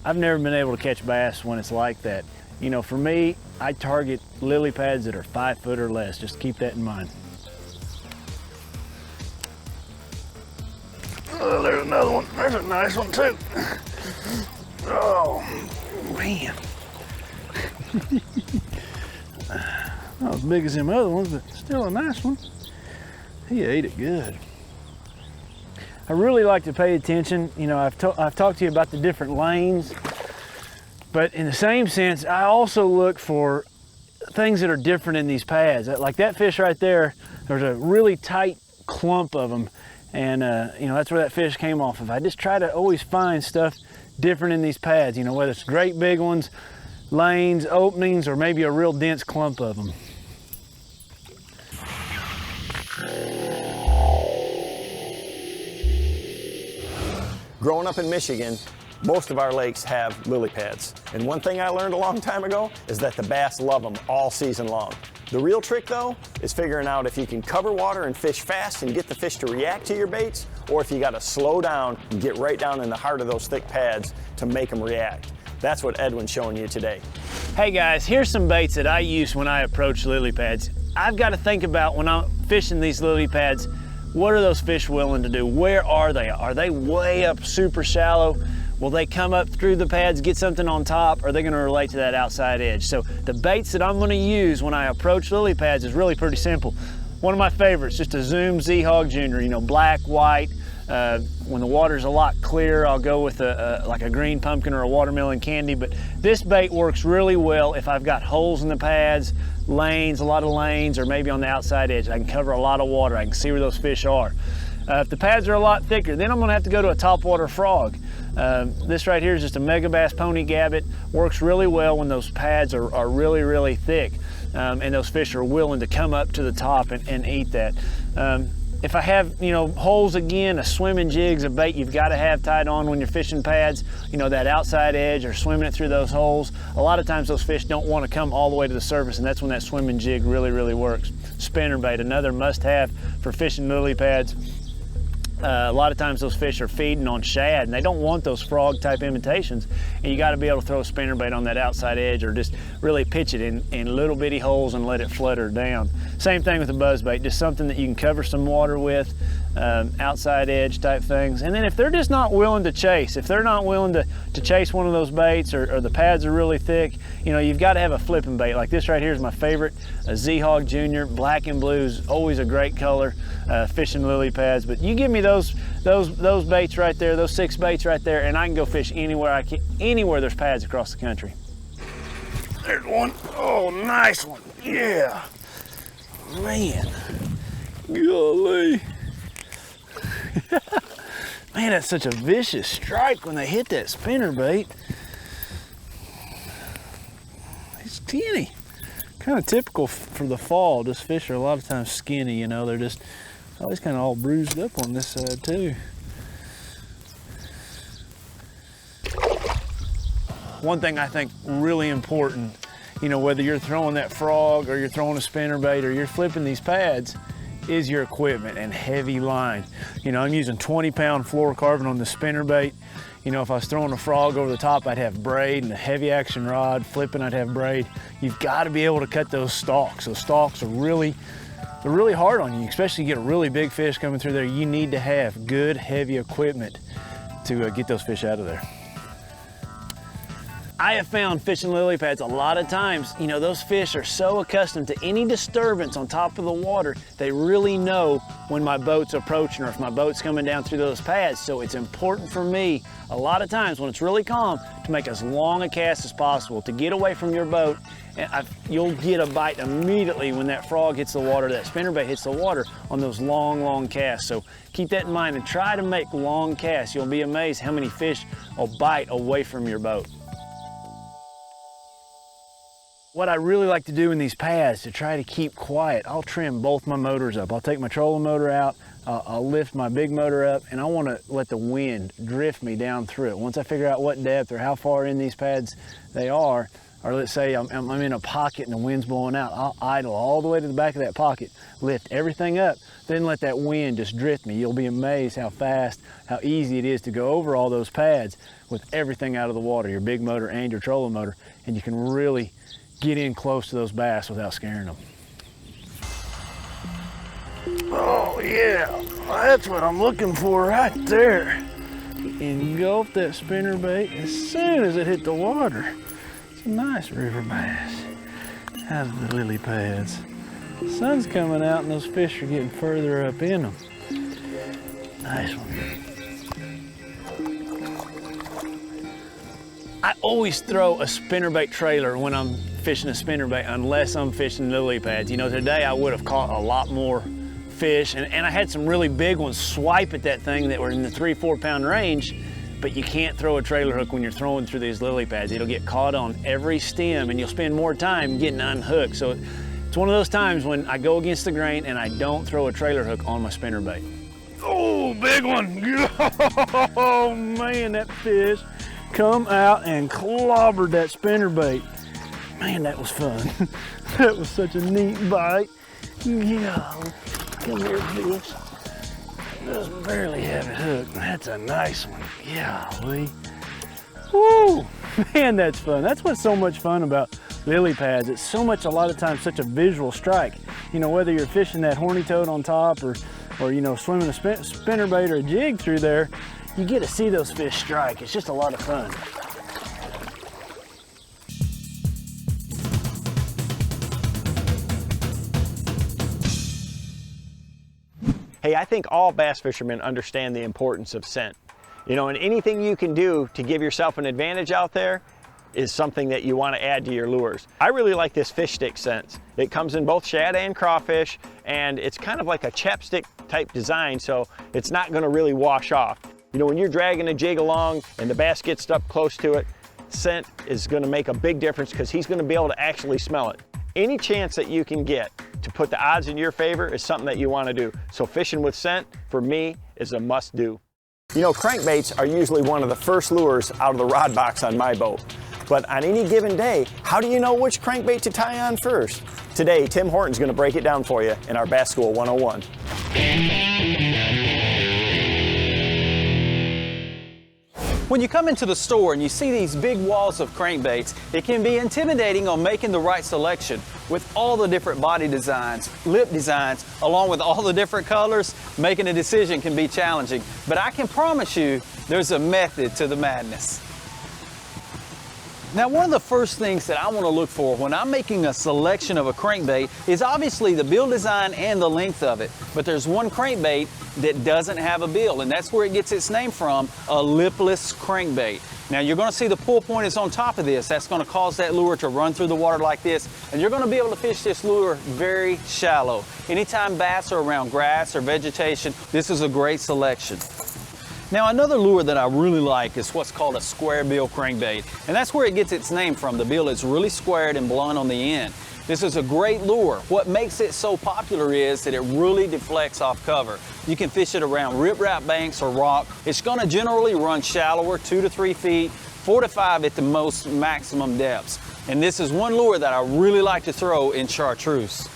I've never been able to catch bass when it's like that. You know, for me, I target lily pads that are 5 foot or less. Just keep that in mind. Oh, there's another one. There's a nice one too. Oh, man. Not as big as them other ones, but still a nice one. He ate it good. I really like to pay attention. You know, I've talked to you about the different lanes, but in the same sense, I also look for things that are different in these pads. Like that fish right there, there's a really tight clump of them, and you know, that's where that fish came off of. I just try to always find stuff different in these pads, you know, whether it's great big ones, lanes, openings, or maybe a real dense clump of them. Growing up in Michigan, most of our lakes have lily pads. And one thing I learned a long time ago is that the bass love them all season long. The real trick though is figuring out if you can cover water and fish fast and get the fish to react to your baits, or if you gotta slow down and get right down in the heart of those thick pads to make them react. That's what Edwin's showing you today. Hey guys, here's some baits that I use when I approach lily pads. I've got to think about when I'm fishing these lily pads, what are those fish willing to do? Where are they? Are they way up super shallow? Will they come up through the pads, get something on top? Or are they gonna relate to that outside edge? So the baits that I'm gonna use when I approach lily pads is really pretty simple. One of my favorites, just a Zoom Z-Hog Junior, you know, black, white, When the water's a lot clearer, I'll go with like a green pumpkin or a watermelon candy, but this bait works really well if I've got holes in the pads, lanes, a lot of lanes, or maybe on the outside edge. I can cover a lot of water. I can see where those fish are. If the pads are a lot thicker, then I'm gonna have to go to a topwater frog. This right here is just a Mega Bass Pony Gabbit. Works really well when those pads are really, really thick and those fish are willing to come up to the top and eat that. If I have, holes again, a swimming jig's a bait you've got to have tied on when you're fishing pads, that outside edge or swimming it through those holes. A lot of times those fish don't want to come all the way to the surface, and that's when that swimming jig really, really works. Spinnerbait, another must-have for fishing lily pads. A lot of times those fish are feeding on shad and they don't want those frog type imitations, and you got to be able to throw a spinnerbait on that outside edge or just really pitch it in little bitty holes and let it flutter down. Same thing with the buzzbait, just something that you can cover some water with, outside edge type things. And then if they're just not willing to chase, if they're not willing to chase one of those baits, or the pads are really thick, you've got to have a flipping bait. Like this right here is my favorite, a Z-Hog Junior. Black and blue is always a great color, fishing lily pads. But you give me those baits right there, those 6 baits right there, and I can go fish anywhere anywhere there's pads across the country. There's one. Oh, nice one. Yeah. Man. Golly. Man, that's such a vicious strike when they hit that spinnerbait. It's skinny. Kind of typical for the fall. Just fish are a lot of times skinny, they're just always kind of all bruised up on this side too. One thing I think really important, whether you're throwing that frog or you're throwing a spinnerbait or you're flipping these pads, is your equipment and heavy line. I'm using 20-pound fluorocarbon on the spinnerbait. If I was throwing a frog over the top, I'd have braid, and a heavy action rod. Flipping, I'd have braid. You've got to be able to cut those stalks. Those stalks are really hard on you, especially you get a really big fish coming through there. You need to have good, heavy equipment to get those fish out of there. I have found fishing lily pads a lot of times, those fish are so accustomed to any disturbance on top of the water, they really know when my boat's approaching or if my boat's coming down through those pads. So it's important for me, a lot of times when it's really calm, to make as long a cast as possible, to get away from your boat. And you'll get a bite immediately when that frog hits the water, that spinnerbait hits the water on those long, long casts. So keep that in mind and try to make long casts. You'll be amazed how many fish will bite away from your boat. What I really like to do in these pads to try to keep quiet, I'll trim both my motors up. I'll take my trolling motor out, I'll lift my big motor up, and I want to let the wind drift me down through it. Once I figure out what depth or how far in these pads they are, or let's say I'm in a pocket and the wind's blowing out, I'll idle all the way to the back of that pocket, lift everything up, then let that wind just drift me. You'll be amazed how fast, how easy it is to go over all those pads with everything out of the water, your big motor and your trolling motor, and you can really get in close to those bass without scaring them. Oh yeah, that's what I'm looking for right there. Engulf that spinnerbait as soon as it hit the water. It's a nice river bass out of the lily pads. The sun's coming out and those fish are getting further up in them. Nice one. I always throw a spinnerbait trailer when I'm fishing a spinnerbait unless I'm fishing lily pads. Today I would have caught a lot more fish, and I had some really big ones swipe at that thing that were in the 3-4 pound range, but you can't throw a trailer hook when you're throwing through these lily pads. It'll get caught on every stem and you'll spend more time getting unhooked. So it's one of those times when I go against the grain and I don't throw a trailer hook on my spinnerbait. Oh, big one. Oh man, that fish come out and clobbered that spinnerbait. Man, that was fun. That was such a neat bite. Yeah, come here, fish. Just barely have it hooked. That's a nice one. Golly. Woo! Man, that's fun. That's what's so much fun about lily pads. It's a lot of times such a visual strike. Whether you're fishing that horny toad on top or swimming a spinnerbait or a jig through there, you get to see those fish strike. It's just a lot of fun. Hey, I think all bass fishermen understand the importance of scent. You know, and anything you can do to give yourself an advantage out there is something that you want to add to your lures. I really like this fish stick scent. It comes in both shad and crawfish, and it's kind of like a chapstick type design, so it's not going to really wash off. You know, when you're dragging a jig along and the bass gets up close to it, scent is going to make a big difference because he's going to be able to actually smell it. Any chance that you can get to put the odds in your favor is something that you want to do. So fishing with scent, for me, is a must-do. You know, crankbaits are usually one of the first lures out of the rod box on my boat. But on any given day, how do you know which crankbait to tie on first? Today, Tim Horton's going to break it down for you in our Bass School 101. When you come into the store and you see these big walls of crankbaits, it can be intimidating on making the right selection. With all the different body designs, lip designs, along with all the different colors, making a decision can be challenging. But I can promise you, there's a method to the madness. Now, one of the first things that I want to look for when I'm making a selection of a crankbait is obviously the bill design and the length of it. But there's one crankbait that doesn't have a bill, and that's where it gets its name from, a lipless crankbait. Now, you're going to see the pull point is on top of this. That's going to cause that lure to run through the water like this, and you're going to be able to fish this lure very shallow. Anytime bass are around grass or vegetation, this is a great selection. Now, another lure that I really like is what's called a square bill crankbait, and that's where it gets its name from. The bill is really squared and blunt on the end. This is a great lure. What makes it so popular is that it really deflects off cover. You can fish it around riprap banks or rock. It's going to generally run shallower, 2 to 3 feet, 4 to 5 at the most maximum depths. And this is one lure that I really like to throw in chartreuse.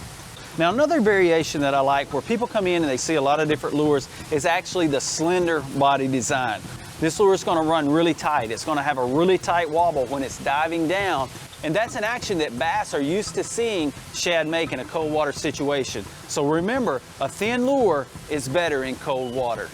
Now, another variation that I like where people come in and they see a lot of different lures is actually the slender body design. This lure is going to run really tight. It's going to have a really tight wobble when it's diving down, and that's an action that bass are used to seeing shad make in a cold water situation. So remember, a thin lure is better in cold water.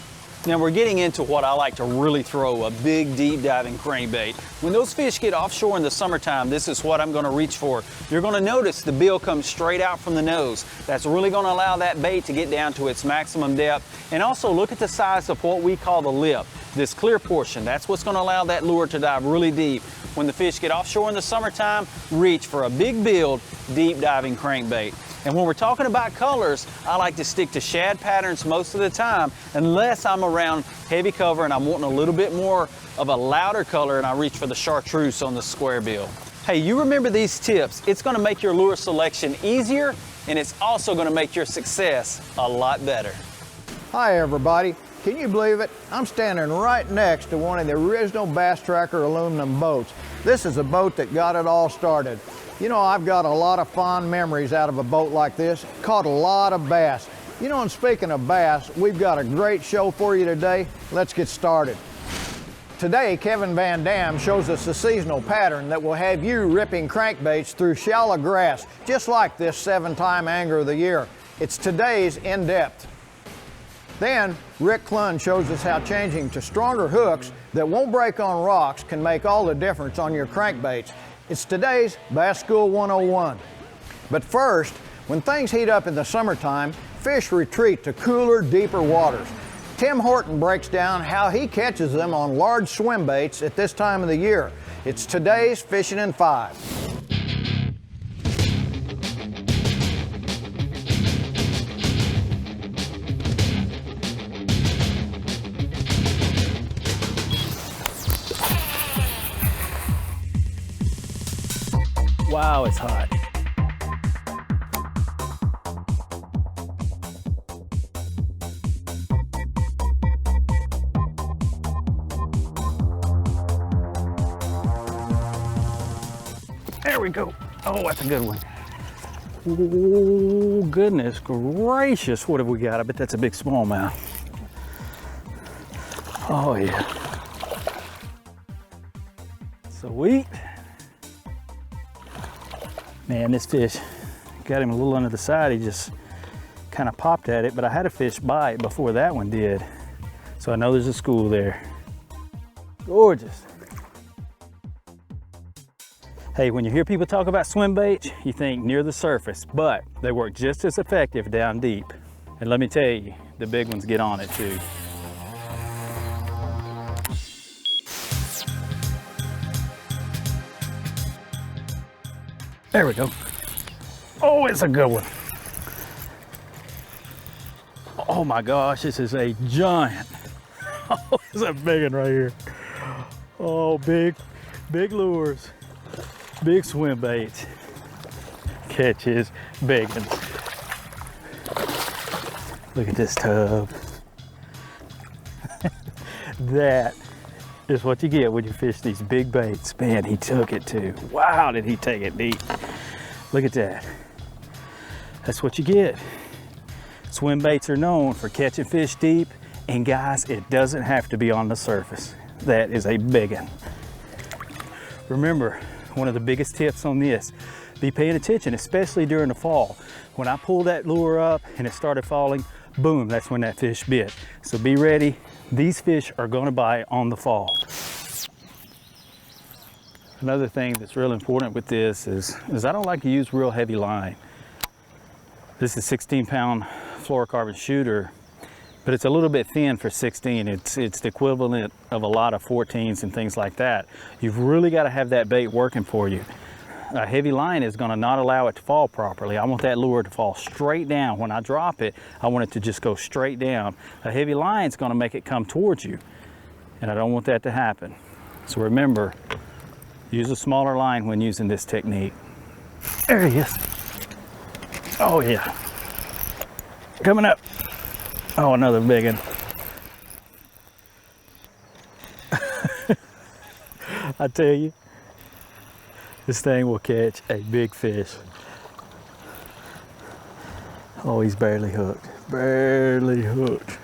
Now we're getting into what I like to really throw, a big deep diving crankbait. When those fish get offshore in the summertime, this is what I'm going to reach for. You're going to notice the bill comes straight out from the nose. That's really going to allow that bait to get down to its maximum depth. And also look at the size of what we call the lip, this clear portion. That's what's going to allow that lure to dive really deep. When the fish get offshore in the summertime, reach for a big billed, deep diving crankbait. And when we're talking about colors, I like to stick to shad patterns most of the time, unless I'm around heavy cover and I'm wanting a little bit more of a louder color, and I reach for the chartreuse on the square bill. Hey, you remember these tips. It's going to make your lure selection easier, and it's also going to make your success a lot better. Hi everybody. Can you believe it? I'm standing right next to one of the original Bass Tracker aluminum boats. This is a boat that got it all started. You know, I've got a lot of fond memories out of a boat like this. Caught a lot of bass. You know, and speaking of bass, we've got a great show for you today. Let's get started. Today, Kevin Van Dam shows us a seasonal pattern that will have you ripping crankbaits through shallow grass, just like this 7-time Angler of the Year. It's today's in-depth. Then, Rick Clunn shows us how changing to stronger hooks that won't break on rocks can make all the difference on your crankbaits. It's today's Bass School 101. But first, when things heat up in the summertime, fish retreat to cooler, deeper waters. Tim Horton breaks down how he catches them on large swim baits at this time of the year. It's today's Fishing in 5. Wow, it's hot. There we go. Oh, that's a good one. Oh, goodness gracious. What have we got? I bet that's a big smallmouth. Oh, yeah. Sweet. Man, this fish got him a little under the side. He just kind of popped at it, but I had a fish bite before that one did. So I know there's a school there. Gorgeous. Hey, when you hear people talk about swim baits, you think near the surface, but they work just as effective down deep. And let me tell you, the big ones get on it too. There we go. Oh, it's a good one. Oh my gosh, this is a giant. Oh, it's a big one right here. Oh, big lures, big swim baits. Catches, big ones. Look at this tub. That is what you get when you fish these big baits. Man, he took it too. Wow, did he take it deep. Look at that. That's what you get. Swim baits are known for catching fish deep, and guys, it doesn't have to be on the surface. That is a big one. Remember, one of the biggest tips on this, be paying attention, especially during the fall. When I pulled that lure up and it started falling, boom, that's when that fish bit. So be ready. These fish are gonna bite on the fall. Another thing that's real important with this is I don't like to use real heavy line. This is 16-pound fluorocarbon shooter, but it's a little bit thin for 16. It's the equivalent of a lot of 14s and things like that. You've really got to have that bait working for you. A heavy line is going to not allow it to fall properly. I want that lure to fall straight down. When I drop it, I want it to just go straight down. A heavy line is going to make it come towards you, and I don't want that to happen. So remember, use a smaller line when using this technique. There he is. Oh yeah. Coming up. Oh, another big one. I tell you, this thing will catch a big fish. Oh, he's barely hooked. Barely hooked.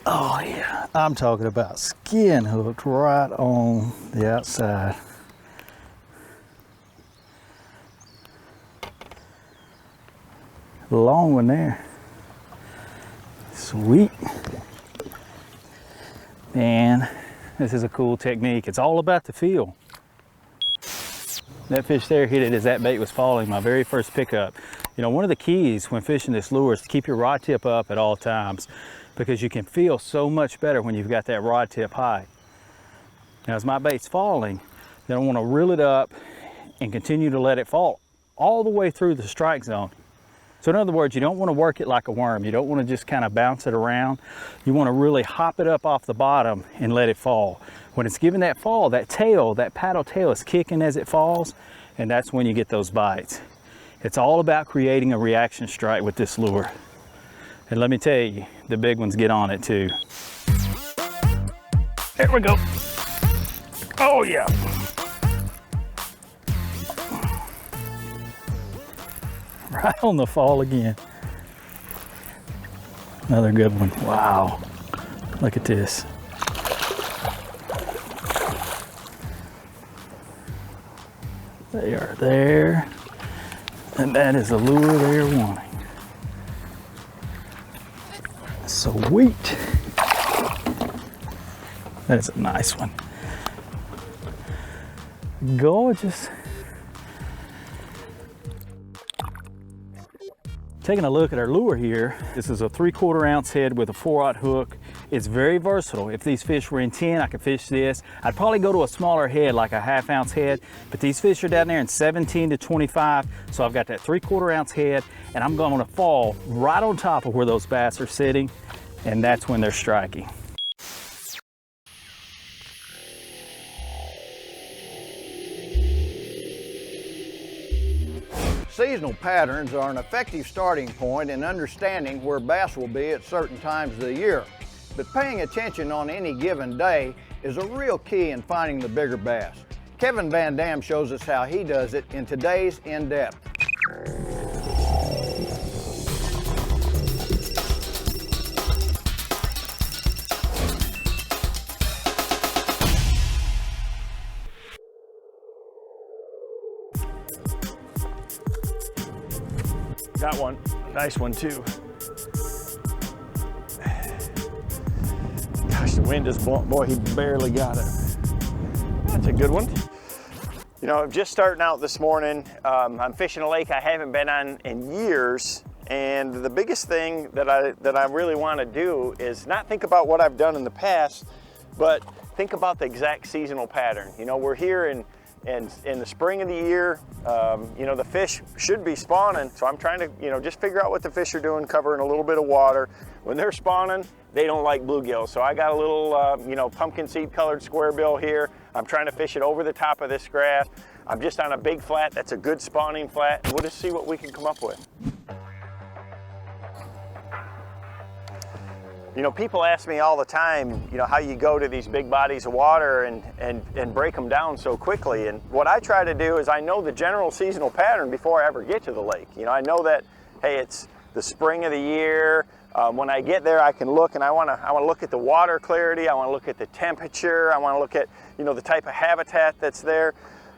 Oh yeah, I'm talking about skin hooked right on the outside. Long one there. Sweet. Man, this is a cool technique. It's all about the feel. That fish there hit it as that bait was falling, my very first pickup. You know, one of the keys when fishing this lure is to keep your rod tip up at all times, because you can feel so much better when you've got that rod tip high. Now, as my bait's falling, then I want to reel it up and continue to let it fall all the way through the strike zone. So in other words, you don't want to work it like a worm. You don't want to just kind of bounce it around. You want to really hop it up off the bottom and let it fall. When it's giving that fall, that tail, that paddle tail is kicking as it falls, and that's when you get those bites. It's all about creating a reaction strike with this lure. And let me tell you, the big ones get on it too. There we go. Oh yeah. Right on the fall again. Another good one. Wow. Look at this. They are there. And that is the lure they're wanting. Sweet. That is a nice one. Gorgeous. Taking a look at our lure here, this is a 3/4 ounce head with a 4/0 hook. It's very versatile. If these fish were in 10, I could fish this. I'd probably go to a smaller head, like a 1/2 ounce head, but these fish are down there in 17 to 25, so I've got that 3/4 ounce head, and I'm going to fall right on top of where those bass are sitting, and that's when they're striking. Seasonal patterns are an effective starting point in understanding where bass will be at certain times of the year. But paying attention on any given day is a real key in finding the bigger bass. Kevin Van Dam shows us how he does it in today's In Depth. Got one, nice one too. Gosh, the wind is blowing. Boy, he barely got it. That's a good one. You know, I'm just starting out this morning. I'm fishing a lake I haven't been on in years, and the biggest thing that I really want to do is not think about what I've done in the past, but think about the exact seasonal pattern. You know, we're here in the spring of the year. You know, the fish should be spawning, so I'm trying to, you know, just figure out what the fish are doing, covering a little bit of water. When they're spawning, they don't like bluegills, so I got a little, you know, pumpkin seed colored square bill here. I'm trying to fish it over the top of this grass. I'm just on a big flat that's a good spawning flat. We'll just see what we can come up with. You know, people ask me all the time, you know, how you go to these big bodies of water and break them down so quickly. And what I try to do is I know the general seasonal pattern before I ever get to the lake. You know, I know that, hey, it's the spring of the year. When I get there, I can look, and I want to look at the water clarity. I want to look at the temperature. I want to look at, you know, the type of habitat that's there.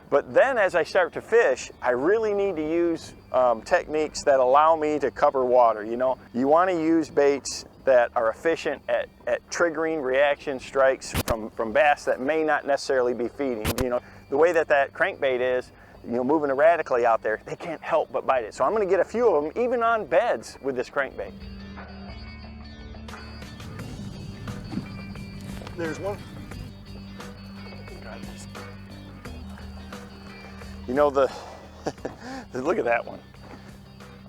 But then as I start to fish, I really need to use techniques that allow me to cover water. You know, you want to use baits that are efficient at triggering reaction strikes from bass that may not necessarily be feeding. You know, the way that crankbait is, you know, moving erratically out there, they can't help but bite it. So I'm going to get a few of them, even on beds, with this crankbait. There's one. You know, look at that one.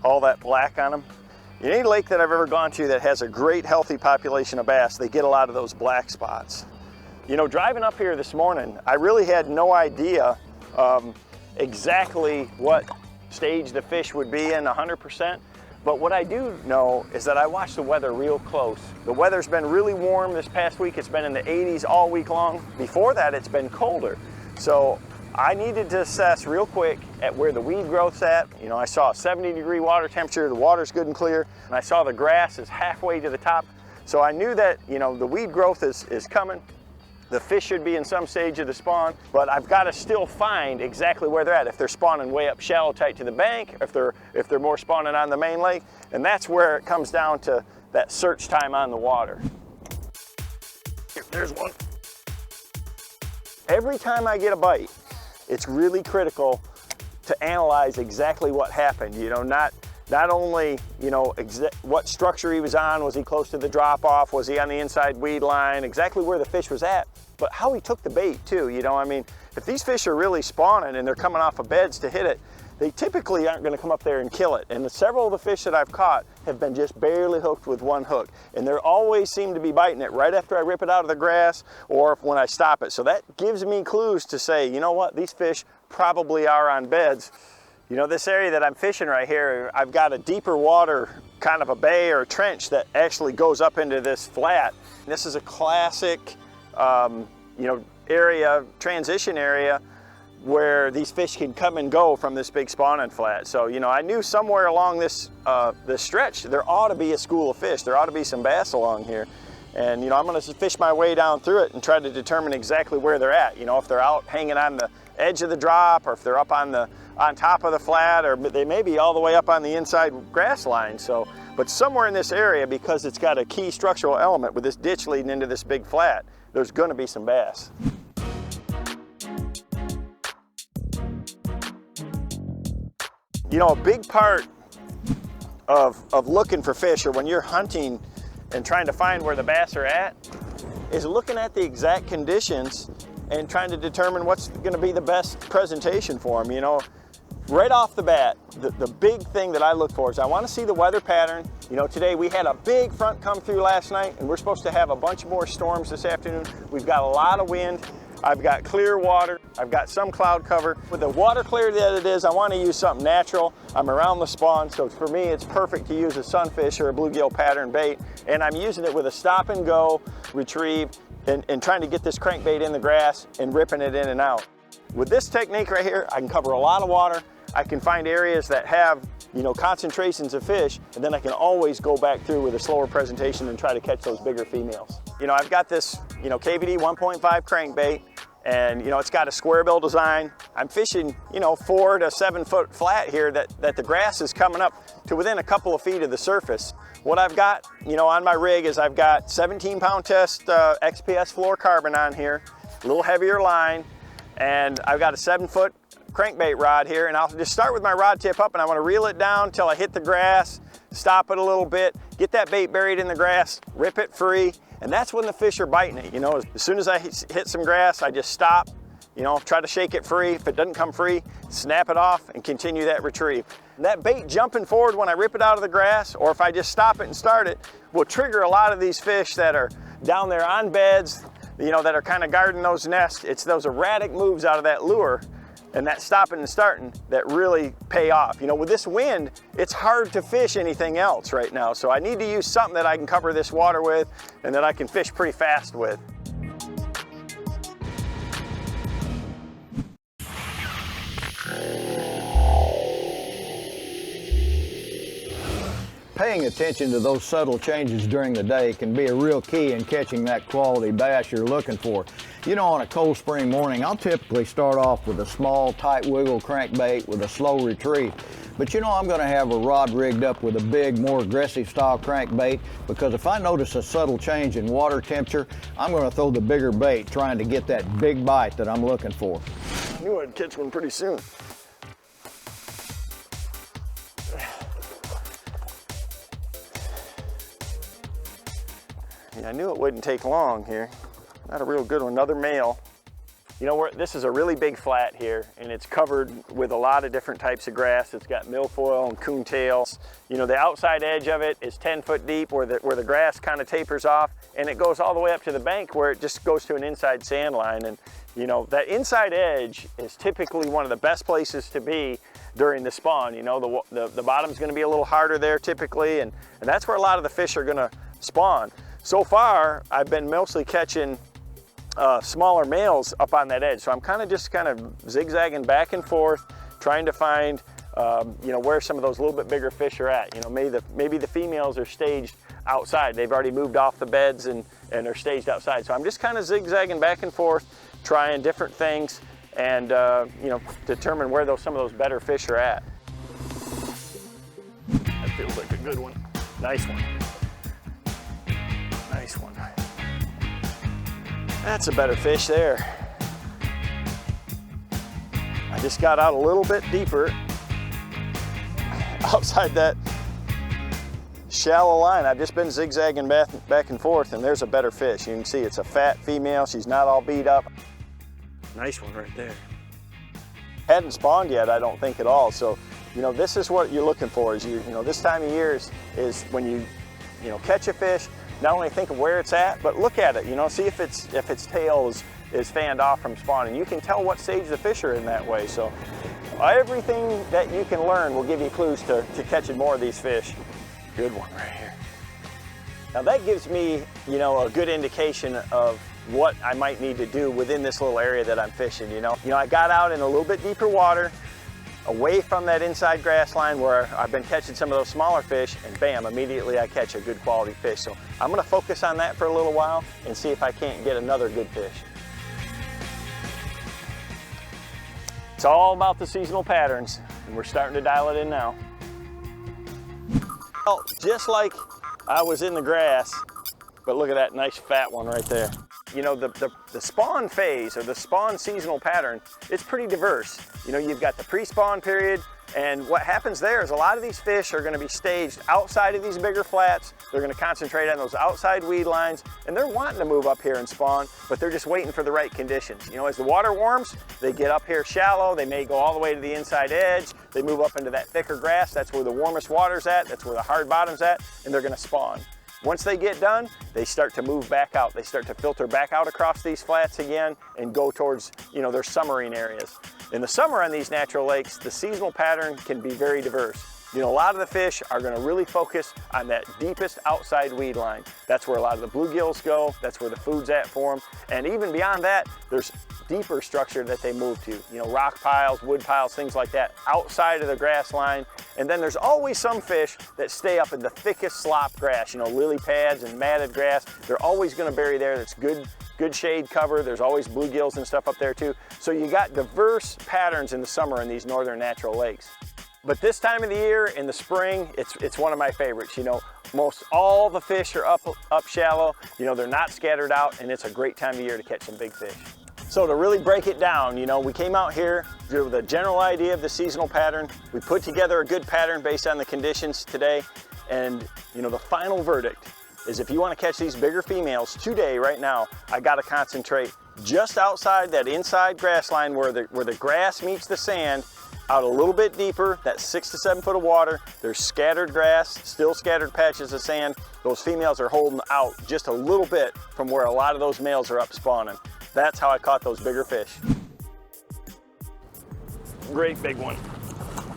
All that black on them. In any lake that I've ever gone to that has a great healthy population of bass, they get a lot of those black spots. You know, driving up here this morning, I really had no idea exactly what stage the fish would be in 100%. But what I do know is that I watch the weather real close. The weather's been really warm this past week. It's been in the 80s all week long. Before that, it's been colder. So I needed to assess real quick at where the weed growth's at. You know, I saw a 70-degree water temperature, the water's good and clear, and I saw the grass is halfway to the top. So I knew that, you know, the weed growth is coming. The fish should be in some stage of the spawn, but I've got to still find exactly where they're at. If they're spawning way up shallow tight to the bank, if they're more spawning on the main lake, and that's where it comes down to that search time on the water. Here, there's one. Every time I get a bite, it's really critical to analyze exactly what happened. You know, not only, you know, what structure he was on, was he close to the drop-off, was he on the inside weed line, exactly where the fish was at, but how he took the bait too. You know, I mean, if these fish are really spawning and they're coming off of beds to hit it, they typically aren't going to come up there and kill it. And several of the fish that I've caught have been just barely hooked with one hook. And they always seem to be biting it right after I rip it out of the grass or when I stop it. So that gives me clues to say, you know what, these fish probably are on beds. You know, this area that I'm fishing right here, I've got a deeper water, kind of a bay or a trench that actually goes up into this flat. And this is a classic, you know, transition area where these fish can come and go from this big spawning flat. So, you know, I knew somewhere along this stretch, there ought to be a school of fish. There ought to be some bass along here. And, you know, I'm gonna fish my way down through it and try to determine exactly where they're at. You know, if they're out hanging on the edge of the drop, or if they're up on top of the flat, or they may be all the way up on the inside grass line. So, but somewhere in this area, because it's got a key structural element with this ditch leading into this big flat, there's gonna be some bass. You know, a big part of looking for fish, or when you're hunting and trying to find where the bass are at, is looking at the exact conditions and trying to determine what's going to be the best presentation for them. You know, right off the bat, the big thing that I look for is I want to see the weather pattern. You know, today we had a big front come through last night, and we're supposed to have a bunch more storms this afternoon. We've got a lot of wind. I've got clear water. I've got some cloud cover. With the water clarity that it is, I want to use something natural. I'm around the spawn, so for me it's perfect to use a sunfish or a bluegill pattern bait, and I'm using it with a stop and go retrieve and trying to get this crankbait in the grass and ripping it in and out. With this technique right here, I can cover a lot of water. I can find areas that have, you know, concentrations of fish, and then I can always go back through with a slower presentation and try to catch those bigger females. You know, I've got this, you know, KVD 1.5 crankbait, and, you know, it's got a square bill design. I'm fishing, you know, 4 to 7 foot flat here that the grass is coming up to within a couple of feet of the surface. What I've got, you know, on my rig is I've got 17-pound test XPS fluorocarbon on here, a little heavier line, and I've got a 7-foot crankbait rod here, and I'll just start with my rod tip up, and I want to reel it down until I hit the grass, stop it a little bit, get that bait buried in the grass, rip it free, and that's when the fish are biting it. You know, as soon as I hit some grass, I just stop, you know, try to shake it free. If it doesn't come free, snap it off and continue that retrieve. That bait jumping forward when I rip it out of the grass, or if I just stop it and start it, will trigger a lot of these fish that are down there on beds, you know, that are kind of guarding those nests. It's those erratic moves out of that lure and that stopping and starting that really pay off. You know, with this wind, it's hard to fish anything else right now. So I need to use something that I can cover this water with and that I can fish pretty fast with. Paying attention to those subtle changes during the day can be a real key in catching that quality bass you're looking for. You know, on a cold spring morning, I'll typically start off with a small, tight wiggle crankbait with a slow retrieve. But you know, I'm going to have a rod rigged up with a big, more aggressive style crankbait, because if I notice a subtle change in water temperature, I'm going to throw the bigger bait, trying to get that big bite that I'm looking for. I knew I'd catch one pretty soon. Yeah, I knew it wouldn't take long here. Not a real good one, another male. You know, this is a really big flat here, and it's covered with a lot of different types of grass. It's got milfoil and coontails. You know, the outside edge of it is 10 foot deep where the grass kind of tapers off, and it goes all the way up to the bank where it just goes to an inside sand line. And you know, that inside edge is typically one of the best places to be during the spawn. You know, the bottom's gonna be a little harder there typically, and that's where a lot of the fish are gonna spawn. So far, I've been mostly catching smaller males up on that edge. So I'm kind of zigzagging back and forth, trying to find, you know, where some of those little bit bigger fish are at. You know, maybe the females are staged outside. They've already moved off the beds and are staged outside. So I'm just kind of zigzagging back and forth, trying different things, and you know, determine where some of those better fish are at. That feels like a good one. Nice one. Nice one. That's a better fish there. I just got out a little bit deeper outside that shallow line. I've just been zigzagging back and forth, and there's a better fish. You can see it's a fat female. She's not all beat up. Nice one right there. Hadn't spawned yet, I don't think at all. So, you know, this is what you're looking for. Is you know, this time of year is when you catch a fish. Not only think of where it's at, but look at it. You know, see if its tail is fanned off from spawning. You can tell what stage the fish are in that way. So everything that you can learn will give you clues to catching more of these fish. Good one right here. Now that gives me, you know, a good indication of what I might need to do within this little area that I'm fishing. You know, I got out in a little bit deeper water, away from that inside grass line where I've been catching some of those smaller fish, and bam, immediately I catch a good quality fish. So I'm gonna focus on that for a little while and see if I can't get another good fish. It's all about the seasonal patterns, and we're starting to dial it in now. Well, just like I was in the grass, but look at that nice fat one right there. You know, the spawn phase, or the spawn seasonal pattern, it's pretty diverse. You know, you've got the pre-spawn period, and what happens there is a lot of these fish are gonna be staged outside of these bigger flats. They're gonna concentrate on those outside weed lines, and they're wanting to move up here and spawn, but they're just waiting for the right conditions. You know, as the water warms, they get up here shallow, they may go all the way to the inside edge, they move up into that thicker grass, that's where the warmest water's at, that's where the hard bottom's at, and they're gonna spawn. Once they get done, they start to move back out. They start to filter back out across these flats again and go towards, you know, their summering areas. In the summer on these natural lakes, the seasonal pattern can be very diverse. You know, a lot of the fish are gonna really focus on that deepest outside weed line. That's where a lot of the bluegills go. That's where the food's at for them. And even beyond that, there's deeper structure that they move to. You know, rock piles, wood piles, things like that, outside of the grass line. And then there's always some fish that stay up in the thickest slop grass, you know, lily pads and matted grass. They're always gonna bury there. That's good shade cover. There's always bluegills and stuff up there too. So you got diverse patterns in the summer in these northern natural lakes. But this time of the year, in the spring, it's one of my favorites. You know, most all the fish are up shallow. You know, they're not scattered out, and it's a great time of year to catch some big fish. So to really break it down, you know, we came out here with a general idea of the seasonal pattern. We put together a good pattern based on the conditions today. And you know, the final verdict is if you want to catch these bigger females today, right now, I got to concentrate just outside that inside grass line where the grass meets the sand, out a little bit deeper, that 6 to 7 foot of water. There's scattered grass, still scattered patches of sand. Those females are holding out just a little bit from where a lot of those males are up spawning. That's how I caught those bigger fish. Great big one.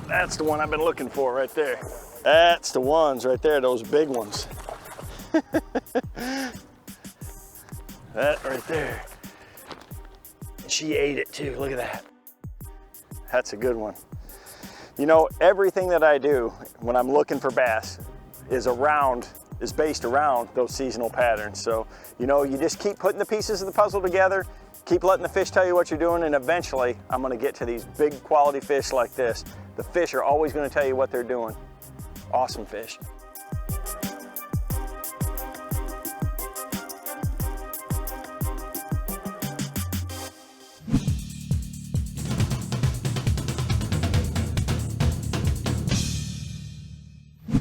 That's the one I've been looking for right there. That's the ones right there, those big ones. That right there. She ate it too, look at that. That's a good one. You know, everything that I do when I'm looking for bass is based around those seasonal patterns. So, you know, you just keep putting the pieces of the puzzle together, keep letting the fish tell you what you're doing, and eventually I'm gonna get to these big quality fish like this. The fish are always gonna tell you what they're doing. Awesome fish.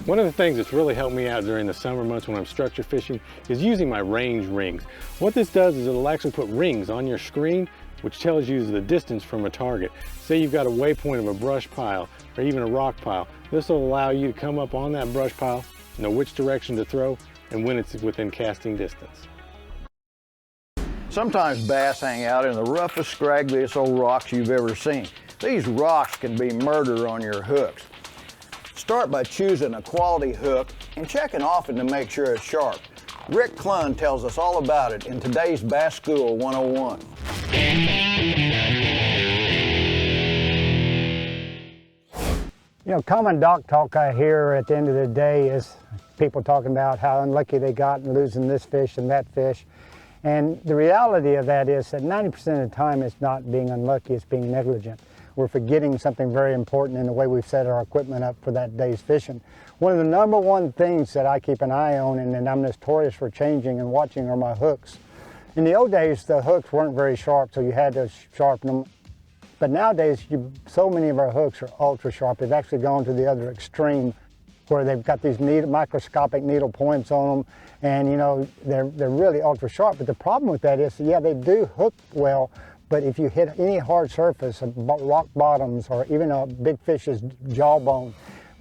One of the things that's really helped me out during the summer months when I'm structure fishing is using my range rings. What this does is it'll actually put rings on your screen, which tells you the distance from a target. Say you've got a waypoint of a brush pile or even a rock pile. This will allow you to come up on that brush pile, know which direction to throw, and when it's within casting distance. Sometimes bass hang out in the roughest, scraggliest old rocks you've ever seen. These rocks can be murder on your hooks. Start by choosing a quality hook and checking often to make sure it's sharp. Rick Clunn tells us all about it in today's Bass School 101. You know, common dock talk I hear at the end of the day is people talking about how unlucky they got in losing this fish and that fish. And the reality of that is that 90% of the time it's not being unlucky, it's being negligent. We're forgetting something very important in the way we've set our equipment up for that day's fishing. One of the #1 things that I keep an eye on and I'm notorious for changing and watching are my hooks. In the old days, the hooks weren't very sharp, so you had to sharpen them. But nowadays, so many of our hooks are ultra sharp. They've actually gone to the other extreme where they've got these microscopic needle points on them, and you know, they're really ultra sharp. But the problem with that is, yeah, they do hook well, but if you hit any hard surface, rock bottoms, or even a big fish's jawbone,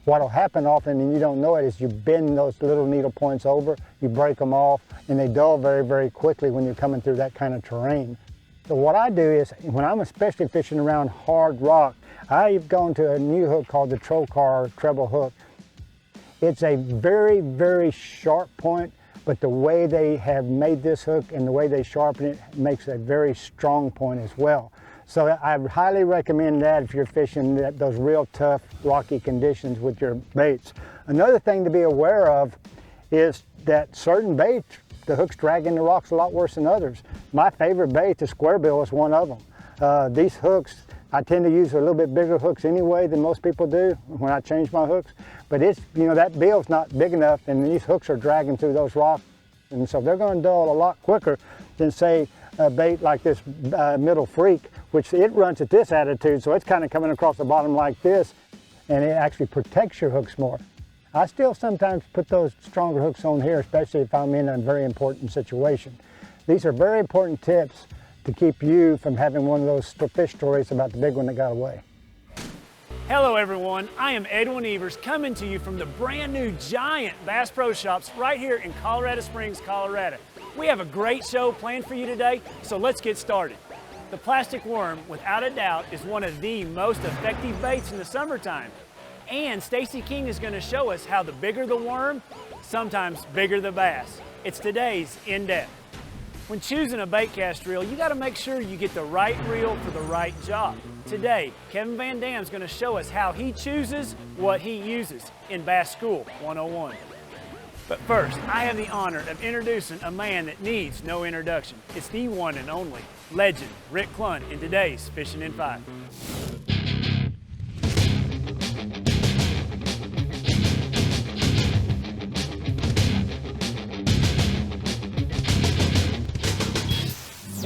what'll happen often, and you don't know it, is you bend those little needle points over, you break them off, and they dull very, very quickly when you're coming through that kind of terrain. So what I do is, when I'm especially fishing around hard rock, I've gone to a new hook called the Trocar treble hook. It's a very, very sharp point, but the way they have made this hook and the way they sharpen it makes a very strong point as well. So I highly recommend that if you're fishing those real tough, rocky conditions with your baits. Another thing to be aware of is that certain baits, the hooks drag in the rocks a lot worse than others. My favorite bait, the square bill, is one of them. These hooks, I tend to use a little bit bigger hooks anyway than most people do when I change my hooks. But it's, you know, that bill's not big enough and these hooks are dragging through those rocks. And so they're going to dull a lot quicker than, say, a bait like this middle freak, which it runs at this attitude, so it's kind of coming across the bottom like this, and it actually protects your hooks more. I still sometimes put those stronger hooks on here, especially if I'm in a very important situation. These are very important tips to keep you from having one of those fish stories about the big one that got away. Hello everyone, I am Edwin Evers coming to you from the brand new giant Bass Pro Shops right here in Colorado Springs, Colorado. We have a great show planned for you today, so let's get started. The plastic worm, without a doubt, is one of the most effective baits in the summertime. And Stacy King is going to show us how the bigger the worm, sometimes bigger the bass. It's today's In-Depth. When choosing a bait cast reel, you got to make sure you get the right reel for the right job. Today, Kevin Van Dam's going to show us how he chooses what he uses in Bass School 101. But first, I have the honor of introducing a man that needs no introduction. It's the one and only legend, Rick Clunn, in today's Fishing in 5.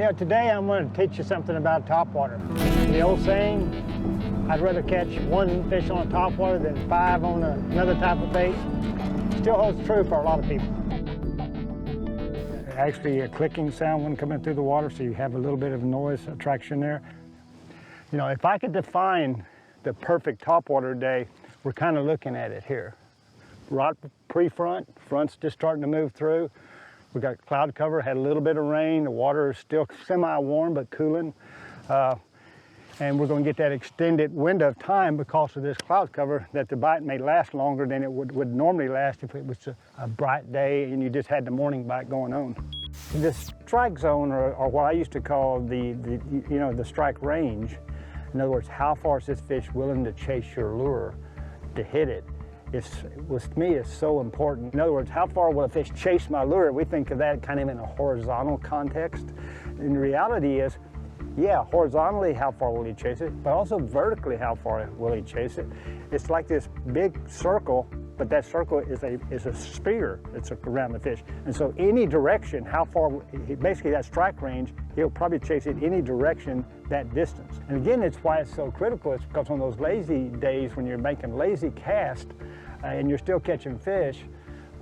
Yeah, today I'm going to teach you something about topwater. The old saying, I'd rather catch one fish on a topwater than 5 on another type of bait, still holds true for a lot of people. Actually, a clicking sound when coming through the water, so you have a little bit of noise attraction there. You know, if I could define the perfect topwater day, we're kind of looking at it here. Right pre-front, front's just starting to move through. We got cloud cover, had a little bit of rain. The water is still semi-warm but cooling. And we're going to get that extended window of time because of this cloud cover that the bite may last longer than it would normally last if it was a bright day and you just had the morning bite going on. The strike zone, or what I used to call the strike range, in other words, how far is this fish willing to chase your lure to hit it, to me, is so important. In other words, how far will a fish chase my lure? We think of that kind of in a horizontal context. And the reality is, yeah, horizontally, how far will he chase it? But also vertically, how far will he chase it? It's like this big circle, but that circle is a sphere that's around the fish. And so any direction, how far, basically that strike range, he'll probably chase it any direction that distance. And again, it's why it's so critical. It's because on those lazy days when you're making lazy casts and you're still catching fish,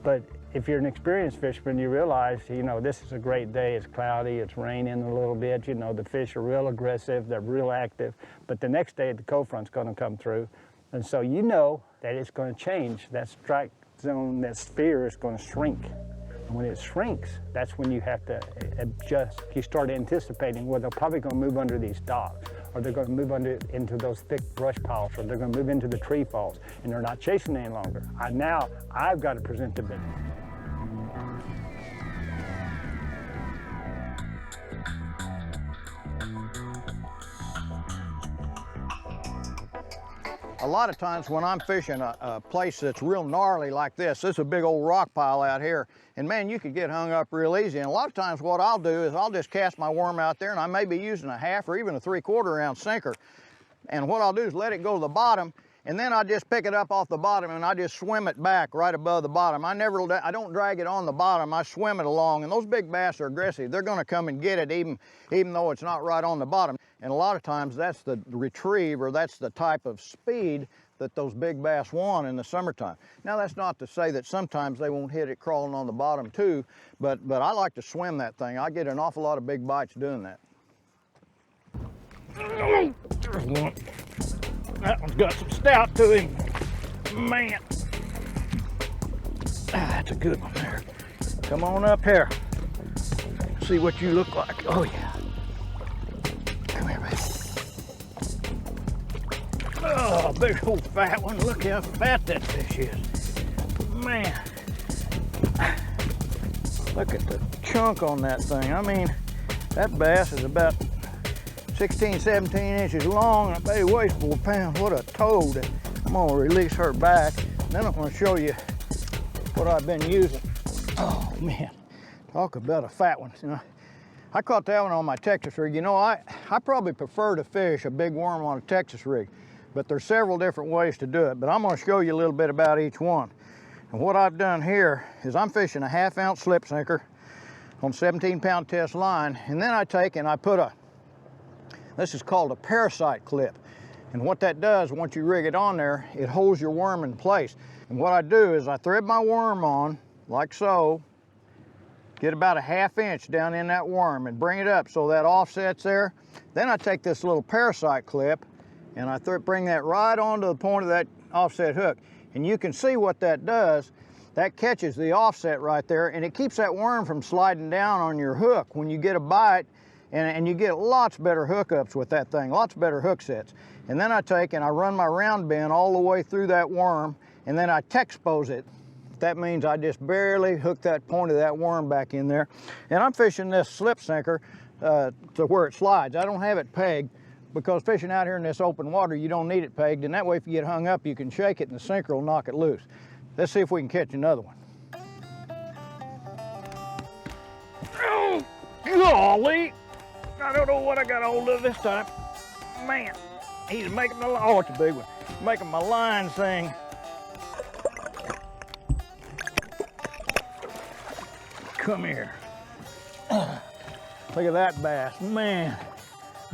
but if you're an experienced fisherman, you realize, you know, this is a great day. It's cloudy, it's raining a little bit. You know, the fish are real aggressive, they're real active. But the next day, the cold front's going to come through. And so you know that it's going to change. That strike zone, that sphere is going to shrink. And when it shrinks, that's when you have to adjust. You start anticipating, well, they're probably going to move under these docks, or they're going to move into those thick brush piles, or they're going to move into the tree falls, and they're not chasing any longer. Now I've got to present the bait. A lot of times when I'm fishing a place that's real gnarly like this is a big old rock pile out here, and man, you could get hung up real easy. And a lot of times what I'll do is I'll just cast my worm out there, and I may be using a 1/2 or even a 3/4 ounce sinker. And what I'll do is let it go to the bottom, and then I just pick it up off the bottom and I just swim it back right above the bottom. I don't drag it on the bottom, I swim it along. And those big bass are aggressive. They're gonna come and get it even though it's not right on the bottom. And a lot of times that's the retrieve, or that's the type of speed that those big bass want in the summertime. Now that's not to say that sometimes they won't hit it crawling on the bottom too, but I like to swim that thing. I get an awful lot of big bites doing that. There's one. That one's got some stout to him. Man. That's a good one there. Come on up here. See what you look like. Oh yeah. Come here, baby. Oh, big old fat one. Look how fat that fish is. Man. Look at the chunk on that thing. I mean, that bass is about 16, 17 inches long. I bet he weighs 4 pounds. What a toad. I'm gonna release her back. Then I'm gonna show you what I've been using. Oh man, talk about a fat one. You know, I caught that one on my Texas rig. You know, I probably prefer to fish a big worm on a Texas rig, but there's several different ways to do it. But I'm gonna show you a little bit about each one. And what I've done here is I'm fishing a 1/2 ounce slip sinker on 17-pound test line, and then I take and I put this is called a parasite clip. And what that does, once you rig it on there, it holds your worm in place. And what I do is I thread my worm on, like so, get about a 1/2 inch down in that worm and bring it up so that offset's there. Then I take this little parasite clip and I bring that right onto the point of that offset hook. And you can see what that does. That catches the offset right there, and it keeps that worm from sliding down on your hook when you get a bite. And you get lots better hookups with that thing, lots better hook sets. And then I take and I run my round bend all the way through that worm, and then I Texpose it. That means I just barely hook that point of that worm back in there. And I'm fishing this slip sinker to where it slides. I don't have it pegged, because fishing out here in this open water, you don't need it pegged, and that way if you get hung up, you can shake it and the sinker will knock it loose. Let's see if we can catch another one. Oh, golly! I don't know what I got hold of this time. Man, he's making my line. Oh, it's a big one. Making my line sing. Come here. Look at that bass, man.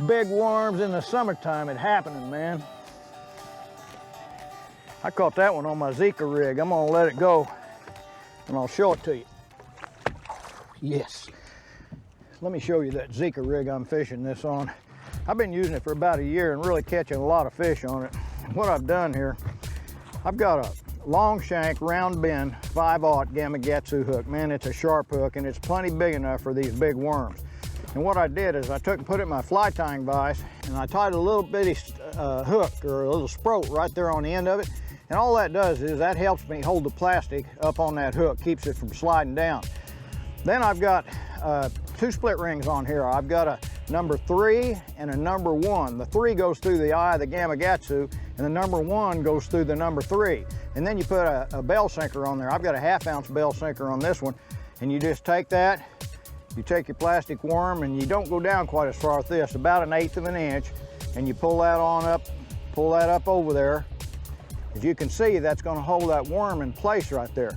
Big worms in the summertime, it happening, man. I caught that one on my Zika rig. I'm gonna let it go and I'll show it to you. Yes. Let me show you that Zika rig I'm fishing this on. I've been using it for about a year and really catching a lot of fish on it. What I've done here, I've got a long shank, round bend, 5/0 Gamakatsu hook. Man, it's a sharp hook and it's plenty big enough for these big worms. And what I did is I took and put it in my fly tying vise and I tied a little bitty hook or a little sprout right there on the end of it. And all that does is that helps me hold the plastic up on that hook, keeps it from sliding down. Then I've got 2 split rings on here. I've got a number 3 and a number 1. The 3 goes through the eye of the Gamakatsu and the number 1 goes through the number 3. And then you put a bell sinker on there. I've got a 1/2 ounce bell sinker on this one. And you just take that, you take your plastic worm and you don't go down quite as far as this, about 1/8 of an inch, and you pull that on up, pull that up over there. As you can see, that's gonna hold that worm in place right there.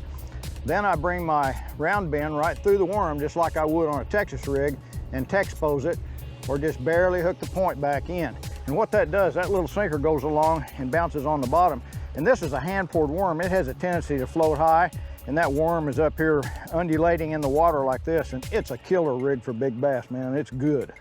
Then I bring my round bend right through the worm, just like I would on a Texas rig, and Texpose it, or just barely hook the point back in. And what that does, that little sinker goes along and bounces on the bottom. And this is a hand-poured worm. It has a tendency to float high, and that worm is up here undulating in the water like this, and it's a killer rig for big bass, man. It's good.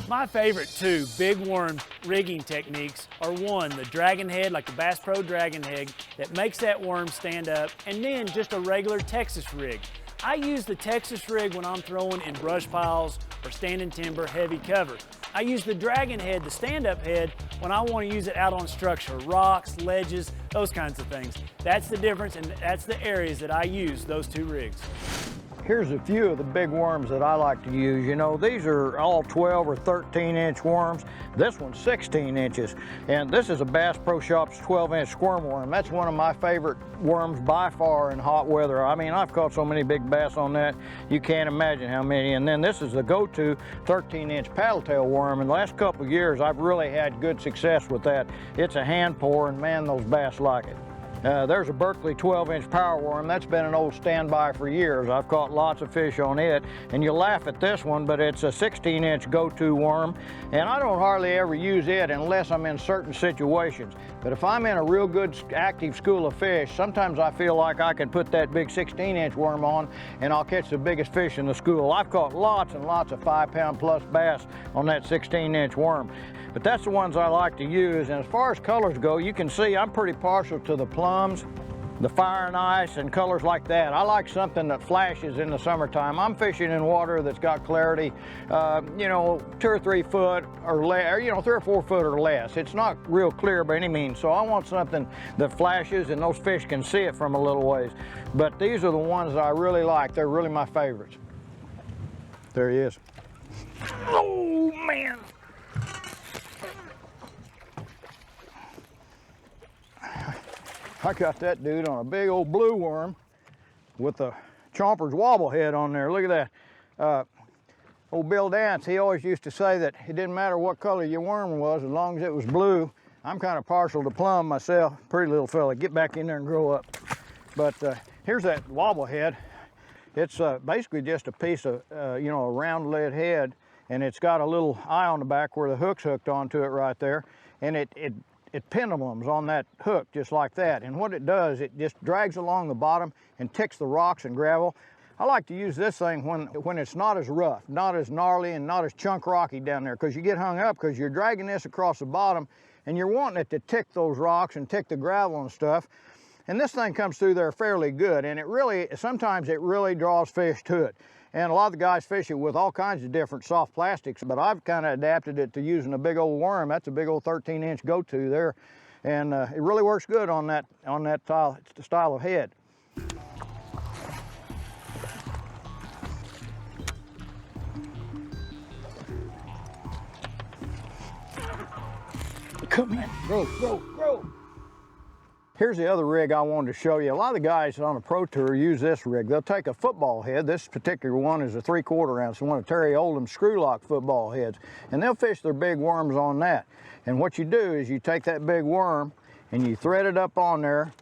My favorite 2 big worm rigging techniques are 1, the dragon head, like the Bass Pro dragon head, that makes that worm stand up, and then just a regular Texas rig. I use the Texas rig when I'm throwing in brush piles or standing timber, heavy cover. I use the dragon head, the stand-up head, when I want to use it out on structure, rocks, ledges, those kinds of things. That's the difference, and that's the areas that I use those 2 rigs. Here's a few of the big worms that I like to use. You know, these are all 12 or 13-inch worms. This one's 16 inches. And this is a Bass Pro Shops 12-inch squirm worm. That's one of my favorite worms by far in hot weather. I mean, I've caught so many big bass on that, you can't imagine how many. And then this is the go-to 13-inch paddle tail worm. In the last couple of years, I've really had good success with that. It's a hand pour, and man, those bass like it. There's a Berkeley 12-inch power worm. That's been an old standby for years. I've caught lots of fish on it, and you'll laugh at this one, but it's a 16-inch go-to worm, and I don't hardly ever use it unless I'm in certain situations. But if I'm in a real good active school of fish, sometimes I feel like I can put that big 16-inch worm on and I'll catch the biggest fish in the school. I've caught lots and lots of 5-pound plus bass on that 16-inch worm. But that's the ones I like to use. And as far as colors go, you can see I'm pretty partial to the plums, the fire and ice, and colors like that. I like something that flashes in the summertime. I'm fishing in water that's got clarity, you know, 2 or 3 foot or less, or, you know, 3 or 4 foot or less. It's not real clear by any means, so I want something that flashes and those fish can see it from a little ways. But these are the ones that I really like. They're really my favorites. There he is. Oh, man. I got that dude on a big old blue worm with a chomper's wobble head on there. Look at that. Old Bill Dance, he always used to say that it didn't matter what color your worm was as long as it was blue. I'm kind of partial to plum myself. Pretty little fella. Get back in there and grow up. But here's that wobble head. It's basically just a piece of, you know, a round lead head, and it's got a little eye on the back where the hook's hooked onto it right there. And it pendulums on that hook just like that, and what it does, it just drags along the bottom and ticks the rocks and gravel. I like to use this thing when it's not as rough, not as gnarly, and not as chunk rocky down there, because you get hung up because you're dragging this across the bottom and you're wanting it to tick those rocks and tick the gravel and stuff. And this thing comes through there fairly good, and it really, sometimes it really draws fish to it. And a lot of the guys fish it with all kinds of different soft plastics, but I've kind of adapted it to using a big old worm. That's a big old 13-inch go-to there. And it really works good on that style of head. Come in, grow. Here's the other rig I wanted to show you. A lot of the guys on the Pro Tour use this rig. They'll take a football head. This particular one is a 3/4 ounce, one of Terry Oldham's screw lock football heads. And they'll fish their big worms on that. And what you do is you take that big worm and you thread it up on there.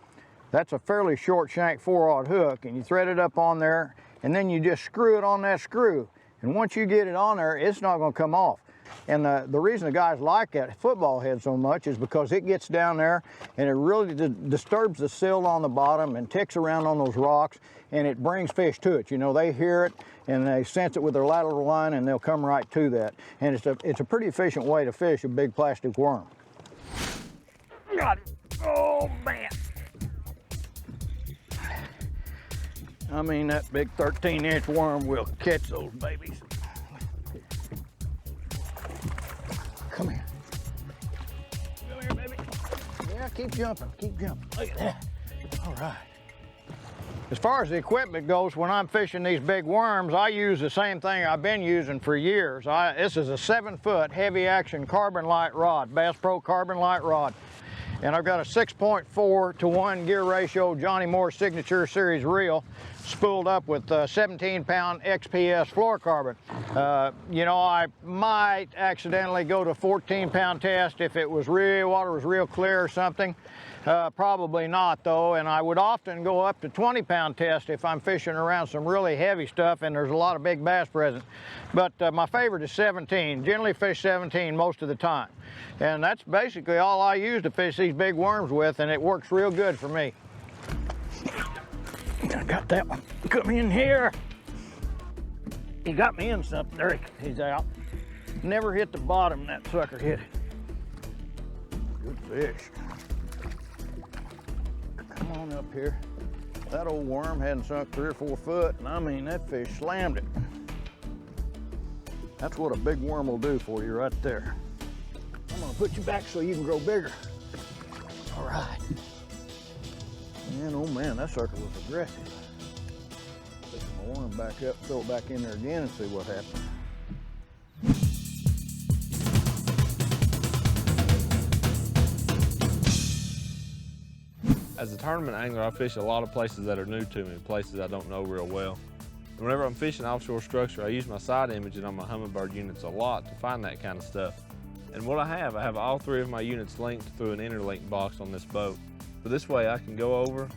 That's a fairly short shank 4/0 hook, and you thread it up on there, and then you just screw it on that screw. And once you get it on there, it's not going to come off. And the reason the guys like that football head so much is because it gets down there and it really disturbs the sill on the bottom and ticks around on those rocks, and it brings fish to it. You know, they hear it and they sense it with their lateral line, and they'll come right to that. And it's a pretty efficient way to fish a big plastic worm. Got it. Oh, man. I mean, that big 13-inch worm will catch those babies. Come here. Come here, baby. Yeah, keep jumping, keep jumping. Look at that. All right. As far as the equipment goes, when I'm fishing these big worms, I use the same thing I've been using for years. This is a 7-foot heavy action carbon light rod, Bass Pro carbon light rod. And I've got a 6.4-to-1 gear ratio Johnny Moore Signature Series reel spooled up with 17-pound XPS fluorocarbon. You know, I might accidentally go to 14-pound test if it was water was real clear or something. Probably not though, and I would often go up to 20-pound test if I'm fishing around some really heavy stuff and there's a lot of big bass present. But my favorite is 17. Generally fish 17 most of the time. And that's basically all I use to fish these big worms with, and it works real good for me. I got that one. Come in here. He got me in something. There he's out. Never hit the bottom, that sucker hit it. Good fish. Come on up here. That old worm hadn't sunk 3 or 4 foot, and I mean, that fish slammed it. That's what a big worm will do for you right there. I'm gonna put you back so you can grow bigger. All right. Man, oh man, that sucker was aggressive. Pick my worm back up, throw it back in there again and see what happens. As a tournament angler, I fish a lot of places that are new to me, places I don't know real well. Whenever I'm fishing offshore structure, I use my side imaging on my Humminbird units a lot to find that kind of stuff. And what I have all 3 of my units linked through an interlink box on this boat. So this way I can go over,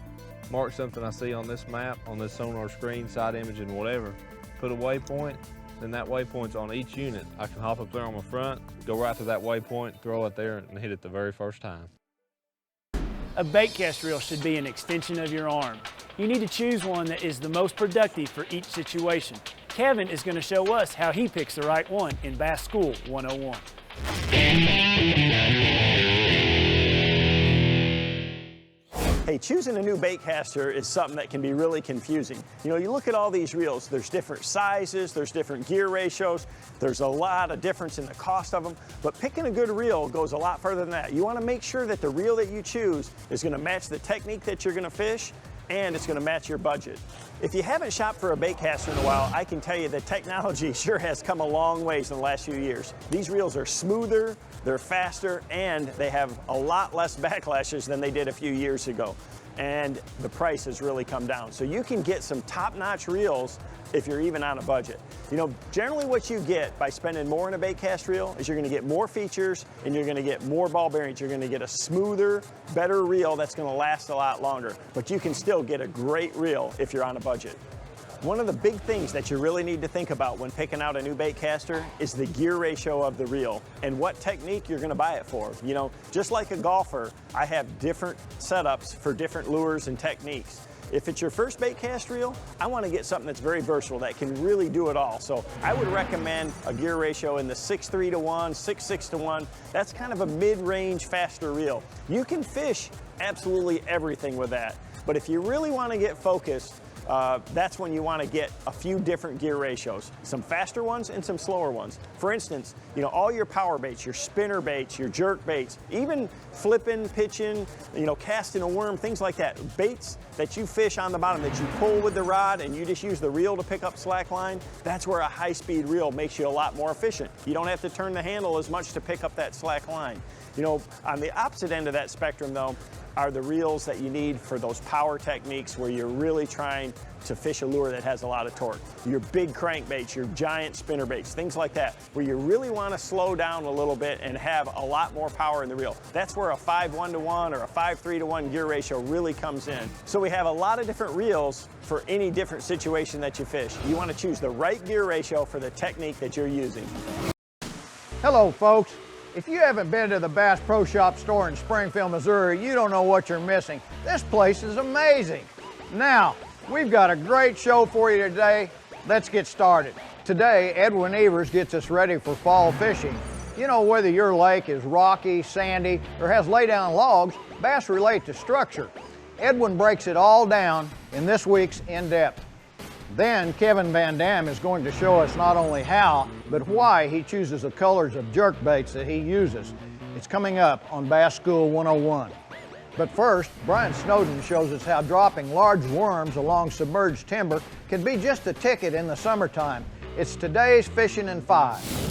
mark something I see on this map, on this sonar screen, side imaging, whatever, put a waypoint, then that waypoint's on each unit. I can hop up there on my front, go right to that waypoint, throw it there, and hit it the very first time. A bait cast reel should be an extension of your arm. You need to choose one that is the most productive for each situation. Kevin is going to show us how he picks the right one in Bass School 101. Hey, choosing a new bait caster is something that can be really confusing. You know, you look at all these reels, there's different sizes, there's different gear ratios, there's a lot of difference in the cost of them, but picking a good reel goes a lot further than that. You want to make sure that the reel that you choose is going to match the technique that you're going to fish, and it's going to match your budget. If you haven't shopped for a bait caster in a while, I can tell you that technology sure has come a long ways in the last few years. These reels are smoother, they're faster, and they have a lot less backlashes than they did a few years ago. And the price has really come down. So you can get some top-notch reels if you're even on a budget. You know, generally what you get by spending more in a bait cast reel is you're gonna get more features and you're gonna get more ball bearings. You're gonna get a smoother, better reel that's gonna last a lot longer. But you can still get a great reel if you're on a budget. One of the big things that you really need to think about when picking out a new bait caster is the gear ratio of the reel and what technique you're going to buy it for. You know, just like a golfer, I have different setups for different lures and techniques. If it's your first bait cast reel, I want to get something that's very versatile, that can really do it all. So I would recommend a gear ratio in the 6.3 to 1, 6.6 to 1. That's kind of a mid-range, faster reel. You can fish absolutely everything with that. But if you really want to get focused, that's when you want to get a few different gear ratios, some faster ones and some slower ones. For instance, you know, all your power baits, your spinner baits, your jerk baits, even flipping, pitching, you know, casting a worm, things like that. Baits that you fish on the bottom that you pull with the rod and you just use the reel to pick up slack line, that's where a high-speed reel makes you a lot more efficient. You don't have to turn the handle as much to pick up that slack line. You know, on the opposite end of that spectrum though, are the reels that you need for those power techniques where you're really trying to fish a lure that has a lot of torque. Your big crankbaits, your giant spinner baits, things like that, where you really want to slow down a little bit and have a lot more power in the reel. That's where a 5:1 or a 5:3 gear ratio really comes in. So we have a lot of different reels for any different situation that you fish. You want to choose the right gear ratio for the technique that you're using. Hello folks. If you haven't been to the Bass Pro Shop store in Springfield, Missouri, you don't know what you're missing. This place is amazing. Now, we've got a great show for you today. Let's get started. Today, Edwin Evers gets us ready for fall fishing. You know, whether your lake is rocky, sandy, or has laydown logs, bass relate to structure. Edwin breaks it all down in this week's In-Depth. Then Kevin Van Dam is going to show us not only how, but why he chooses the colors of jerk baits that he uses. It's coming up on Bass School 101. But first, Brian Snowden shows us how dropping large worms along submerged timber can be just a ticket in the summertime. It's today's Fishing in 5.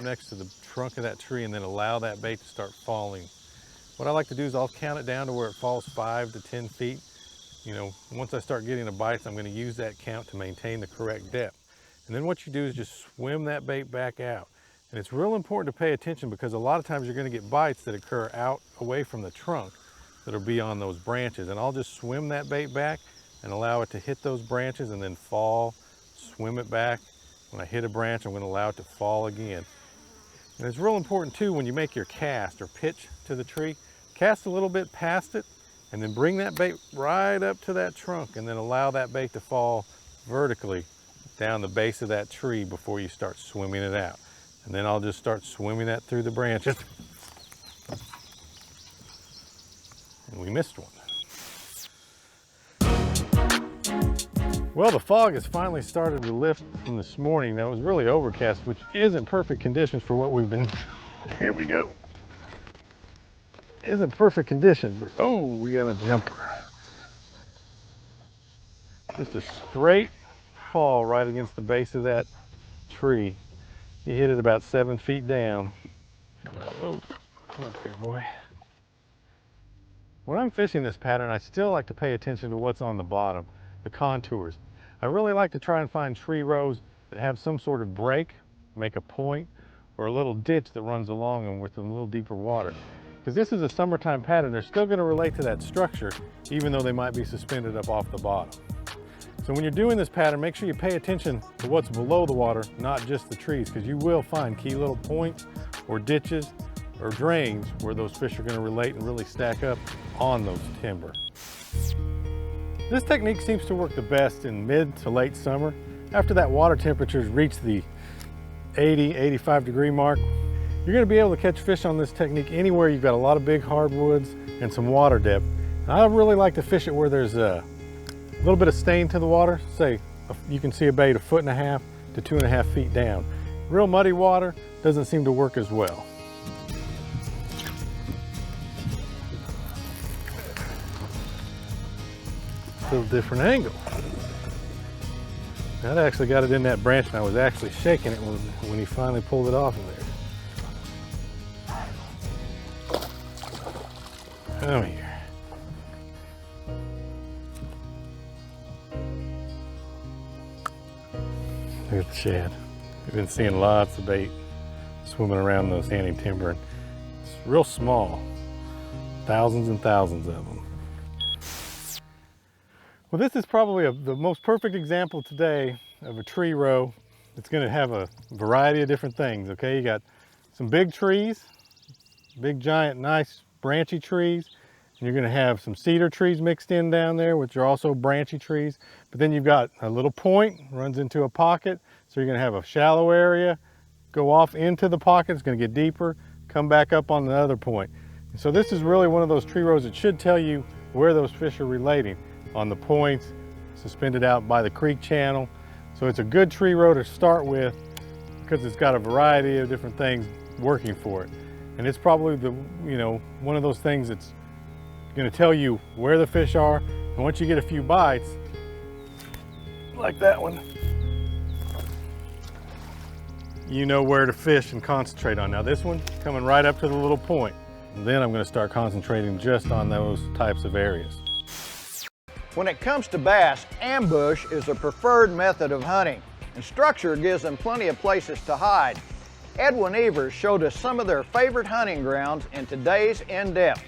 Next to the trunk of that tree and then allow that bait to start falling. What I like to do is I'll count it down to where it falls 5 to 10 feet. You know, once I start getting the bites, I'm going to use that count to maintain the correct depth. And then what you do is just swim that bait back out. And it's real important to pay attention because a lot of times you're going to get bites that occur out away from the trunk that'll be on those branches. And I'll just swim that bait back and allow it to hit those branches and then fall, swim it back. When I hit a branch, I'm going to allow it to fall again. And it's real important too when you make your cast or pitch to the tree, cast a little bit past it and then bring that bait right up to that trunk and then allow that bait to fall vertically down the base of that tree before you start swimming it out. And then I'll just start swimming that through the branches. And we missed one. Well, the fog has finally started to lift from this morning. That was really overcast, which isn't perfect conditions for what we've been. Here we go. Isn't perfect conditions, but oh, we got a jumper. Just a straight fall right against the base of that tree. He hit it about 7 feet down. Oh, come up here, boy. When I'm fishing this pattern, I still like to pay attention to what's on the bottom, the contours. I really like to try and find tree rows that have some sort of break, make a point, or a little ditch that runs along them with a little deeper water. Because this is a summertime pattern, they're still going to relate to that structure, even though they might be suspended up off the bottom. So when you're doing this pattern, make sure you pay attention to what's below the water, not just the trees, because you will find key little points or ditches or drains where those fish are going to relate and really stack up on those timber. This technique seems to work the best in mid to late summer. After that water temperatures reach the 80, 85 degree mark, you're going to be able to catch fish on this technique anywhere you've got a lot of big hardwoods and some water depth. And I really like to fish it where there's a little bit of stain to the water. Say you can see a bait 1.5 to 2.5 feet down. Real muddy water doesn't seem to work as well. Little different angle. That actually got it in that branch and I was actually shaking it when he finally pulled it off of there. Come here. There's the shad. We've been seeing lots of bait swimming around those standing timber. It's real small, thousands and thousands of them. Well, this is probably the most perfect example today of a tree row. It's going to have a variety of different things, okay? You got some big trees, big, giant, nice, branchy trees. And you're going to have some cedar trees mixed in down there, which are also branchy trees. But then you've got a little point, runs into a pocket. So you're going to have a shallow area, go off into the pocket. It's going to get deeper, come back up on the other point. And so this is really one of those tree rows that should tell you where those fish are relating. On the points, suspended out by the creek channel. So it's a good tree row to start with. because it's got a variety of different things working for it. And it's probably the, one of those things that's going to tell you where the fish are. And once you get a few bites, like that one, you know where to fish and concentrate on. Now this one coming right up to the little point. And then I'm going to start concentrating just on those types of areas. When it comes to bass, ambush is a preferred method of hunting, and structure gives them plenty of places to hide. Edwin Evers showed us some of their favorite hunting grounds in today's In-Depth.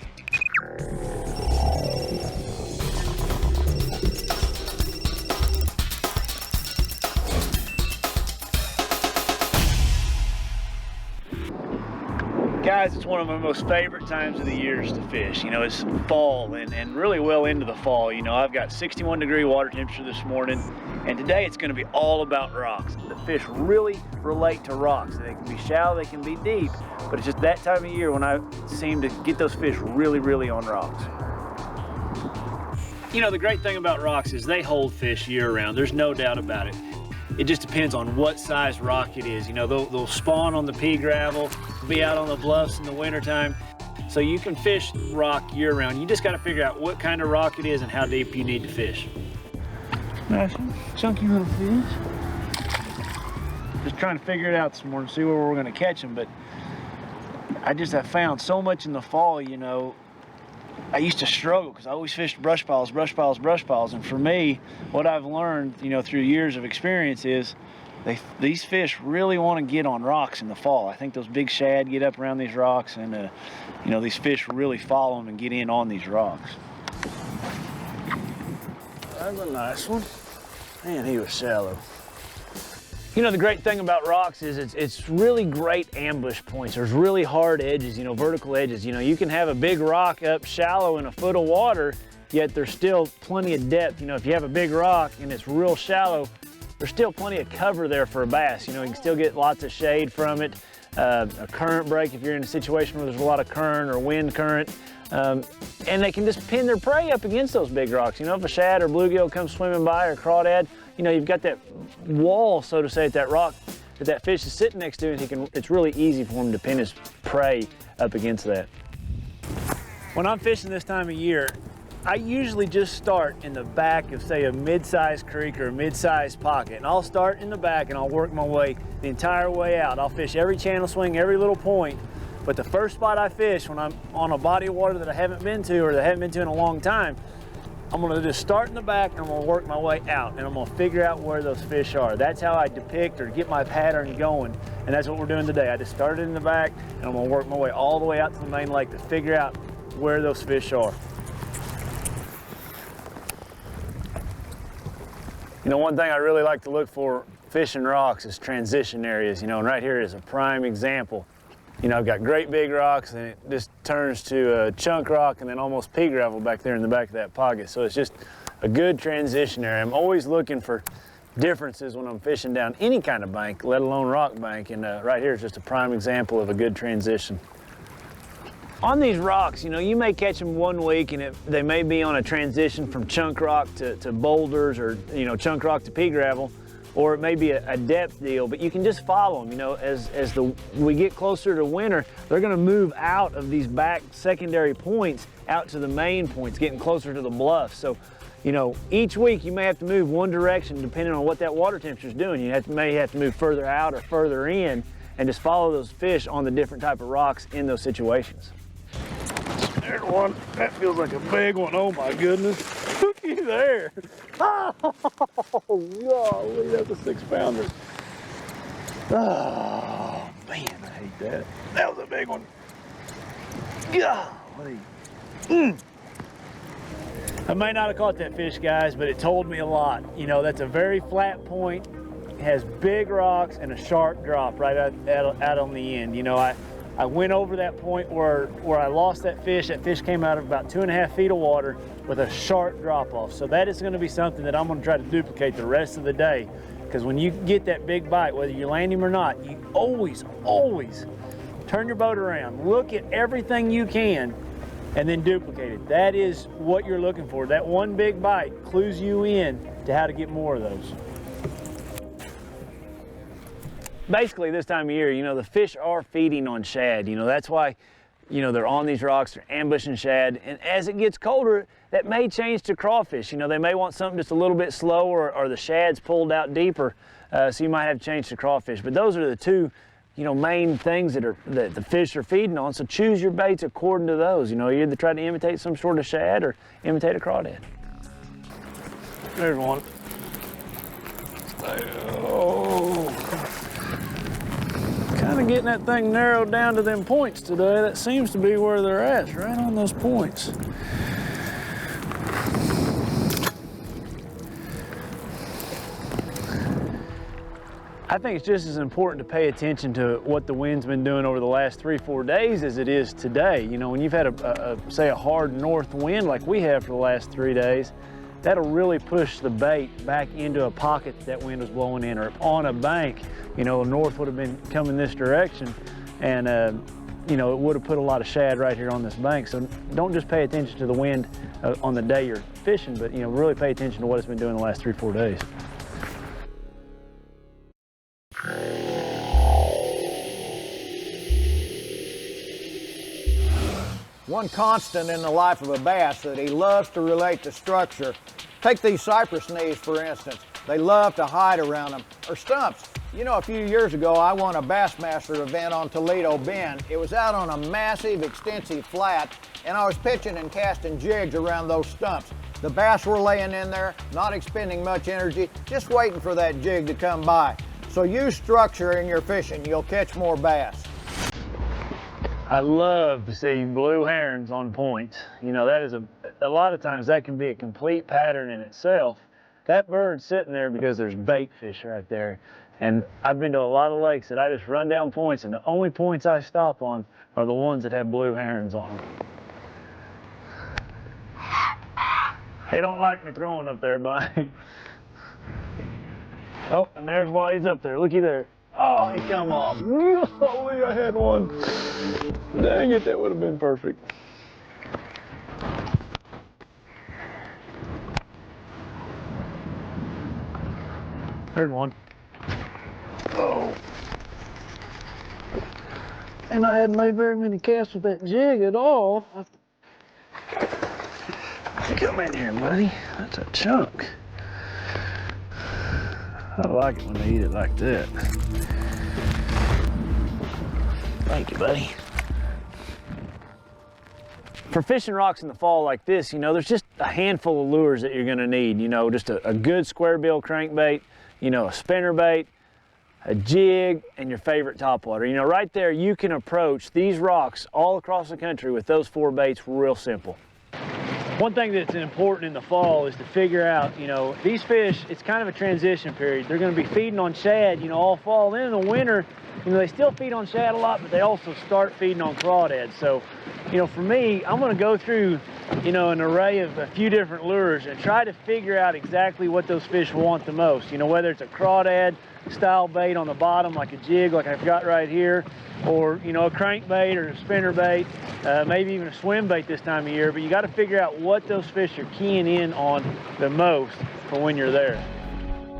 Guys, it's one of my most favorite times of the years to fish. It's fall and really well into the fall. I've got 61-degree water temperature this morning, and today it's going to be all about rocks. The fish really relate to rocks. They can be shallow, they can be deep, but it's just that time of year when I seem to get those fish really, really on rocks. The great thing about rocks is they hold fish year-round. There's no doubt about it. It just depends on what size rock it is. They'll spawn on the pea gravel, be out on the bluffs in the wintertime. So you can fish rock year-round. You just got to figure out what kind of rock it is and how deep you need to fish. Nice chunky little fish. Just trying to figure it out this morning, see where we're going to catch them. But I found so much in the fall, I used to struggle because I always fished brush piles. And for me, what I've learned, through years of experience is these fish really want to get on rocks in the fall. I think those big shad get up around these rocks, and these fish really follow them and get in on these rocks. That's a nice one. Man, he was shallow. The great thing about rocks is it's really great ambush points. There's really hard edges, vertical edges. You can have a big rock up shallow in a foot of water, yet there's still plenty of depth. If you have a big rock and it's real shallow, there's still plenty of cover there for a bass. You can still get lots of shade from it. A current break if you're in a situation where there's a lot of current or wind current. And they can just pin their prey up against those big rocks. If a shad or bluegill comes swimming by, or crawdad, you've got that wall, so to say, at that rock that fish is sitting next to, and it's really easy for him to pin his prey up against that. When I'm fishing this time of year, I usually just start in the back of, say, a mid-sized creek or a mid-sized pocket. And I'll start in the back and I'll work my way the entire way out. I'll fish every channel swing, every little point. But the first spot I fish when I'm on a body of water that I haven't been to, or that I haven't been to in a long time, I'm gonna just start in the back and I'm gonna work my way out, and I'm gonna figure out where those fish are. That's how I depict or get my pattern going. And that's what we're doing today. I just started in the back and I'm gonna work my way all the way out to the main lake to figure out where those fish are. One thing I really like to look for fishing rocks is transition areas, and right here is a prime example. I've got great big rocks, and it just turns to a chunk rock and then almost pea gravel back there in the back of that pocket. So it's just a good transition area. I'm always looking for differences when I'm fishing down any kind of bank, let alone rock bank, and right here is just a prime example of a good transition. On these rocks, you may catch them one week and they may be on a transition from chunk rock to boulders, or, chunk rock to pea gravel, or it may be a depth deal, but you can just follow them. As we get closer to winter, they're gonna move out of these back secondary points out to the main points, getting closer to the bluff. So, each week you may have to move one direction depending on what that water temperature is doing. You may have to move further out or further in, and just follow those fish on the different type of rocks in those situations. There's one. That feels like a big one. Oh my goodness. Looky there. Oh, golly, that's a 6-pounder. Oh, man, I hate that. That was a big one. Golly. I may not have caught that fish, guys, but it told me a lot. That's a very flat point. It has big rocks and a sharp drop right out on the end. I went over that point where I lost that fish. That fish came out of about 2.5 feet of water with a sharp drop off. So that is going to be something that I'm going to try to duplicate the rest of the day. Because when you get that big bite, whether you land him or not, you always turn your boat around, look at everything you can, and then duplicate it. That is what you're looking for. That one big bite clues you in to how to get more of those. basically this time of year, you know, the fish are feeding on shad. You know, that's why, you know, they're on these rocks, they're ambushing shad. And as it gets colder, that may change to crawfish. You know, they may want something just a little bit slower, or the shad's pulled out deeper. So you might have to change to crawfish. But those are the two, you know, main things that the fish are feeding on. So choose your baits according to those. You know, you either try to imitate some sort of shad or imitate a crawdad. There's one. Oh. Kind of getting that thing narrowed down to them points today. That seems to be where they're at, right on those points. I think it's just as important to pay attention to what the wind's been doing over the last 3-4 days as it is today. You know, when you've had say a hard north wind like we have for the last 3 days, that'll really push the bait back into a pocket that wind was blowing in, or on a bank. You know, north would have been coming this direction, and you know, it would have put a lot of shad right here on this bank. So don't just pay attention to the wind on the day you're fishing, but, you know, really pay attention to what it's been doing the last 3-4 days. One constant in the life of a bass that he loves to relate to structure. Take these cypress knees, for instance. They love to hide around them, or stumps. You know, a few years ago, I won a Bassmaster event on Toledo Bend. It was out on a massive, extensive flat, and I was pitching and casting jigs around those stumps. The bass were laying in there, not expending much energy, just waiting for that jig to come by. So use structure in your fishing. You'll catch more bass. I love to see blue herons on points. You know, that is a lot of times that can be a complete pattern in itself. That bird's sitting there because there's bait fish right there. And I've been to a lot of lakes that I just run down points, and the only points I stop on are the ones that have blue herons on them. They don't like me throwing up there, buddy. Oh, and there's why he's up there. Looky there. Oh, he come off. Oh, I had one. Dang it, that would have been perfect. There's one. Oh. And I hadn't made very many casts with that jig at all. Come in here, buddy. That's a chunk. I like it when they eat it like that. Thank you, buddy. For fishing rocks in the fall like this, you know, there's just a handful of lures that you're gonna need. You know, just a good square bill crankbait, you know, a spinnerbait, a jig, and your favorite topwater. You know, right there, you can approach these rocks all across the country with those 4 baits real simple. One thing that's important in the fall is to figure out, you know, these fish, it's kind of a transition period. They're going to be feeding on shad, you know, all fall. Then in the winter, you know, they still feed on shad a lot, but they also start feeding on crawdads. So, you know, for me, I'm going to go through, you know, an array of a few different lures and try to figure out exactly what those fish want the most. You know, whether it's a crawdad style bait on the bottom, like a jig, like I've got right here, or, you know, a crankbait or a spinnerbait, maybe even a swim bait this time of year. But you got to figure out what those fish are keying in on the most for when you're there.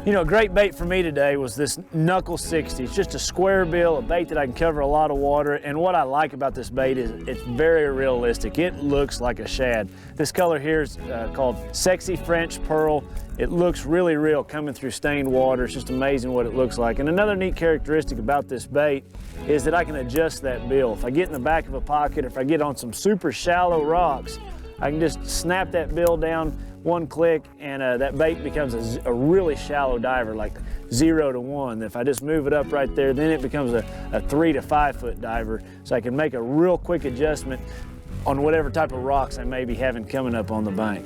You know, a great bait for me today was this Knuckle 60. It's just a square bill, a bait that I can cover a lot of water. And what I like about this bait is it's very realistic. It looks like a shad. This color here is called Sexy French Pearl. It looks really real coming through stained water. It's just amazing what it looks like. And another neat characteristic about this bait is that I can adjust that bill. If I get in the back of a pocket, if I get on some super shallow rocks, I can just snap that bill down one click, and that bait becomes a really shallow diver, like 0 to 1. If I just move it up right there, then it becomes a 3 to 5 foot diver. So I can make a real quick adjustment on whatever type of rocks I may be having coming up on the bank.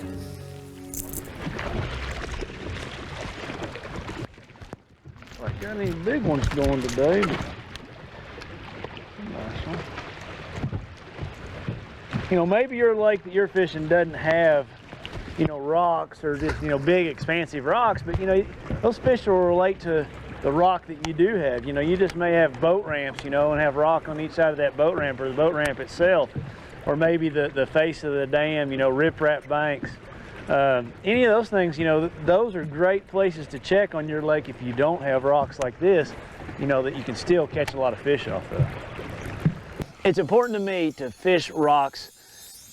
I got any big ones going today, but nice one. You know, maybe your lake that you're fishing doesn't have, you know, rocks or just, you know, big expansive rocks, but, you know, those fish will relate to the rock that you do have. You know, you just may have boat ramps, you know, and have rock on each side of that boat ramp, or the boat ramp itself, or maybe the face of the dam, you know, riprap banks. Any of those things, you know, those are great places to check on your lake if you don't have rocks like this. you know, that you can still catch a lot of fish off of. It's important to me to fish rocks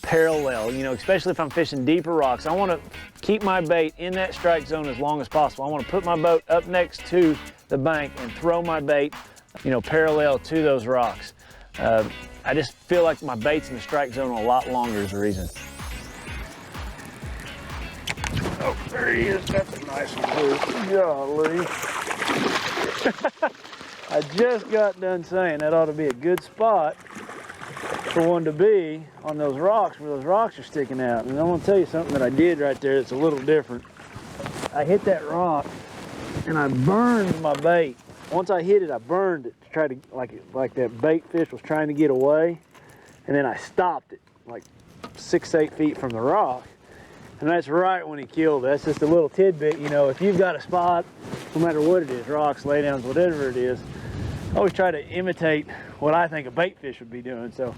parallel, you know, especially if I'm fishing deeper rocks. I want to keep my bait in that strike zone as long as possible. I want to put my boat up next to the bank and throw my bait, you know, parallel to those rocks. I just feel like my bait's in the strike zone a lot longer is the reason. Oh, there he is. That's a nice one, too. Golly. I just got done saying that ought to be a good spot for one to be on those rocks where those rocks are sticking out. And I want to tell you something that I did right there that's a little different. I hit that rock and I burned my bait. Once I hit it, I burned it to try to, like that bait fish was trying to get away. And then I stopped it like 6-8 feet from the rock. And that's right when he killed it. That's just a little tidbit, you know, if you've got a spot, no matter what it is, rocks, laydowns, whatever it is, I always try to imitate what I think a bait fish would be doing. So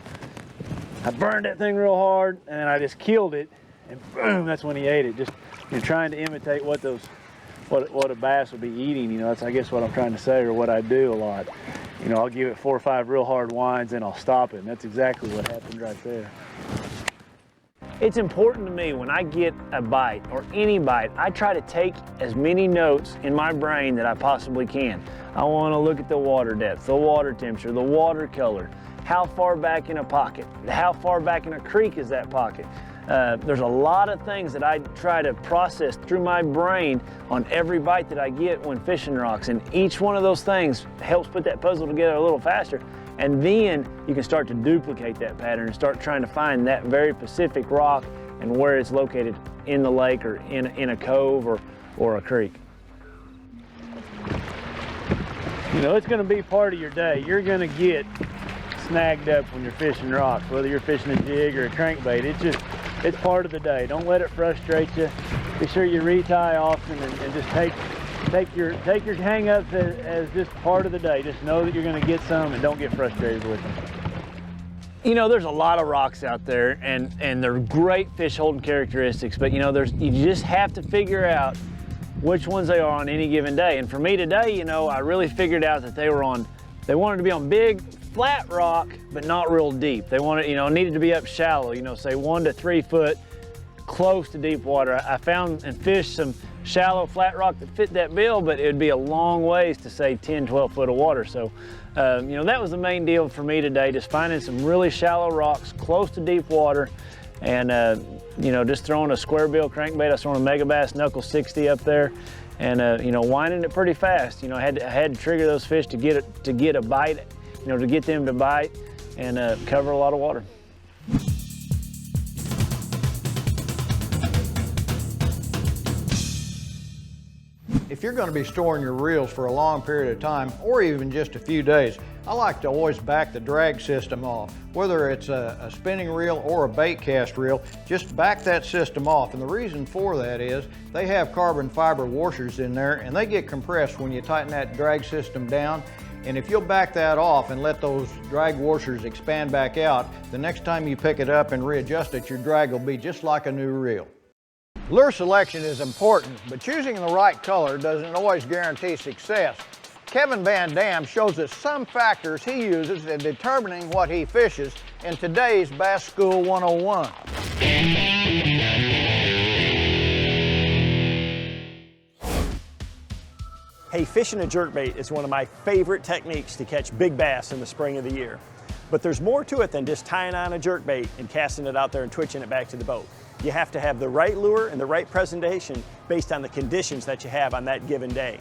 I burned that thing real hard and then I just killed it and boom, that's when he ate it. Just, you know, trying to imitate what a bass would be eating, you know, that's I guess what I'm trying to say, or what I do a lot. You know, I'll give it 4 or 5 real hard winds and I'll stop it, and that's exactly what happened right there. It's important to me when I get a bite or any bite, I try to take as many notes in my brain that I possibly can. I want to look at the water depth, the water temperature, the water color, how far back in a pocket, how far back in a creek is that pocket. There's a lot of things that I try to process through my brain on every bite that I get when fishing rocks, and each one of those things helps put that puzzle together a little faster. And then you can start to duplicate that pattern and start trying to find that very specific rock and where it's located in the lake or in a cove or a creek. You know, it's going to be part of your day. You're going to get snagged up when you're fishing rocks, whether you're fishing a jig or a crankbait. It's part of the day. Don't let it frustrate you. Be sure you retie often and just take your hang-ups as just part of the day. Just know that you're going to get some and don't get frustrated with them. You know, there's a lot of rocks out there and they're great fish holding characteristics, but you know, you just have to figure out which ones they are on any given day. And for me today, you know, I really figured out that they wanted to be on big, flat rock, but not real deep. They wanted, you know, needed to be up shallow, you know, say 1 to 3 foot, close to deep water. I found and fished some shallow flat rock that fit that bill, but it would be a long ways to say 10, 12 foot of water. So, you know, that was the main deal for me today, just finding some really shallow rocks close to deep water and, you know, just throwing a square bill crankbait. I was throwing a Mega Bass Knuckle 60 up there and, you know, winding it pretty fast. You know, I had to trigger those fish to get a bite, you know, to get them to bite and cover a lot of water. If you're going to be storing your reels for a long period of time, or even just a few days, I like to always back the drag system off. Whether it's a spinning reel or a bait cast reel, just back that system off. And the reason for that is they have carbon fiber washers in there and they get compressed when you tighten that drag system down. And if you'll back that off and let those drag washers expand back out, the next time you pick it up and readjust it, your drag will be just like a new reel. Lure selection is important, but choosing the right color doesn't always guarantee success. Kevin Van Dam shows us some factors he uses in determining what he fishes in today's Bass School 101. Hey, fishing a jerkbait is one of my favorite techniques to catch big bass in the spring of the year. But there's more to it than just tying on a jerkbait and casting it out there and twitching it back to the boat. You have to have the right lure and the right presentation based on the conditions that you have on that given day.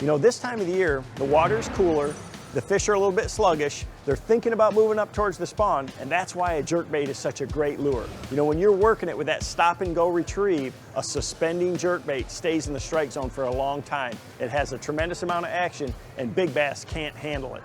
You know, this time of the year, the water's cooler, the fish are a little bit sluggish, they're thinking about moving up towards the spawn, and that's why a jerkbait is such a great lure. You know, when you're working it with that stop and go retrieve, a suspending jerkbait stays in the strike zone for a long time. It has a tremendous amount of action, and big bass can't handle it.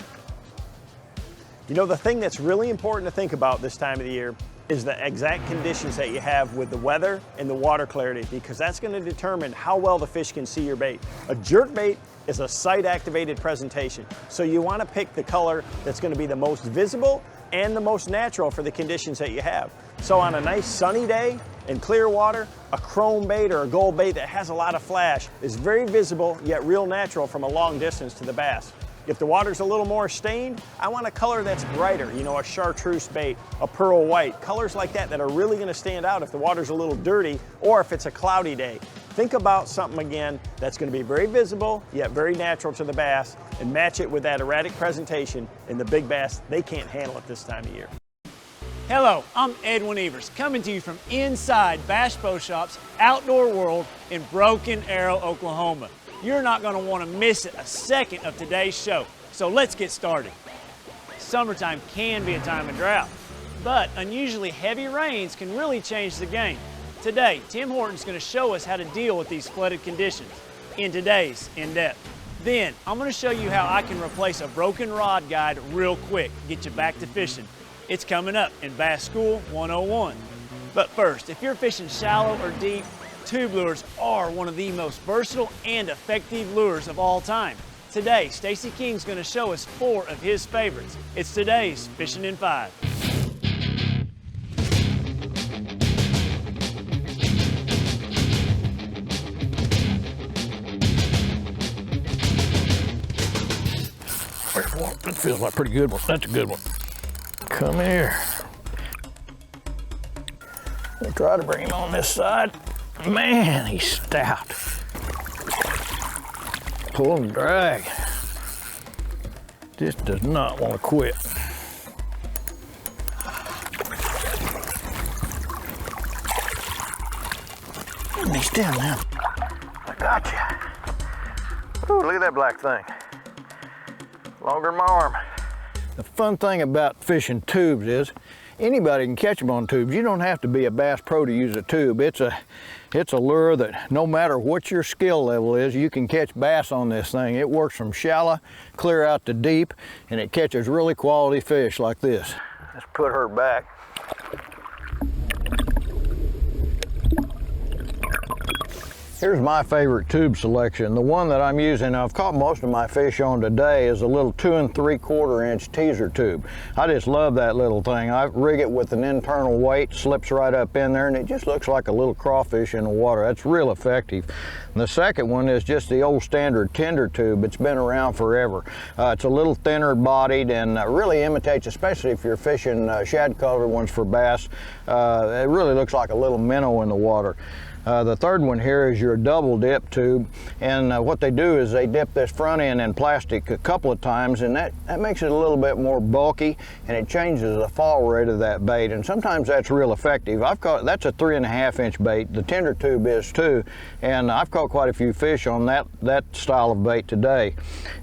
You know, the thing that's really important to think about this time of the year is the exact conditions that you have with the weather and the water clarity, because that's going to determine how well the fish can see your bait. A jerkbait is a sight-activated presentation, so you want to pick the color that's going to be the most visible and the most natural for the conditions that you have. So on a nice sunny day, In clear water, a chrome bait or a gold bait that has a lot of flash is very visible yet real natural from a long distance to the bass. If the water's a little more stained, I want a color that's brighter, you know, a chartreuse bait, a pearl white, colors like that that are really gonna stand out if the water's a little dirty or if it's a cloudy day. Think about something again that's gonna be very visible yet very natural to the bass, and match it with that erratic presentation, and the big bass, they can't handle it this time of year. Hello, I'm Edwin Evers, coming to you from inside Bass Pro Shops Outdoor World in Broken Arrow, Oklahoma. You're not going to want to miss a second of today's show, so let's get started. Summertime can be a time of drought, but unusually heavy rains can really change the game. Today, Tim Horton's going to show us how to deal with these flooded conditions in today's In Depth. Then, I'm going to show you how I can replace a broken rod guide real quick, get you back to fishing. It's coming up in Bass School 101. But first, if you're fishing shallow or deep, tube lures are one of the most versatile and effective lures of all time. Today, Stacy King's going to show us 4 of his favorites. It's today's Fishing in 5. There's one. That feels like a pretty good one. That's a good one. Come here. We'll try to bring him on this side. Man, he's stout. Pull and drag. Just does not want to quit. And he's down now. I got you. Ooh, look at that black thing. Longer than my arm. The fun thing about fishing tubes is anybody can catch them on tubes. You don't have to be a bass pro to use a tube. It's a lure that no matter what your skill level is, you can catch bass on this thing. It works from shallow clear out to deep, and it catches really quality fish like this. Let's put her back. Here's my favorite tube selection. The one that I'm using, I've caught most of my fish on today, is a little 2 3/4 inch teaser tube. I just love that little thing. I rig it with an internal weight, slips right up in there, and it just looks like a little crawfish in the water. That's real effective. And the second one is just the old standard tender tube. It's been around forever. It's a little thinner bodied and really imitates, especially if you're fishing shad colored ones for bass, it really looks like a little minnow in the water. The third one here is your double dip tube, and what they do is they dip this front end in plastic a couple of times, and that makes it a little bit more bulky, and it changes the fall rate of that bait, and sometimes that's real effective. I've caught, that's a 3.5 inch bait. The tender tube is too, and I've caught quite a few fish on that style of bait today.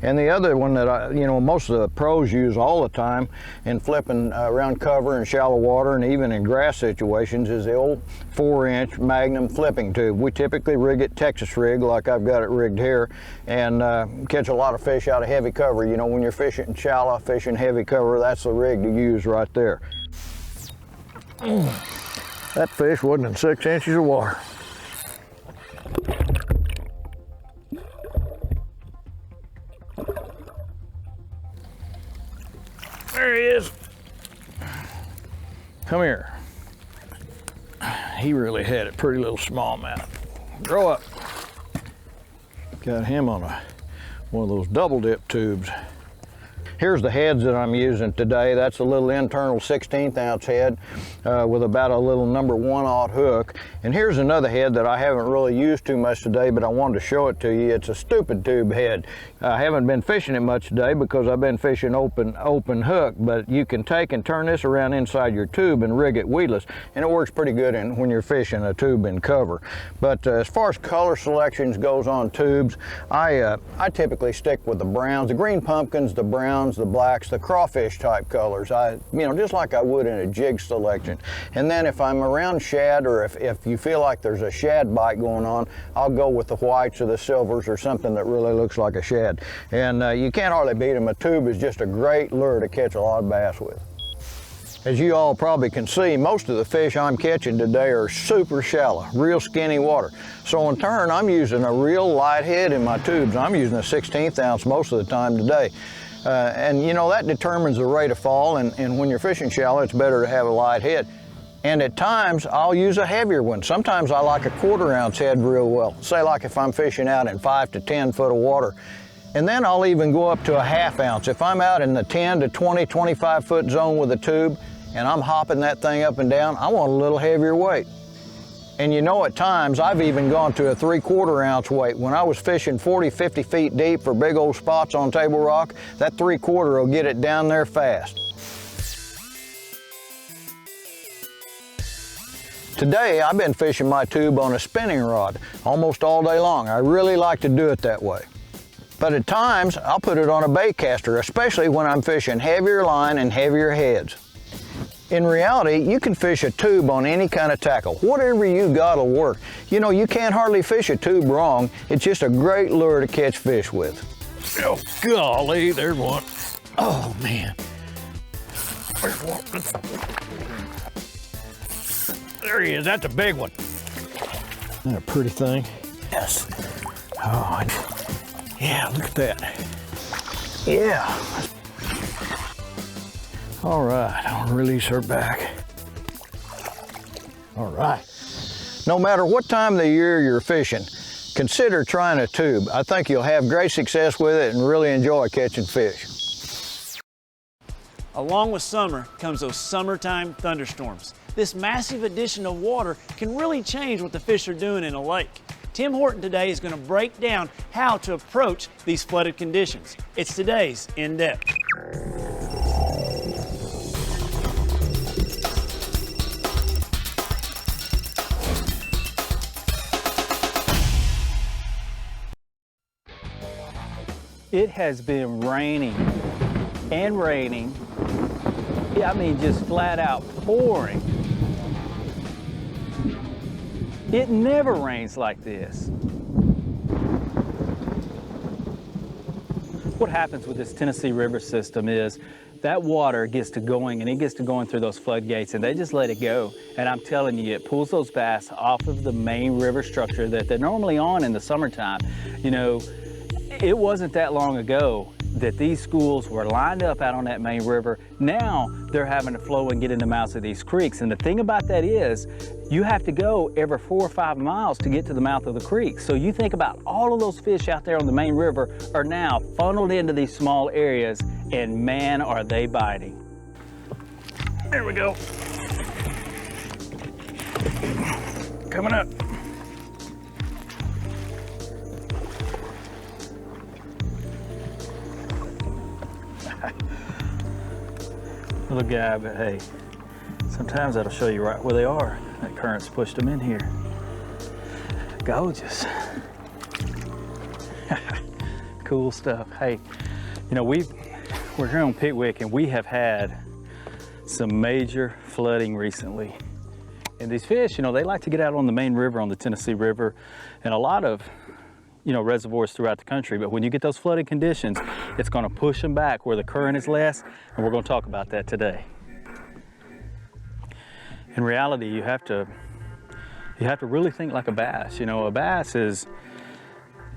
And the other one that most of the pros use all the time in flipping around cover in shallow water and even in grass situations is the old 4-inch Magnum flipping tube. We typically rig it Texas rig like I've got it rigged here, and catch a lot of fish out of heavy cover. You know, when you're fishing shallow, fishing heavy cover, that's the rig to use right there. That fish wasn't in 6 inches of water. There he is. Come here. He really had a pretty little smallmouth. Grow up. Got him on one of those double dip tubes. Here's the heads that I'm using today. That's a little internal 1/16 ounce head with about a little number 1/0 hook. And here's another head that I haven't really used too much today, but I wanted to show it to you. It's a stupid tube head. I haven't been fishing it much today because I've been fishing open hook, but you can take and turn this around inside your tube and rig it weedless, and it works pretty good when you're fishing a tube in cover. But as far as color selections goes on tubes, I typically stick with the browns, the green pumpkins, the browns, the blacks, the crawfish type colors. Just like I would in a jig selection. And then if I'm around shad, or if you feel like there's a shad bite going on, I'll go with the whites or the silvers or something that really looks like a shad. And you can't hardly beat them. A tube is just a great lure to catch a lot of bass with. As you all probably can see, most of the fish I'm catching today are super shallow, real skinny water. So in turn, I'm using a real light head in my tubes. I'm using a 1/16 ounce most of the time today. And that determines the rate of fall, and when you're fishing shallow, it's better to have a light head. And at times, I'll use a heavier one. Sometimes I like a 1/4 ounce head real well. Say like if I'm fishing out in 5 to 10 foot of water. And then I'll even go up to a 1/2 ounce. If I'm out in the 10 to 20, 25 foot zone with a tube and I'm hopping that thing up and down, I want a little heavier weight. And you know, at times I've even gone to a 3/4 ounce weight. When I was fishing 40, 50 feet deep for big old spots on Table Rock, that 3/4 will get it down there fast. Today, I've been fishing my tube on a spinning rod almost all day long. I really like to do it that way. But at times, I'll put it on a bait caster, especially when I'm fishing heavier line and heavier heads. In reality, you can fish a tube on any kind of tackle. Whatever you got will work. You know, you can't hardly fish a tube wrong. It's just a great lure to catch fish with. Oh, golly, there's one. Oh, man. Where's one? There he is, that's a big one. Isn't that a pretty thing? Yes. Oh, yeah, look at that. Yeah. All right, I'll release her back. All right. No matter what time of the year you're fishing, consider trying a tube. I think you'll have great success with it and really enjoy catching fish. Along with summer comes those summertime thunderstorms. This massive addition of water can really change what the fish are doing in a lake. Tim Horton today is going to break down how to approach these flooded conditions. It's today's In Depth. It has been raining and raining. I mean, just flat out pouring. It never rains like this. What happens with this Tennessee River system is that water gets to going, and it gets to going through those floodgates, and they just let it go. And I'm telling you, it pulls those bass off of the main river structure that they're normally on in the summertime. You know, it wasn't that long ago that these schools were lined up out on that main river. Now they're having to flow and get in the mouths of these creeks. And the thing about that is, you have to go every 4 or 5 miles to get to the mouth of the creek. So you think about all of those fish out there on the main river are now funneled into these small areas, and man, are they biting. There we go. Coming up. Little guy, but hey, sometimes that'll show you right where they are. That current's pushed them in here. Gorgeous. Cool stuff. Hey, you know, we're here on Pickwick, and we have had some major flooding recently. And these fish, you know, they like to get out on the main river, on the Tennessee River, and a lot of, you know, reservoirs throughout the country. But when you get those flooded conditions, it's going to push them back where the current is less, and we're going to talk about that today. In reality, you have to really think like a bass. You know, a bass is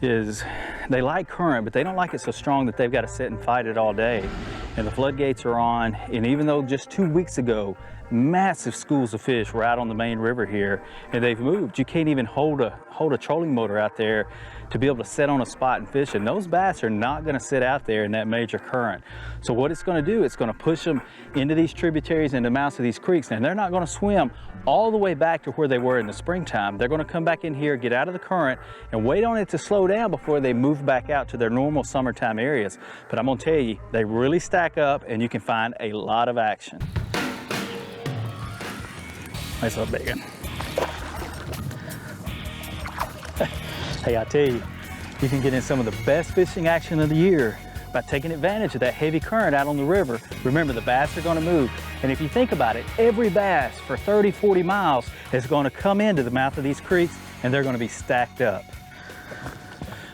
they like current, but they don't like it so strong that they've got to sit and fight it all day. And the floodgates are on, and even though just 2 weeks ago, massive schools of fish were out on the main river here, and they've moved. You can't even hold a trolling motor out there to be able to sit on a spot and fish, and those bass are not going to sit out there in that major current. So what it's going to do, it's going to push them into these tributaries and the mouths of these creeks, and they're not going to swim all the way back to where they were in the springtime. They're going to come back in here, get out of the current, and wait on it to slow down before they move back out to their normal summertime areas. But I'm going to tell you, they really stack up, and you can find a lot of action. Nice little big one. Hey, I tell you, you can get in some of the best fishing action of the year by taking advantage of that heavy current out on the river. Remember, the bass are going to move. And if you think about it, every bass for 30, 40 miles is going to come into the mouth of these creeks, and they're going to be stacked up.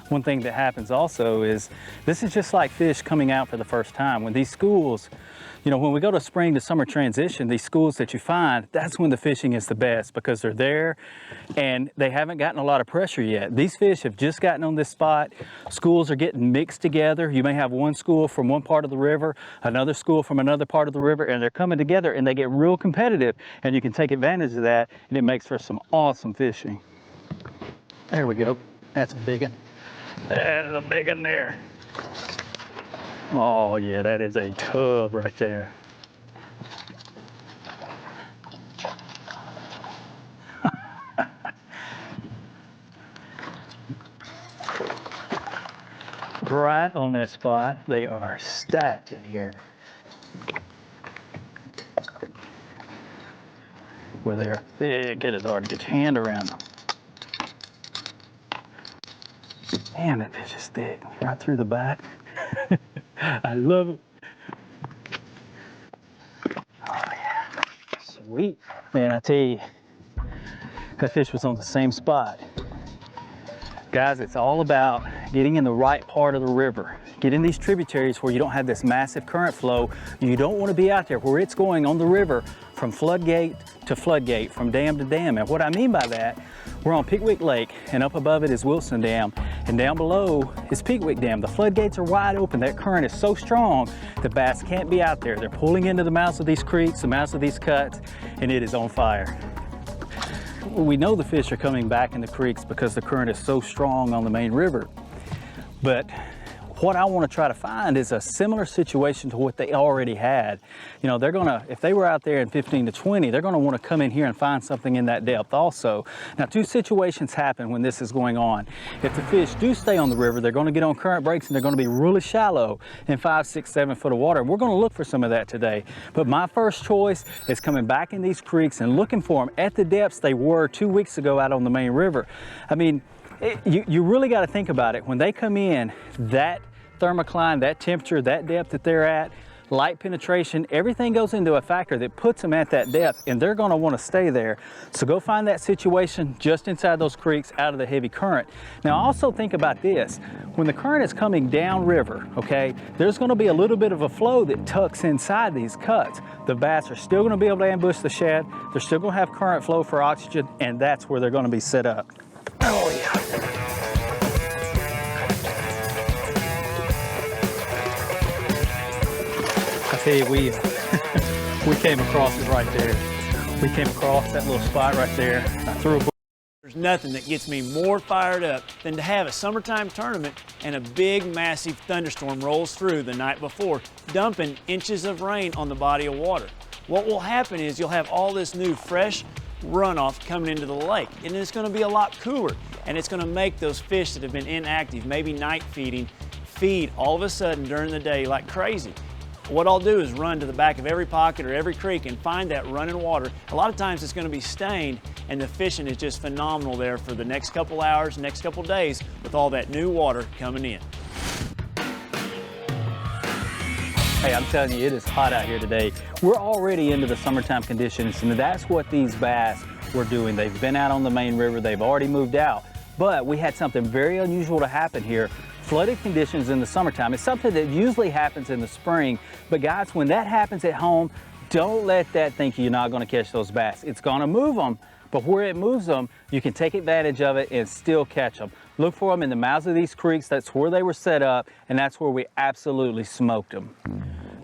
one thing that happens also is this is just like fish coming out for the first time. When these schools, you know, when we go to spring to summer transition, these schools that you find, that's when the fishing is the best because they're there and they haven't gotten a lot of pressure yet. These fish have just gotten on this spot. Schools are getting mixed together. You may have one school from one part of the river, another school from another part of the river, and they're coming together and they get real competitive, and you can take advantage of that, and it makes for some awesome fishing. There we go. That's a big one. That is a big one there. Oh yeah, that is a tub right there. Right on that spot, they are stacked in here. Where they're thick, it is hard to get your hand around them. Man, that fish is thick, right through the back. I love it. Oh yeah, sweet. Man, I tell you, that fish was on the same spot. Guys, it's all about getting in the right part of the river. Get in these tributaries where you don't have this massive current flow. You don't want to be out there where it's going on the river from floodgate to floodgate, from dam to dam. And what I mean by that, we're on Pickwick Lake, and up above it is Wilson Dam, and down below is Pickwick Dam. The floodgates are wide open. That current is so strong, the bass can't be out there. They're pulling into the mouths of these creeks, the mouths of these cuts, and it is on fire. We know the fish are coming back in the creeks because the current is so strong on the main river. But what I want to try to find is a similar situation to what they already had. You know, they're gonna, if they were out there in 15 to 20, they're gonna want to come in here and find something in that depth also. Now, two situations happen when this is going on. If the fish do stay on the river, they're gonna get on current breaks and they're gonna be really shallow in 5, 6, 7 foot of water. We're gonna look for some of that today. But my first choice is coming back in these creeks and looking for them at the depths they were 2 weeks ago out on the main river. I mean, you really got to think about it. When they come in, that thermocline, that temperature, that depth that they're at, light penetration, everything goes into a factor that puts them at that depth, and they're going to want to stay there. So go find that situation just inside those creeks out of the heavy current. Now also think about this. When the current is coming down river, okay, there's going to be a little bit of a flow that tucks inside these cuts. The bass are still going to be able to ambush the shad. They're still going to have current flow for oxygen, and that's where they're going to be set up. Oh yeah. I tell you, we came across it right there. We came across that little spot right there. I threw a. There's nothing that gets me more fired up than to have a summertime tournament and a big, massive thunderstorm rolls through the night before, dumping inches of rain on the body of water. What will happen is you'll have all this new fresh runoff coming into the lake, and it's going to be a lot cooler, and it's going to make those fish that have been inactive, maybe night feeding, feed all of a sudden during the day like crazy. What I'll do is run to the back of every pocket or every creek and find that running water. A lot of times it's going to be stained, and the fishing is just phenomenal there for the next couple hours, next couple days with all that new water coming in. Hey, I'm telling you, it is hot out here today. We're already into the summertime conditions, and that's what these bass were doing. They've been out on the main river, they've already moved out. But we had something very unusual to happen here. Flooded conditions in the summertime. It's something that usually happens in the spring, but guys, when that happens at home, don't let that think you're not gonna catch those bass. It's gonna move them, but where it moves them, you can take advantage of it and still catch them. Look for them in the mouths of these creeks. That's where they were set up, and that's where we absolutely smoked them.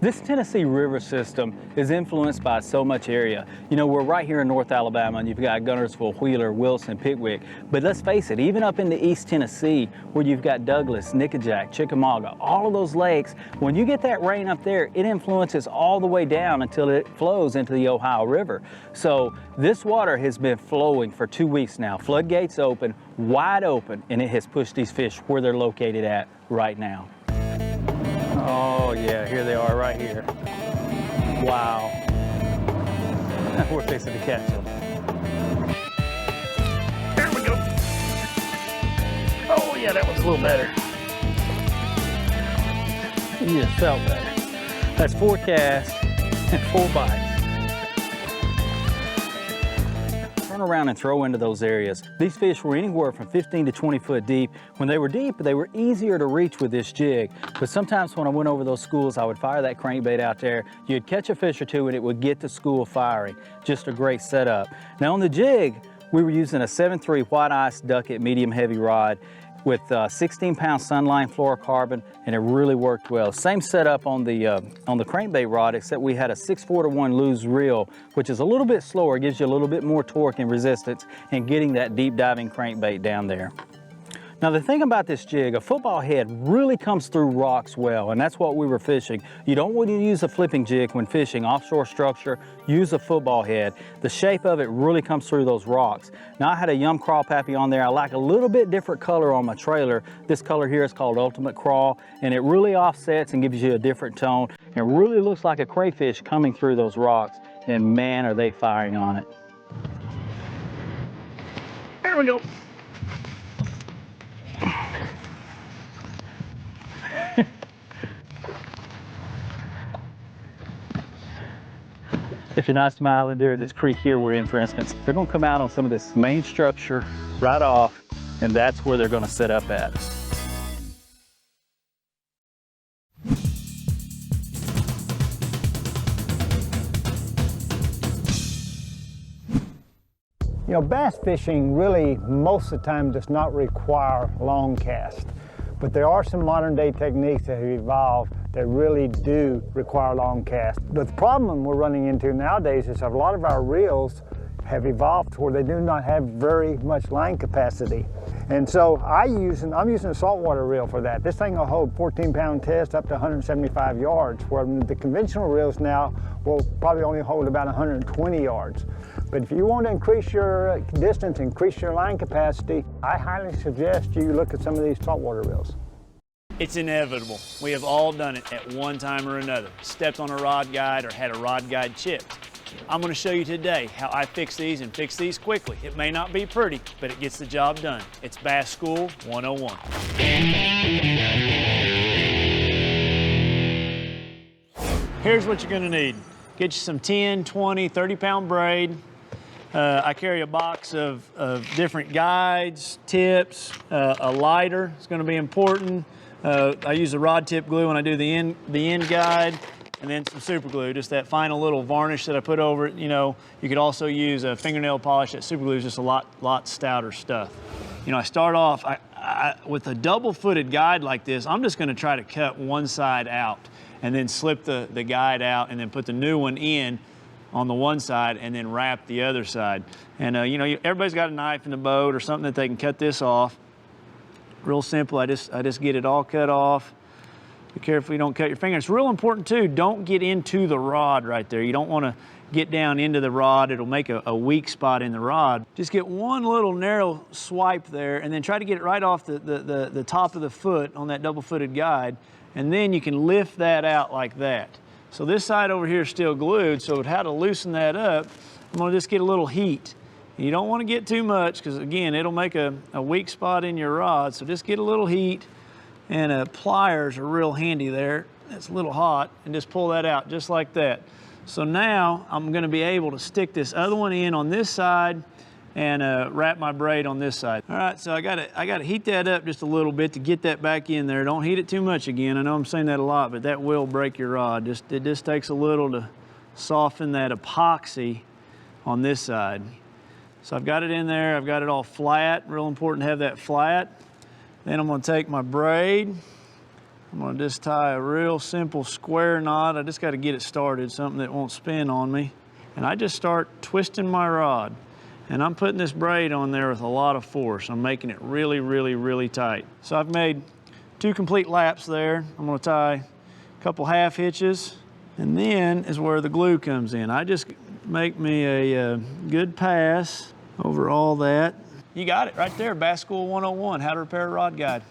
This Tennessee river system is influenced by so much area. You know, we're right here in North Alabama, and you've got Guntersville, Wheeler, Wilson, Pickwick. But let's face it, even up into East Tennessee, where you've got Douglas, Nickajack, Chickamauga, all of those lakes, when you get that rain up there, it influences all the way down until it flows into the Ohio River. So this water has been flowing for 2 weeks now. Floodgates open, wide open, and it has pushed these fish where they're located at right now. Oh yeah, here they are right here. Wow. We're fixing to catch them. There we go. Oh yeah, that was a little better. You just felt better. That's 4 casts and 4 bites. Turn around and throw into those areas. These fish were anywhere from 15 to 20 foot deep. When they were deep, they were easier to reach with this jig. But sometimes when I went over those schools, I would fire that crankbait out there. You'd catch a fish or two and it would get the school firing. Just a great setup. Now on the jig, we were using a 7.3 white ice ducket medium heavy rod with 16-pound Sunline fluorocarbon, and it really worked well. Same setup on the crankbait rod, except we had a 6/4-to-1 loose reel, which is a little bit slower, gives you a little bit more torque and resistance in getting that deep diving crankbait down there. Now the thing about this jig, a football head really comes through rocks well, and that's what we were fishing. You don't want to use a flipping jig when fishing offshore structure, use a football head. The shape of it really comes through those rocks. Now I had a Yum Crawl Pappy on there. I like a little bit different color on my trailer. This color here is called Ultimate Crawl, and it really offsets and gives you a different tone. It really looks like a crayfish coming through those rocks, and man, are they firing on it. There we go. If you're not smiling there, this creek here we're in, for instance, they're gonna come out on some of this main structure right off, and that's where they're gonna set up at. You know, bass fishing really most of the time does not require long cast, but there are some modern day techniques that have evolved that really do require long cast. But the problem we're running into nowadays is a lot of our reels have evolved to where they do not have very much line capacity. And so I'm using a saltwater reel for that. This thing will hold 14-pound test up to 175 yards, where the conventional reels now will probably only hold about 120 yards. But if you want to increase your distance, increase your line capacity, I highly suggest you look at some of these saltwater reels. It's inevitable. We have all done it at one time or another. Stepped on a rod guide or had a rod guide chipped. I'm going to show you today how I fix these and fix these quickly. It may not be pretty, but it gets the job done. It's Bass School 101. Here's what you're going to need. Get you some 10, 20, 30-pound braid. I carry a box of different guides, tips, a lighter. It's going to be important. I use a rod tip glue when I do the end guide, and then some super glue, just that final little varnish that I put over it. You know, you could also use a fingernail polish. That super glue is just a lot stouter stuff. You know, I start off with a double-footed guide like this. I'm just going to try to cut one side out and then slip the guide out and then put the new one in on the one side and then wrap the other side. And you know, everybody's got a knife in the boat or something that they can cut this off. Real simple. I just get it all cut off. Be careful you don't cut your finger. It's real important too, don't get into the rod right there. You don't want to get down into the rod. It'll make a weak spot in the rod. Just get one little narrow swipe there and then try to get it right off the top of the foot on that double-footed guide, and then you can lift that out like that. So this side over here is still glued, so how to loosen that up, I'm going to just get a little heat. You don't want to get too much because, again, it'll make a weak spot in your rod. So just get a little heat, and pliers are real handy there. It's a little hot, and just pull that out just like that. So now I'm going to be able to stick this other one in on this side and wrap my braid on this side. All right, so I gotta heat that up just a little bit to get that back in there. Don't heat it too much again. I know I'm saying that a lot, but that will break your rod. It just takes a little to soften that epoxy on this side. So I've got it in there, I've got it all flat, real important to have that flat. Then I'm gonna take my braid, I'm gonna just tie a real simple square knot. I just gotta get it started, something that won't spin on me. And I just start twisting my rod. And I'm putting this braid on there with a lot of force. I'm making it really, really, really tight. So I've made 2 complete laps there. I'm gonna tie a couple half hitches, and then is where the glue comes in. I just make me a good pass over all that. You got it right there, Bass School 101, how to repair a rod guide.